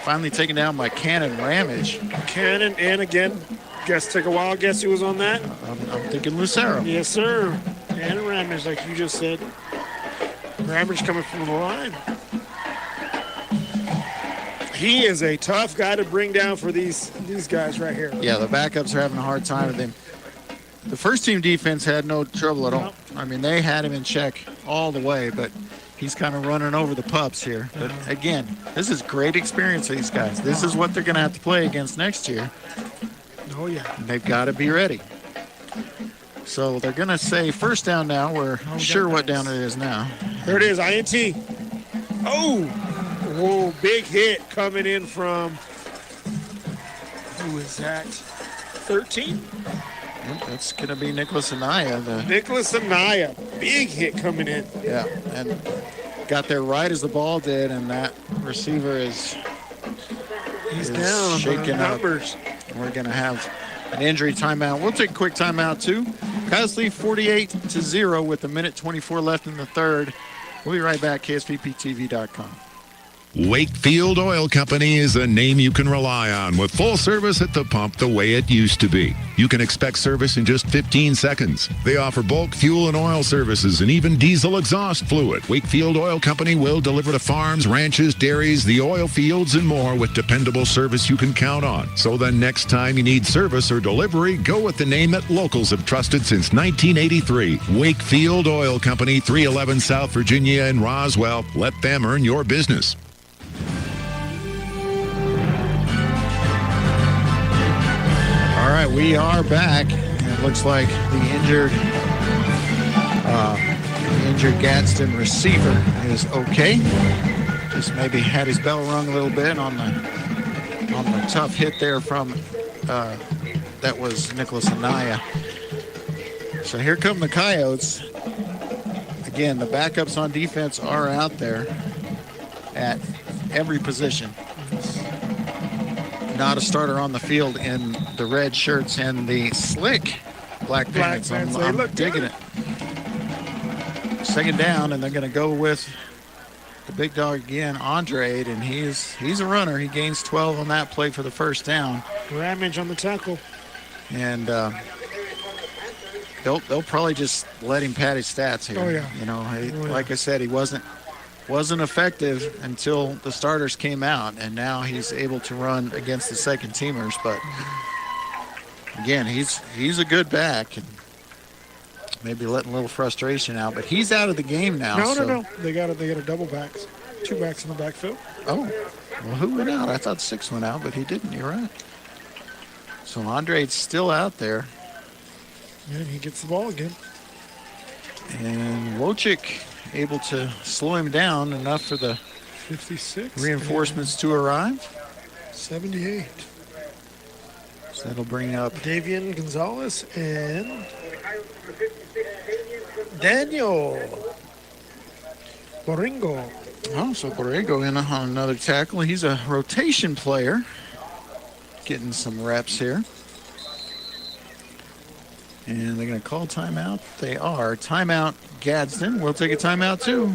Finally taken down by Cannon Ramage. Cannon, and again, take a wild guess who was on that? I'm thinking Lucero. Yes, sir. And Ramage, like you just said. Ramage coming from the line. He is a tough guy to bring down for these guys right here. Yeah, the backups are having a hard time with him. The first team defense had no trouble at all. I mean, they had him in check all the way, but he's kind of running over the pups here. But again, this is great experience for these guys. This is what they're going to have to play against next year. Oh, yeah. And they've got to be ready. So they're going to say first down now. We're sure what down it is now. There it is, INT. Oh, big hit coming in from, who is that, 13? That's going to be Nicholas Anaya. Nicholas Anaya, big hit coming in. Yeah, and got there right as the ball did, and that receiver is down shaking up. Numbers. And we're going to have an injury timeout. We'll take a quick timeout, too. Coyotes lead 48-0 with 1:24 left in the third. We'll be right back, KSVPTV.com. Wakefield Oil Company is a name you can rely on with full service at the pump the way it used to be. You can expect service in just 15 seconds. They offer bulk fuel and oil services and even diesel exhaust fluid. Wakefield Oil Company will deliver to farms, ranches, dairies, the oil fields, and more with dependable service you can count on. So the next time you need service or delivery, go with the name that locals have trusted since 1983. Wakefield Oil Company, 311 South Virginia in Roswell. Let them earn your business. All right, we are back. It looks like the injured Gadsden receiver is okay. Just maybe had his bell rung a little bit on the tough hit there from that was Nicholas Anaya. So here come the Coyotes. Again, the backups on defense are out there at every position. Not a starter on the field in the red shirts and the slick black pants. I'm digging it. Second down, and they're going to go with the big dog again, Andrade, and he's a runner. He gains 12 on that play for the first down. Ramage on the tackle. And they'll probably just let him pad his stats here. Oh, yeah. You know, like I said, he wasn't effective until the starters came out, and now he's able to run against the second teamers. But again, he's a good back, and maybe letting a little frustration out. But he's out of the game now. No. They got a double backs, 2 backs in the backfield. Oh, well, who went out? I thought 6 went out, but he didn't. You're right. So Andrade's still out there. And he gets the ball again. And Wojcik able to slow him down enough for the 56 reinforcements to arrive. 78. So that'll bring up Davian Gonzalez and Daniel Boringo. Oh, so Borrego in on another tackle. He's a rotation player. Getting some reps here. And they're going to call timeout. They are. Timeout Gadsden. We'll take a timeout too.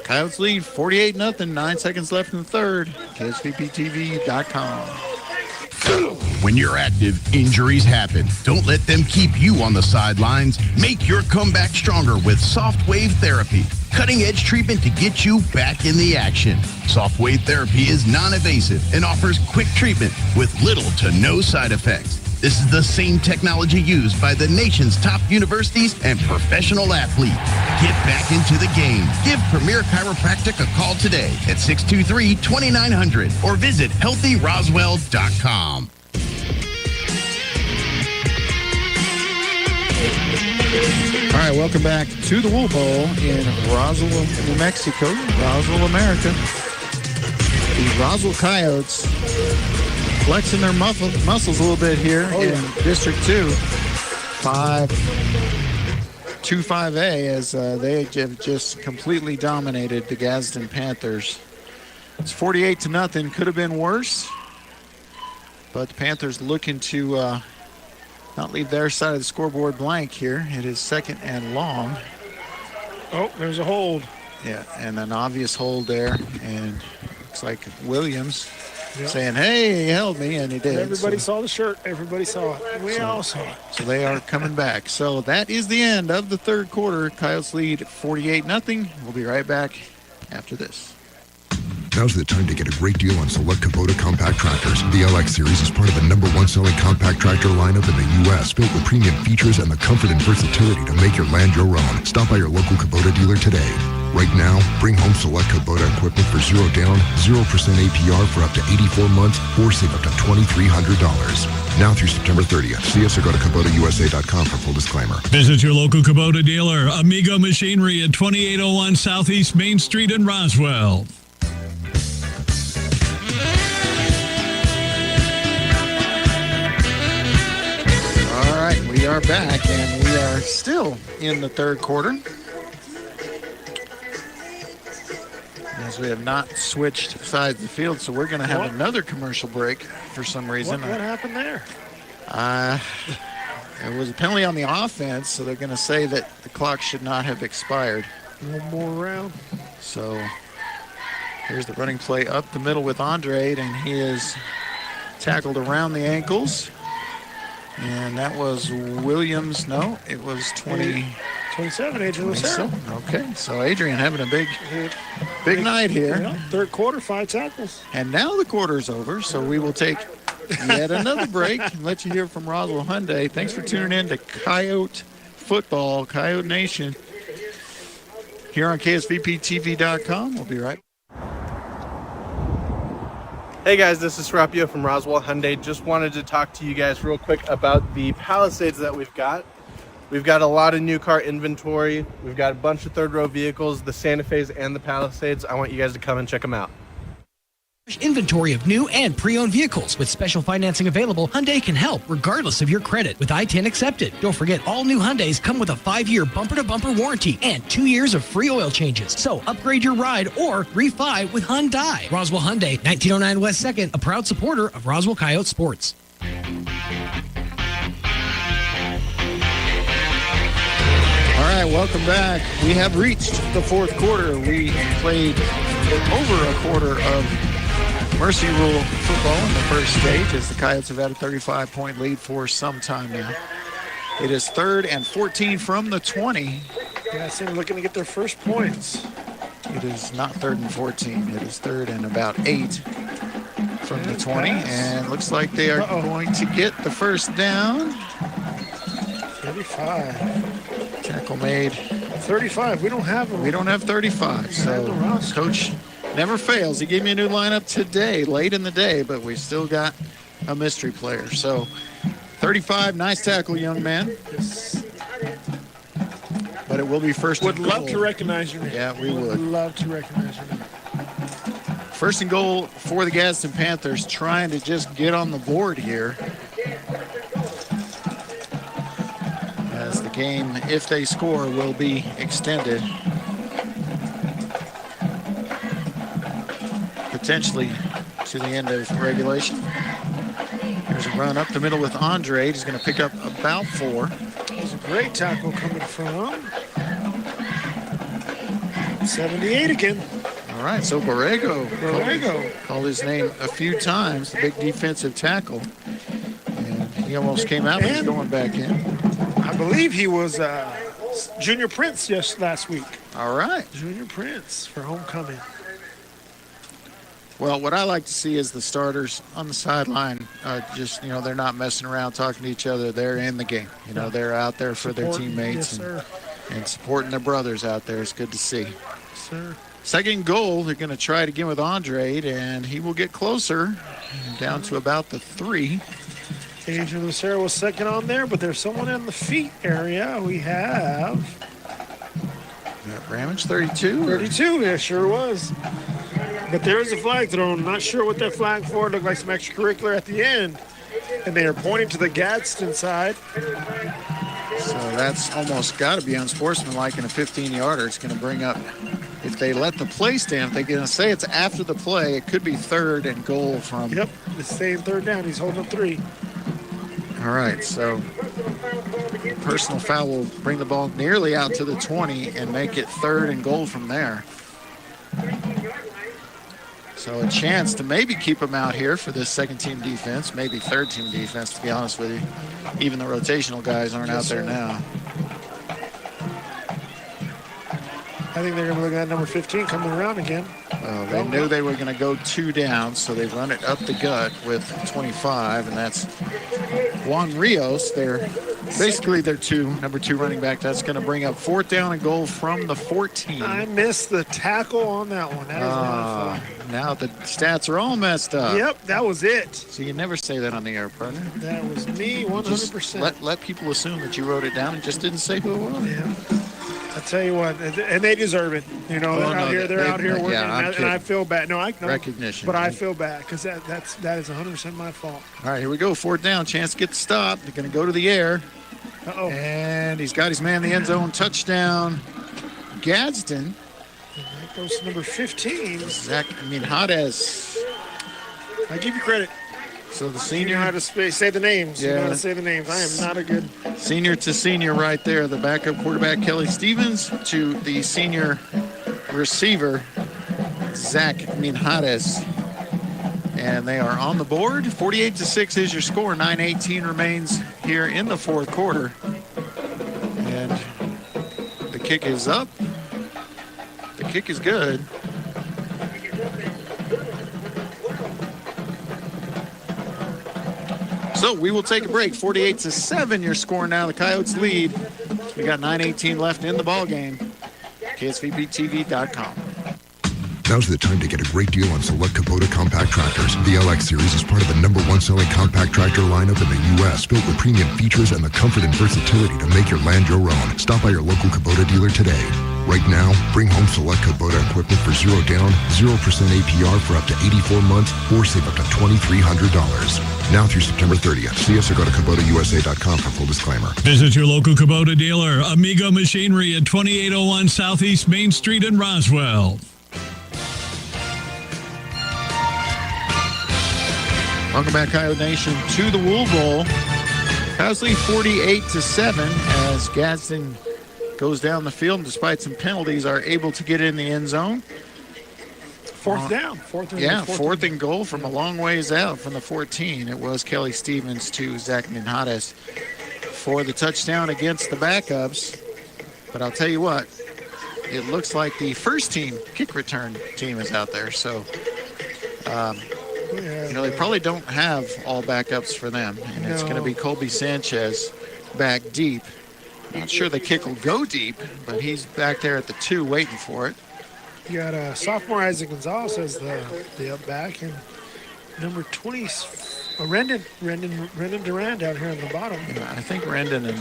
Coyotes lead 48-0. 9 seconds left in the third. KSVPTV.com. When you're active, injuries happen. Don't let them keep you on the sidelines. Make your comeback stronger with Soft Wave Therapy. Cutting-edge treatment to get you back in the action. Soft Wave Therapy is non-invasive and offers quick treatment with little to no side effects. This is the same technology used by the nation's top universities and professional athletes. Get back into the game. Give Premier Chiropractic a call today at 623-2900 or visit healthyroswell.com. All right, welcome back to the Wool Bowl in Roswell, New Mexico, Roswell, America. The Roswell Coyotes flexing their muscles a little bit here in District 2. 2-5A as they have just completely dominated the Gadsden Panthers. It's 48-0. Could have been worse, but the Panthers looking to not leave their side of the scoreboard blank here. It is 2nd and long. Oh, there's a hold. Yeah, and an obvious hold there, and looks like Williams saying, hey, he held me, and he did. Everybody saw the shirt. Everybody saw it. We all saw it. So they are coming back. So that is the end of the third quarter. Coyotes lead 48-0. We'll be right back after this. Now's the time to get a great deal on select Kubota compact tractors. The LX series is part of the #1 selling compact tractor lineup in the U.S., built with premium features and the comfort and versatility to make your land your own. Stop by your local Kubota dealer today. Right now, bring home select Kubota equipment for 0 down, 0% APR for up to 84 months, or save up to $2,300. Now through September 30th. See us or go to KubotaUSA.com for full disclaimer. Visit your local Kubota dealer, Amigo Machinery at 2801 Southeast Main Street in Roswell. All right, we are back, and we are still in the third quarter. As we have not switched sides of the field, so we're going to have another commercial break for some reason. What happened there? It was a penalty on the offense, so they're going to say that the clock should not have expired. One more round. So here's the running play up the middle with Andrade, and he is tackled around the ankles. And that was Williams. No, it was 27, Adrian Lucero. Okay, so Adrian having a big night here. Yeah, third quarter, 5 tackles. And now the quarter's over, so we will take yet another break and let you hear from Roswell Hyundai. Thanks for tuning in to Coyote Football, Coyote Nation, here on KSVPTV.com. We'll be right back. Hey guys, this is Serapio from Roswell Hyundai. Just wanted to talk to you guys real quick about the Palisades that we've got. We've got a lot of new car inventory. We've got a bunch of third row vehicles, the Santa Fe's and the Palisades. I want you guys to come and check them out. Inventory of new and pre-owned vehicles. With special financing available, Hyundai can help regardless of your credit with I-10 accepted. Don't forget, all new Hyundais come with a 5-year bumper-to-bumper warranty and 2 years of free oil changes. So upgrade your ride or refi with Hyundai. Roswell Hyundai, 1909 West 2nd, a proud supporter of Roswell Coyote Sports. All right, welcome back. We have reached the fourth quarter. We played over a quarter of Mercy Rule football in the first stage, as the Coyotes have had a 35-point lead for some time now. It is 3rd and 14 from the 20. Yeah, they're looking to get their first points. It is not 3rd and 14. It is 3rd and about 8 from the 20. And looks like they are going to get the first down. 35. Tackle made. 35. We don't have 35. So Coach never fails. He gave me a new lineup today, late in the day, but we still got a mystery player. So 35, nice tackle, young man. Yes. But it will be first and goal. Would love to recognize your name. Yeah, we would. Love to recognize your name. First and goal for the Gadsden Panthers, trying to just get on the board here. As the game, if they score, will be extended. Potentially to the end of regulation. There's a run up the middle with Andre. He's going to pick up about 4. There's a great tackle coming from 78 again. All right, so Borrego called his name a few times, the big defensive tackle. And he almost came out, but he's going back in. I believe he was Junior Prince last week. All right. Junior Prince for homecoming. Well, what I like to see is the starters on the sideline, they're not messing around talking to each other. They're in the game. They're out there for their teammates and supporting their brothers out there. It's good to see. Yes, sir. Second goal, they're going to try it again with Andrade, and he will get closer, down to about the 3. Adrian Lucero was second on there, but there's someone in the feet area. We have Ramage, 32? 32, yeah, sure was. But there is a flag thrown. Not sure what that flag for. Looked like some extracurricular at the end. And they are pointing to the Gadsden side. So that's almost got to be unsportsmanlike in a 15-yarder. It's going to bring up, if they let the play stand, if they're going to say it's after the play, it could be 3rd and goal from. Yep, it's staying 3rd down. He's holding up 3. All right, so personal foul will bring the ball nearly out to the 20 and make it 3rd and goal from there. So a chance to maybe keep them out here for this second-team defense, maybe third-team defense, to be honest with you. Even the rotational guys aren't out there now. I think they're going to look at number 15 coming around again. Well, they knew they were going to go 2 down, so they run it up the gut with 25, and that's Juan Rios. They're basically their number 2 running back. That's going to bring up 4th down and goal from the 14. I missed the tackle on that one. That is my fault. Now the stats are all messed up. Yep, that was it. So you never say that on the air, partner. That was me, 100%. Just let people assume that you wrote it down and just didn't say who it was. Yeah. I tell you what, and they deserve it. You know, they're out here working, and I feel bad. No, I know. Recognition. But I feel bad because that is 100% my fault. All right, here we go. 4th down. Chance to get the stop. They're going to go to the air. Uh-oh. And he's got his man in the end zone. Touchdown, Gadsden. And that goes to number 15. Minhades. I give you credit. So the senior. You know how to say the names. Yeah. You know how to say the names. I am not a good. Senior to senior right there. The backup quarterback, Kelly Stevens, to the senior receiver, Zach Minhades. And they are on the board. 48-6 is your score. 9:18 remains here in the 4th quarter. And the kick is up. The kick is good. So we will take a break. 48-7 your score now. The Coyotes lead. We got 9:18 left in the ball game. KSVPTV.com. Now's the time to get a great deal on select Kubota compact tractors. The LX series is part of the #1 selling compact tractor lineup in the U.S., built with premium features and the comfort and versatility to make your land your own. Stop by your local Kubota dealer today. Right now, bring home select Kubota equipment for 0 down, 0% APR for up to 84 months, or save up to $2,300. Now through September 30th. See us or go to KubotaUSA.com for full disclaimer. Visit your local Kubota dealer, Amigo Machinery at 2801 Southeast Main Street in Roswell. Welcome back, Coyote Nation, to the Wool Bowl. Coyotes lead 48-7 as Gadsden goes down the field and, despite some penalties, are able to get in the end zone. 4th down. 4th and goal from a long ways out from the 14. It was Kelly Stevens to Zach Minhades for the touchdown against the backups. But I'll tell you what, it looks like the first team kick return team is out there. So, they probably don't have all backups for them. And it's going to be Colby Sanchez back deep. Not sure the kick will go deep, but he's back there at the 2 waiting for it. You got sophomore Isaac Gonzalez as the up back, and number 20, Rendon Durand down here on the bottom. Yeah, I think Rendon and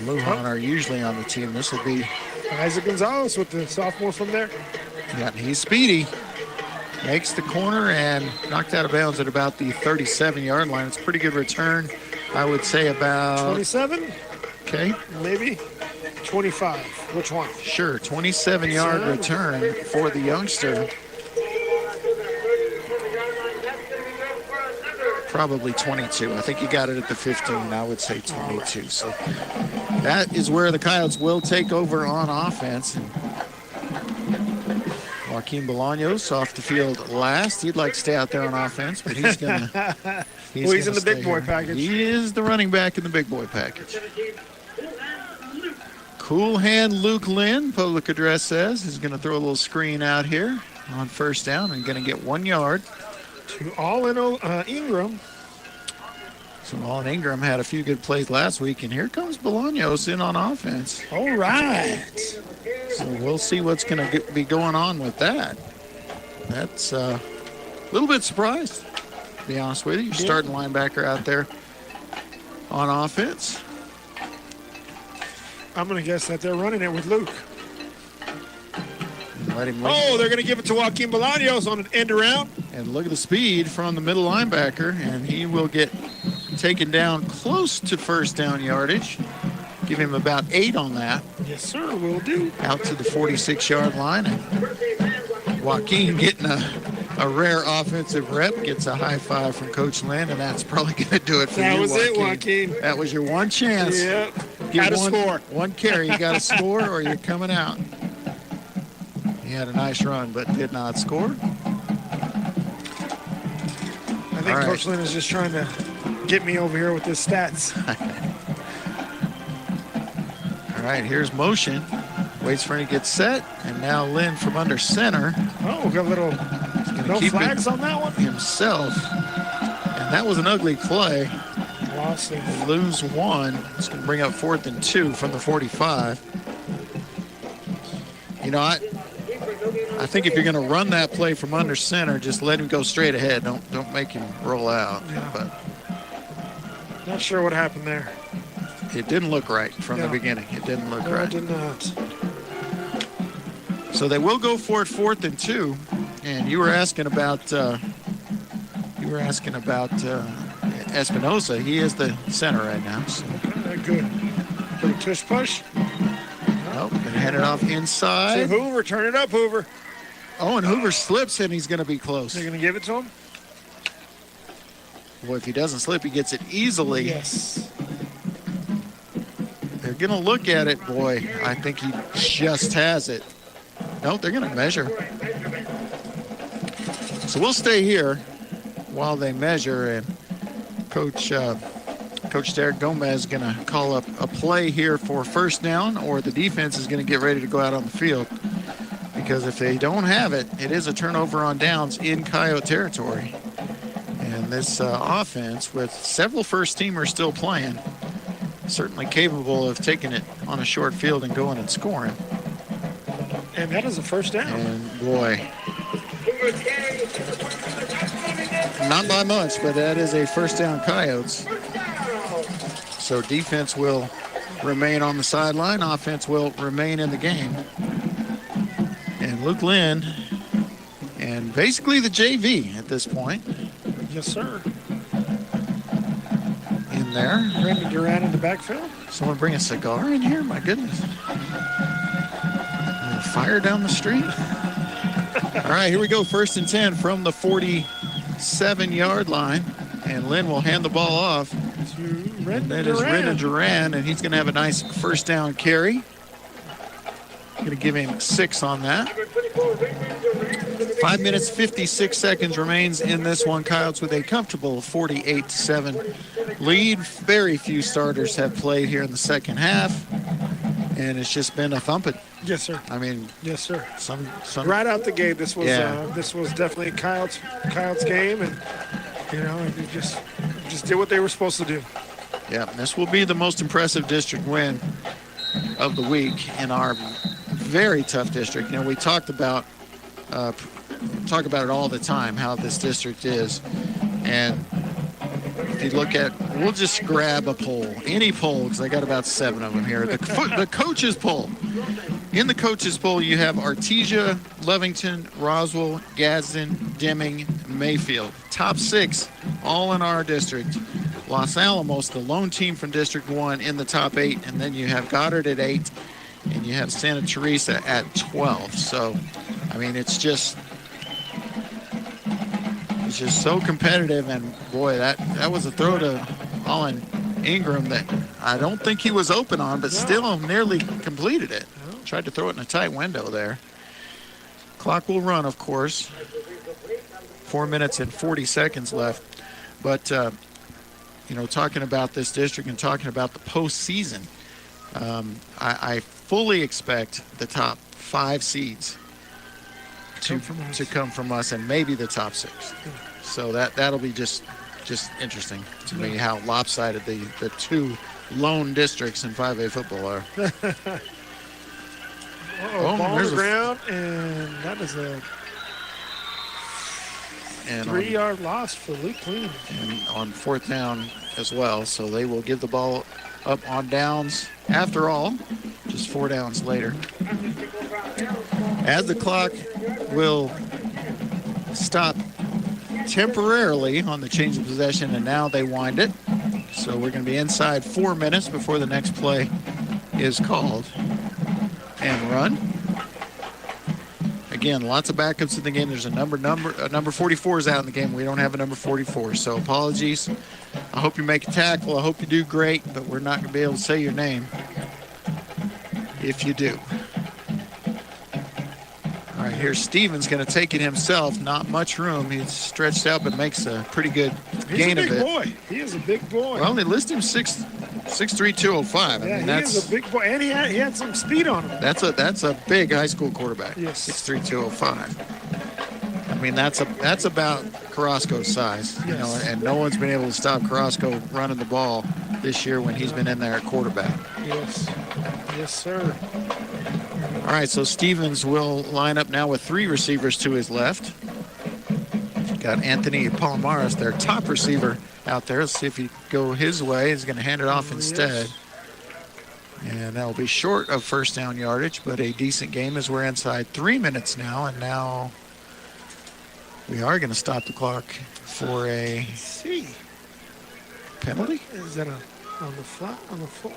Lujan are usually on the team. This will be Isaac Gonzalez with the sophomore from there. Yeah, he's speedy. Makes the corner and knocked out of bounds at about the 37-yard line. It's a pretty good return. I would say about 27. Okay. Maybe 25. Which one? Sure, 27-yard return for the youngster. Probably 22. I think he got it at the 15. I would say 22. So that is where the Coyotes will take over on offense. Joaquin Bolaños off the field last. He'd like to stay out there on offense, but he's going to... He's in the big boy package. He is the running back in the big boy package. Cool hand Luke Lynn, public address says, is going to throw a little screen out here on 1st down and going to get 1 yard. To Allen Ingram. So Allen Ingram had a few good plays last week, and here comes Bolaños in on offense. All right. So we'll see what's going to be going on with that. That's a little bit surprised. to be honest with you. Your starting linebacker out there on offense. I'm going to guess that they're running it with Luke. Let him Oh, they're going to give it to Joaquin Bolaños on an end around. And look at the speed from the middle linebacker, and he will get taken down close to first down yardage. Give him about 8 on that. Yes, sir, will do. Out to the 46-yard line. And Joaquin getting a rare offensive rep, gets a high five from Coach Lynn, and that's probably going to do it for you, That was Joaquin. it, Joaquin. That was your one chance. Yep. Get Got to score. One carry. You got to score or you're coming out. He had a nice run, but did not score. I think Coach Lynn is just trying to get me over here with his stats. All right, here's motion. Waits for him to get set, and now Lynn from under center. Oh, got a little no flags on that one? Himself. And that was an ugly play. Lost it. Lose 1. It's going to bring up 4th and 2 from the 45. You know, I think if you're going to run that play from under center, just let him go straight ahead. Don't make him roll out. Yeah. But not sure what happened there. It didn't look right from the beginning. It didn't look No, right. it did not. So they will go for it 4th and 2. And you were asking about Espinosa. He is the center right now. So. Good. Little tush push. Nope, and hand it off inside. To Hoover, turn it up, Hoover. Oh, and Hoover slips, and he's going to be close. They're going to give it to him? Boy, if he doesn't slip, he gets it easily. Yes. They're going to look at it. Boy, I think he just has it. No, they're going to measure. So we'll stay here while they measure, and Coach Derek Gomez is going to call up a play here for first down, or the defense is going to get ready to go out on the field. Because if they don't have it, it is a turnover on downs in Coyote territory. And this offense, with several first-teamers still playing, certainly capable of taking it on a short field and going and scoring. And that is a first down. And boy, not by much, but that is a first down Coyotes. So defense will remain on the sideline. Offense will remain in the game. And Luke Lynn, and basically the JV at this point. Yes, sir. In there. Brandon Durant in the backfield. Someone bring a cigar in here? My goodness. Fire down the street. All right, here we go. 1st and 10 from the 47-yard line. And Lynn will hand the ball off. That is Brendan Duran, and he's going to have a nice first down carry. Going to give him 6 on that. 5 minutes, 56 seconds remains in this one. Coyotes with a comfortable 48-7 lead. Very few starters have played here in the second half, and it's just been a thumping. Yes, sir. I mean, yes, sir. Some right out the gate, this was yeah. Definitely a Coyotes game, and they just did what they were supposed to do. Yeah, this will be the most impressive district win of the week in our very tough district. We talk about it all the time, how this district is. And if you look at, we'll just grab a poll, any poll, because I got about 7 of them here. The coaches poll. In the coaches poll, you have Artesia, Lovington, Roswell, Gadsden, Deming, Mayfield. Top 6, all in our district. Los Alamos, the lone team from District 1 in the top 8, and then you have Goddard at 8, and you have Santa Teresa at 12. So, I mean, it's just so competitive, and boy, that was a throw to Holland Ingram that I don't think he was open on, but still nearly completed it. Tried to throw it in a tight window there. Clock will run, of course. 4 minutes and 40 seconds left. But, talking about this district and talking about the postseason, I fully expect the top 5 seeds to come from us, and maybe the top 6. So that'll be just interesting to me how lopsided the 2 lone districts in 5A football are. Ball on the ground, and that is a And 3-yard loss for Luke Clean. And on 4th down as well. So they will give the ball up on downs after all, just 4 downs later. As the clock will stop temporarily on the change of possession, and now they wind it. So we're going to be inside 4 minutes before the next play is called. And run. Again, lots of backups in the game. There's a number 44 is out in the game. We don't have a number 44, so apologies. I hope you make a tackle. I hope you do great, but we're not going to be able to say your name if you do. All right, here's Stevens going to take it himself. Not much room. He's stretched out, but makes a pretty good gain of it. He's a big boy. He is a big boy. Well, they list him 6'3", 205. Yeah, he is a big boy, and he had some speed on him. That's a big high school quarterback. Yes. 6'3", 205. I mean, that's about Carrasco's size, you know, and no one's been able to stop Carrasco running the ball this year when he's been in there at quarterback. Yes, sir. All right, so Stevens will line up now with 3 receivers to his left. Got Anthony Palomares, their top receiver, out there. Let's see if he go his way. He's going to hand it off instead. And that'll be short of first down yardage, but a decent game as we're inside 3 minutes now. And now we are going to stop the clock for a penalty. Is that on the flat, on the floor?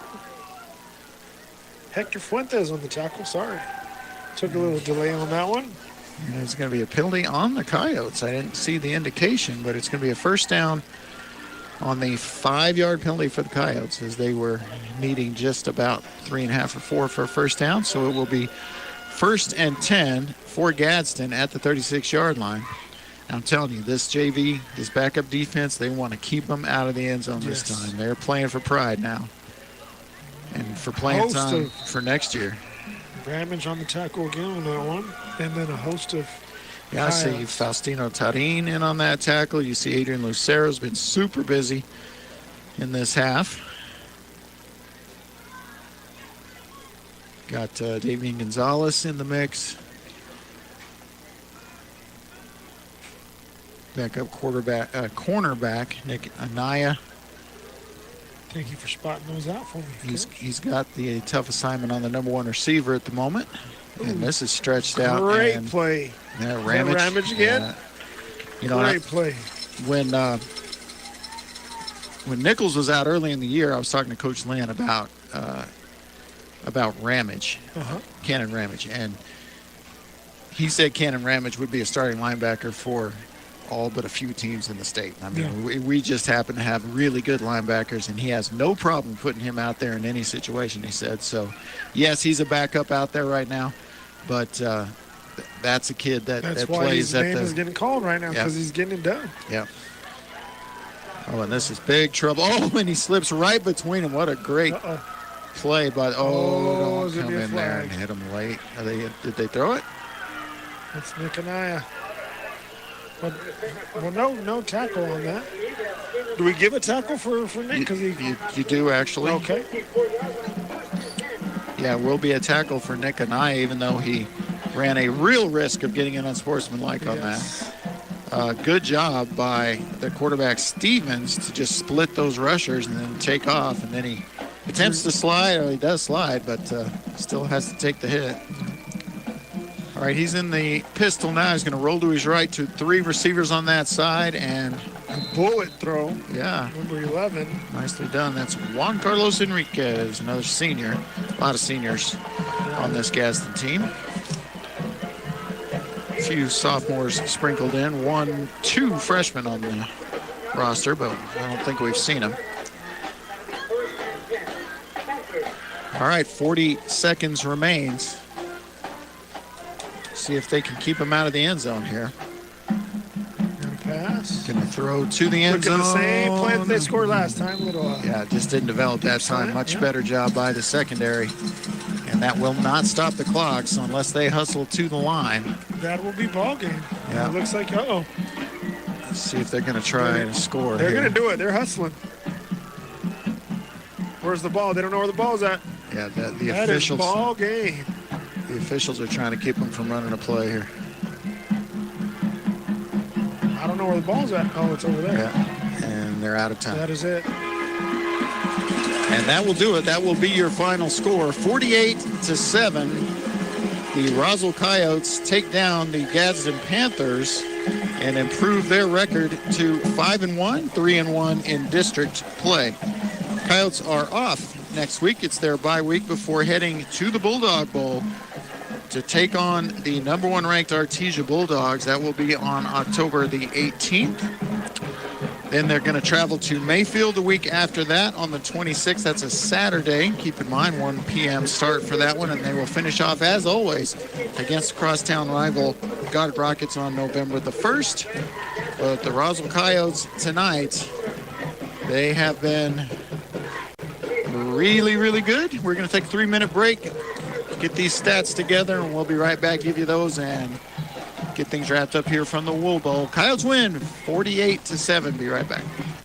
Hector Fuentes on the tackle. Sorry. Took a little delay on that one. And it's going to be a penalty on the Coyotes. I didn't see the indication, but it's going to be a first down on the 5-yard penalty for the Coyotes, as they were needing just about 3.5 or 4 for a first down. So it will be 1st and 10 for Gadsden at the 36-yard line. I'm telling you, this JV, this backup defense, they want to keep them out of the end zone this time. They're playing for pride now and for playing time for next year. Ramage on the tackle again on that one. And then a host of I see Faustino Tarin in on that tackle. You see Adrian Lucero's been super busy in this half. Got Damian Gonzalez in the mix. Backup cornerback Nick Anaya. Thank you for spotting those out for me. He's got the tough assignment on the number 1 receiver at the moment. And this is stretched out. Great play. Yeah, Ramage again. You know, great play. When Nichols was out early in the year, I was talking to Coach Lynn about Ramage, Cannon Ramage, and he said Cannon Ramage would be a starting linebacker for all but a few teams in the state. I mean, we just happen to have really good linebackers, and he has no problem putting him out there in any situation, he said. So, yes, he's a backup out there right now, but that's a kid that That's why plays his name is getting called right now, because he's getting it done. Yeah. Oh, and this is big trouble. Oh, and he slips right between them. What a great play. But, don't come in there and hit him late. Did they throw it? That's Nick Anaya. Well, no tackle on that. Do we give a tackle for Nick? You do, actually. Okay. Yeah, will be a tackle for Nick Anaya, even though he ran a real risk of getting an unsportsmanlike on that. Good job by the quarterback Stevens to just split those rushers and then take off. And then he attempts to slide. He does slide, but still has to take the hit. All right, he's in the pistol now. He's going to roll to his right to 3 receivers on that side, and a bullet throw. Yeah. Number 11. Nicely done. That's Juan Carlos Enriquez, another senior. A lot of seniors on this Gadsden team. A few sophomores sprinkled in. 2 freshmen on the roster, but I don't think we've seen them. All right, 40 seconds remains. See if they can keep him out of the end zone here. Gonna pass. Gonna throw to the end zone. Look at the same play that they scored last time. Yeah, it just didn't develop that time. Much better job by the secondary. And that will not stop the clock, so unless they hustle to the line. That will be ball game. Yeah. It looks like, Let's see if they're gonna try and score. They're gonna do it. They're hustling. Where's the ball? They don't know where the ball's at. Yeah, the that officials. Is ball game. The officials are trying to keep them from running a play here. I don't know where the ball's at. Oh, it's over there. Yeah. And they're out of time. That is it. And that will do it. That will be your final score. 48-7. The Roswell Coyotes take down the Gadsden Panthers and improve their record to 5-1, 3-1 in district play. Coyotes are off next week. It's their bye week before heading to the Bulldog Bowl to take on the number 1 ranked Artesia Bulldogs. That will be on October the 18th. Then they're going to travel to Mayfield the week after that on the 26th. That's a Saturday. Keep in mind, 1 p.m. start for that one. And they will finish off, as always, against crosstown rival Goddard Rockets on November the 1st. But the Roswell Coyotes tonight, they have been really, really good. We're going to take a 3-minute break, get these stats together, and we'll be right back, give you those, and get things wrapped up here from the Wool Bowl. Coyotes win 48-7. Be right back.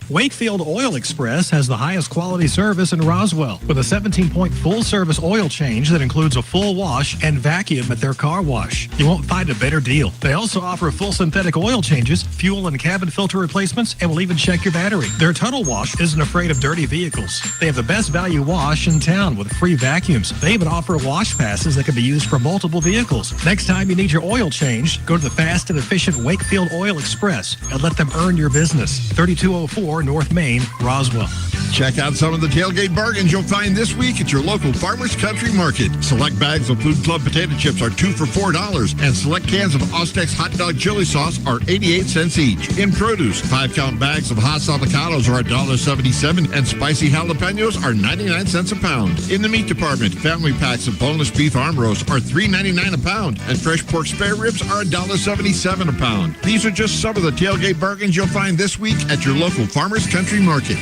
Wakefield Oil Express has the highest quality service in Roswell with a 17-point full-service oil change that includes a full wash and vacuum at their car wash. You won't find a better deal. They also offer full synthetic oil changes, fuel and cabin filter replacements, and will even check your battery. Their Tunnel Wash isn't afraid of dirty vehicles. They have the best value wash in town with free vacuums. They even offer wash passes that can be used for multiple vehicles. Next time you need your oil changed, go to the fast and efficient Wakefield Oil Express and let them earn your business. 3204 North Main, Roswell. Check out some of the tailgate bargains you'll find this week at your local Farmers Country Market. Select bags of Food Club potato chips are 2 for $4, and select cans of Ostex hot dog chili sauce are 88 cents each. In produce, 5-count bags of Haas avocados are $1.77, and spicy jalapenos are 99 cents a pound. In the meat department, family packs of boneless beef arm roast are $3.99 a pound, and fresh pork spare ribs are $1.77 a pound. These are just some of the tailgate bargains you'll find this week at your local Farmers Country Market.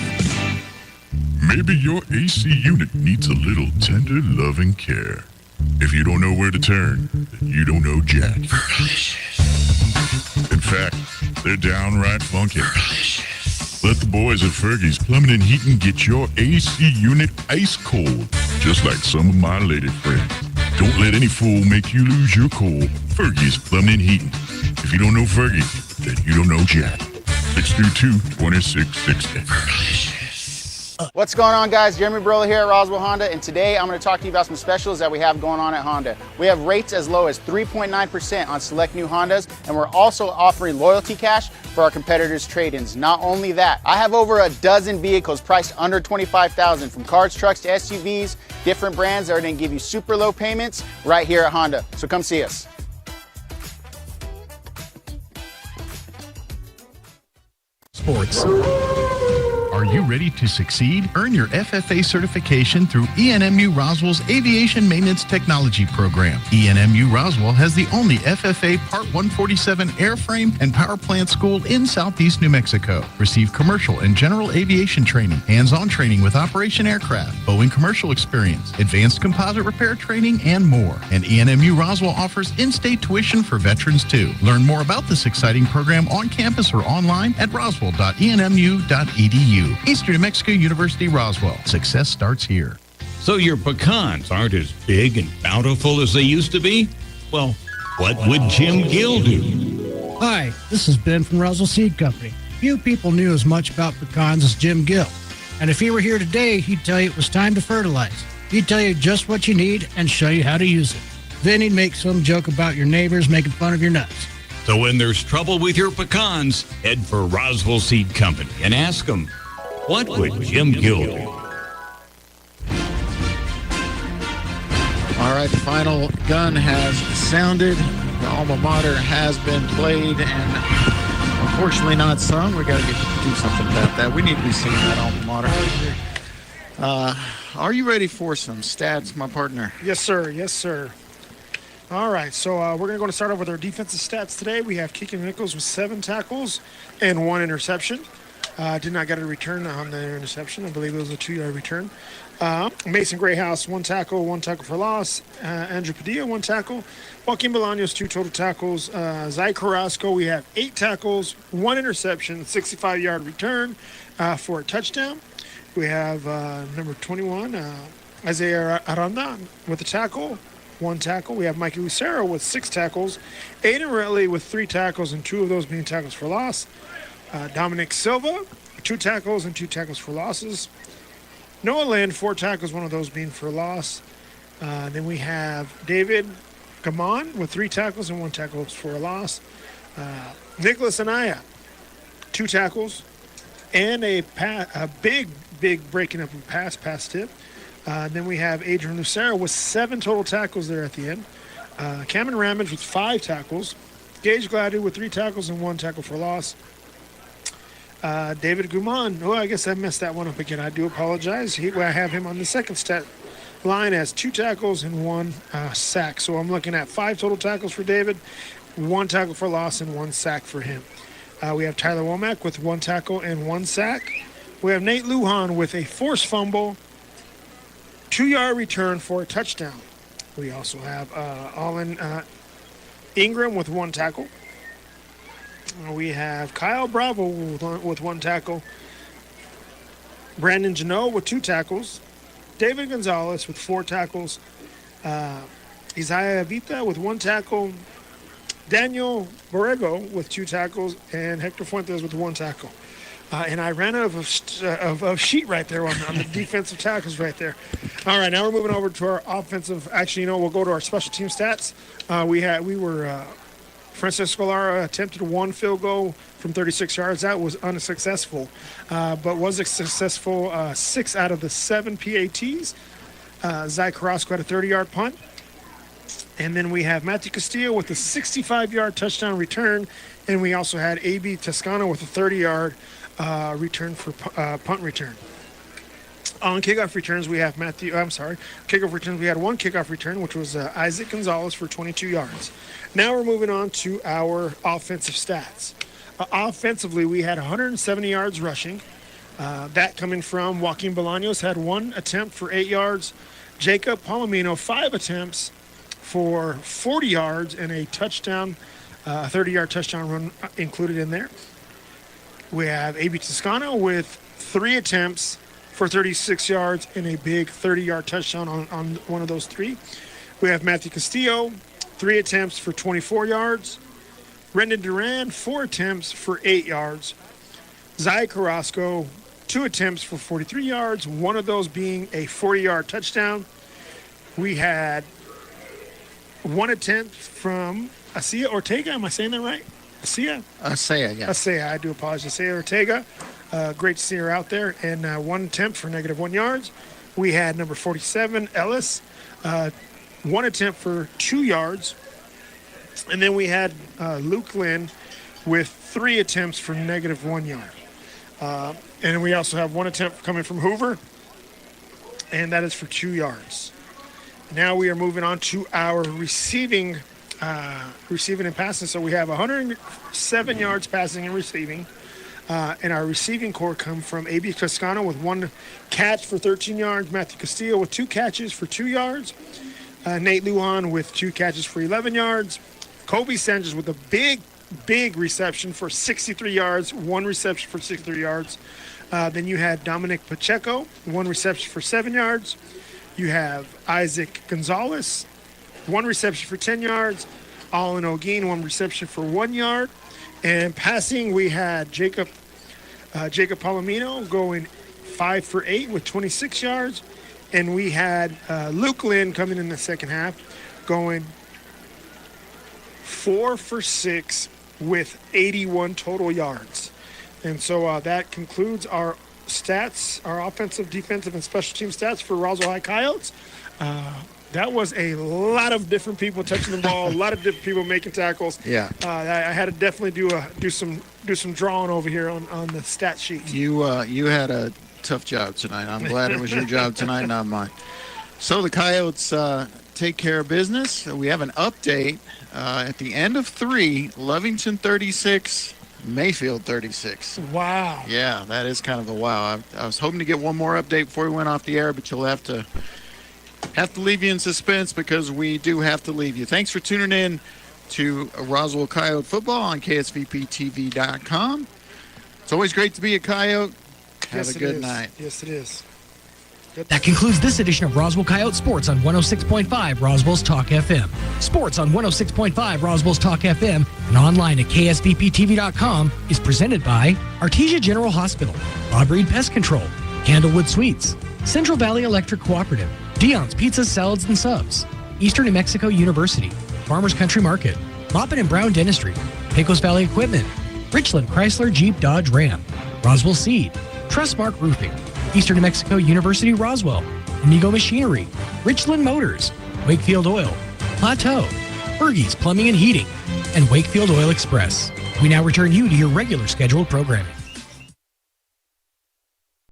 Maybe your AC unit needs a little tender loving care. If you don't know where to turn, then you don't know Jack. In fact, they're downright funky. Let the boys at Fergie's Plumbing and Heating get your AC unit ice cold, just like some of my lady friends. Don't let any fool make you lose your cool. Fergie's Plumbing and Heating. If you don't know Fergie, then you don't know Jack. 622-2660. What's going on, guys? Jeremy Brola here at Roswell Honda, and today I'm going to talk to you about some specials that we have going on at Honda. We have rates as low as 3.9% on select new Hondas, and we're also offering loyalty cash for our competitors' trade-ins. Not only that, I have over a dozen vehicles priced under $25,000, from cars, trucks to SUVs, different brands that are going to give you super low payments right here at Honda. So come see us. Sports. Are you ready to succeed? Earn your FFA certification through ENMU Roswell's Aviation Maintenance Technology Program. ENMU Roswell has the only FFA Part 147 airframe and power plant school in Southeast New Mexico. Receive commercial and general aviation training, hands-on training with operation aircraft, Boeing commercial experience, advanced composite repair training, and more. And ENMU Roswell offers in-state tuition for veterans too. Learn more about this exciting program on campus or online at roswell.enmu.edu. Eastern New Mexico University, Roswell. Success starts here. So your pecans aren't as big and bountiful as they used to be? Well, what would Jim Gill do? Hi, this is Ben from Roswell Seed Company. Few people knew as much about pecans as Jim Gill. And if he were here today, he'd tell you it was time to fertilize. He'd tell you just what you need and show you how to use it. Then he'd make some joke about your neighbors making fun of your nuts. So when there's trouble with your pecans, head for Roswell Seed Company and ask them, what would Jim Gill do? All right, the final gun has sounded. The alma mater has been played and unfortunately not sung. We got to do something about that. We need to be singing that alma mater. Are you ready for some stats, my partner? Yes, sir. Yes, sir. All right, so we're going to start off with our defensive stats today. We have Keegan Nichols with 7 tackles and 1 interception. Did not get a return on the interception. I believe it was a 2-yard return. Mason Grayhouse, 1 tackle, 1 tackle for loss. Andrew Padilla, 1 tackle. Joaquin Bolaños, 2 total tackles. Zay Carrasco, we have 8 tackles, 1 interception, 65-yard return for a touchdown. We have number 21, Isaiah Aranda with a tackle, 1 tackle. We have Mikey Lucero with 6 tackles. Aiden Riley with 3 tackles, and 2 of those being tackles for loss. Dominic Silva, 2 tackles and 2 tackles for losses. Noah Lynn, 4 tackles, 1 of those being for loss. Then we have David Gaman with 3 tackles and 1 tackle for a loss. Nicholas Anaya, 2 tackles and a big breaking up of pass tip. Then we have Adrian Lucero with 7 total tackles there at the end. Cameron Ramage with 5 tackles. Gage Gladdy with 3 tackles and 1 tackle for loss. David Guman, I guess I messed that one up again. I do apologize. I have him on the second stat line as 2 tackles and 1 sack. So I'm looking at 5 total tackles for David, 1 tackle for loss, and 1 sack for him. We have Tyler Womack with 1 tackle and 1 sack. We have Nate Lujan with a forced fumble, 2-yard return for a touchdown. We also have Allen Ingram with 1 tackle. We have Kyle Bravo with 1 tackle. Brandon Janot with 2 tackles. David Gonzalez with 4 tackles. Isaiah Vita with 1 tackle. Daniel Borrego with 2 tackles. And Hector Fuentes with 1 tackle. And I ran out of sheet right there on the defensive tackles right there. All right, now we're moving over to our offensive. Actually, we'll go to our special team stats. Francisco Lara attempted 1 field goal from 36 yards. That was unsuccessful, but was successful 6 out of the 7 PATs. Zach Carrasco had a 30-yard punt. And then we have Matthew Castillo with a 65-yard touchdown return. And we also had A.B. Toscano with a 30-yard return for punt return. On kickoff returns, we have kickoff returns, we had 1 kickoff return, which was Isaac Gonzalez for 22 yards. Now we're moving on to our offensive stats. Offensively, we had 170 yards rushing. That coming from Joaquin Bolaños, had 1 attempt for 8 yards. Jacob Palomino, 5 attempts for 40 yards and a touchdown, a 30-yard touchdown run included in there. We have A.B. Toscano with 3 attempts for 36 yards and a big 30-yard touchdown on one of those 3. We have Matthew Castillo, 3 attempts for 24 yards. Brendan Duran, 4 attempts for 8 yards. Zai Carrasco, 2 attempts for 43 yards, 1 of those being a 40-yard touchdown. We had 1 attempt from Asia Ortega. Am I saying that right? Asia, yeah. Asia, I do apologize. Asia Ortega. Great to see her out there. And 1 attempt for -1 yards. We had number 47, Ellis, 1 attempt for 2 yards. And then we had Luke Lynn with 3 attempts for -1 yard. And we also have 1 attempt coming from Hoover, and that is for 2 yards. Now we are moving on to our receiving and passing. So we have 107 yards passing and receiving. And our receiving core come from A.B. Toscano with 1 catch for 13 yards. Matthew Castillo with 2 catches for 2 yards. Nate Lujan with 2 catches for 11 yards. Kobe Sanchez with a big reception for 63 yards. 1 reception for 63 yards. Then you had Dominic Pacheco, 1 reception for 7 yards. You have Isaac Gonzalez, 1 reception for 10 yards. Allen Ogeen, 1 reception for 1 yard. And passing, we had Jacob Palomino going 5 for 8 with 26 yards. And we had Luke Lynn coming in the second half going 4 for 6 with 81 total yards. And so that concludes our stats, our offensive, defensive, and special team stats for Roswell High Coyotes. That was a lot of different people touching the ball, a lot of different people making tackles. Yeah. I had to definitely do some drawing over here on the stat sheet. You had a tough job tonight. I'm glad it was your job tonight, not mine. So the Coyotes take care of business. We have an update at the end of 3, Lovington 36, Mayfield 36. Wow. Yeah, that is kind of a wow. I was hoping to get one more update before we went off the air, but you'll have to leave you in suspense because we do have to leave you. Thanks for tuning in to Roswell Coyote Football on KSVPTV.com. It's always great to be a Coyote. Have a good night. Yes, it is. That concludes this edition of Roswell Coyote Sports on 106.5 Roswell's Talk FM. Sports on 106.5 Roswell's Talk FM and online at ksbptv.com is presented by Artesia General Hospital, Bob Reed Pest Control, Candlewood Suites, Central Valley Electric Cooperative, Dion's Pizzas, Salads, and Subs, Eastern New Mexico University, Farmers Country Market, Moppin and Brown Dentistry, Pecos Valley Equipment, Richland Chrysler Jeep Dodge Ram, Roswell Seed, Trustmark Roofing, Eastern New Mexico University Roswell, Amigo Machinery, Richland Motors, Wakefield Oil, Plateau, Fergie's Plumbing and Heating, and Wakefield Oil Express. We now return you to your regular scheduled programming.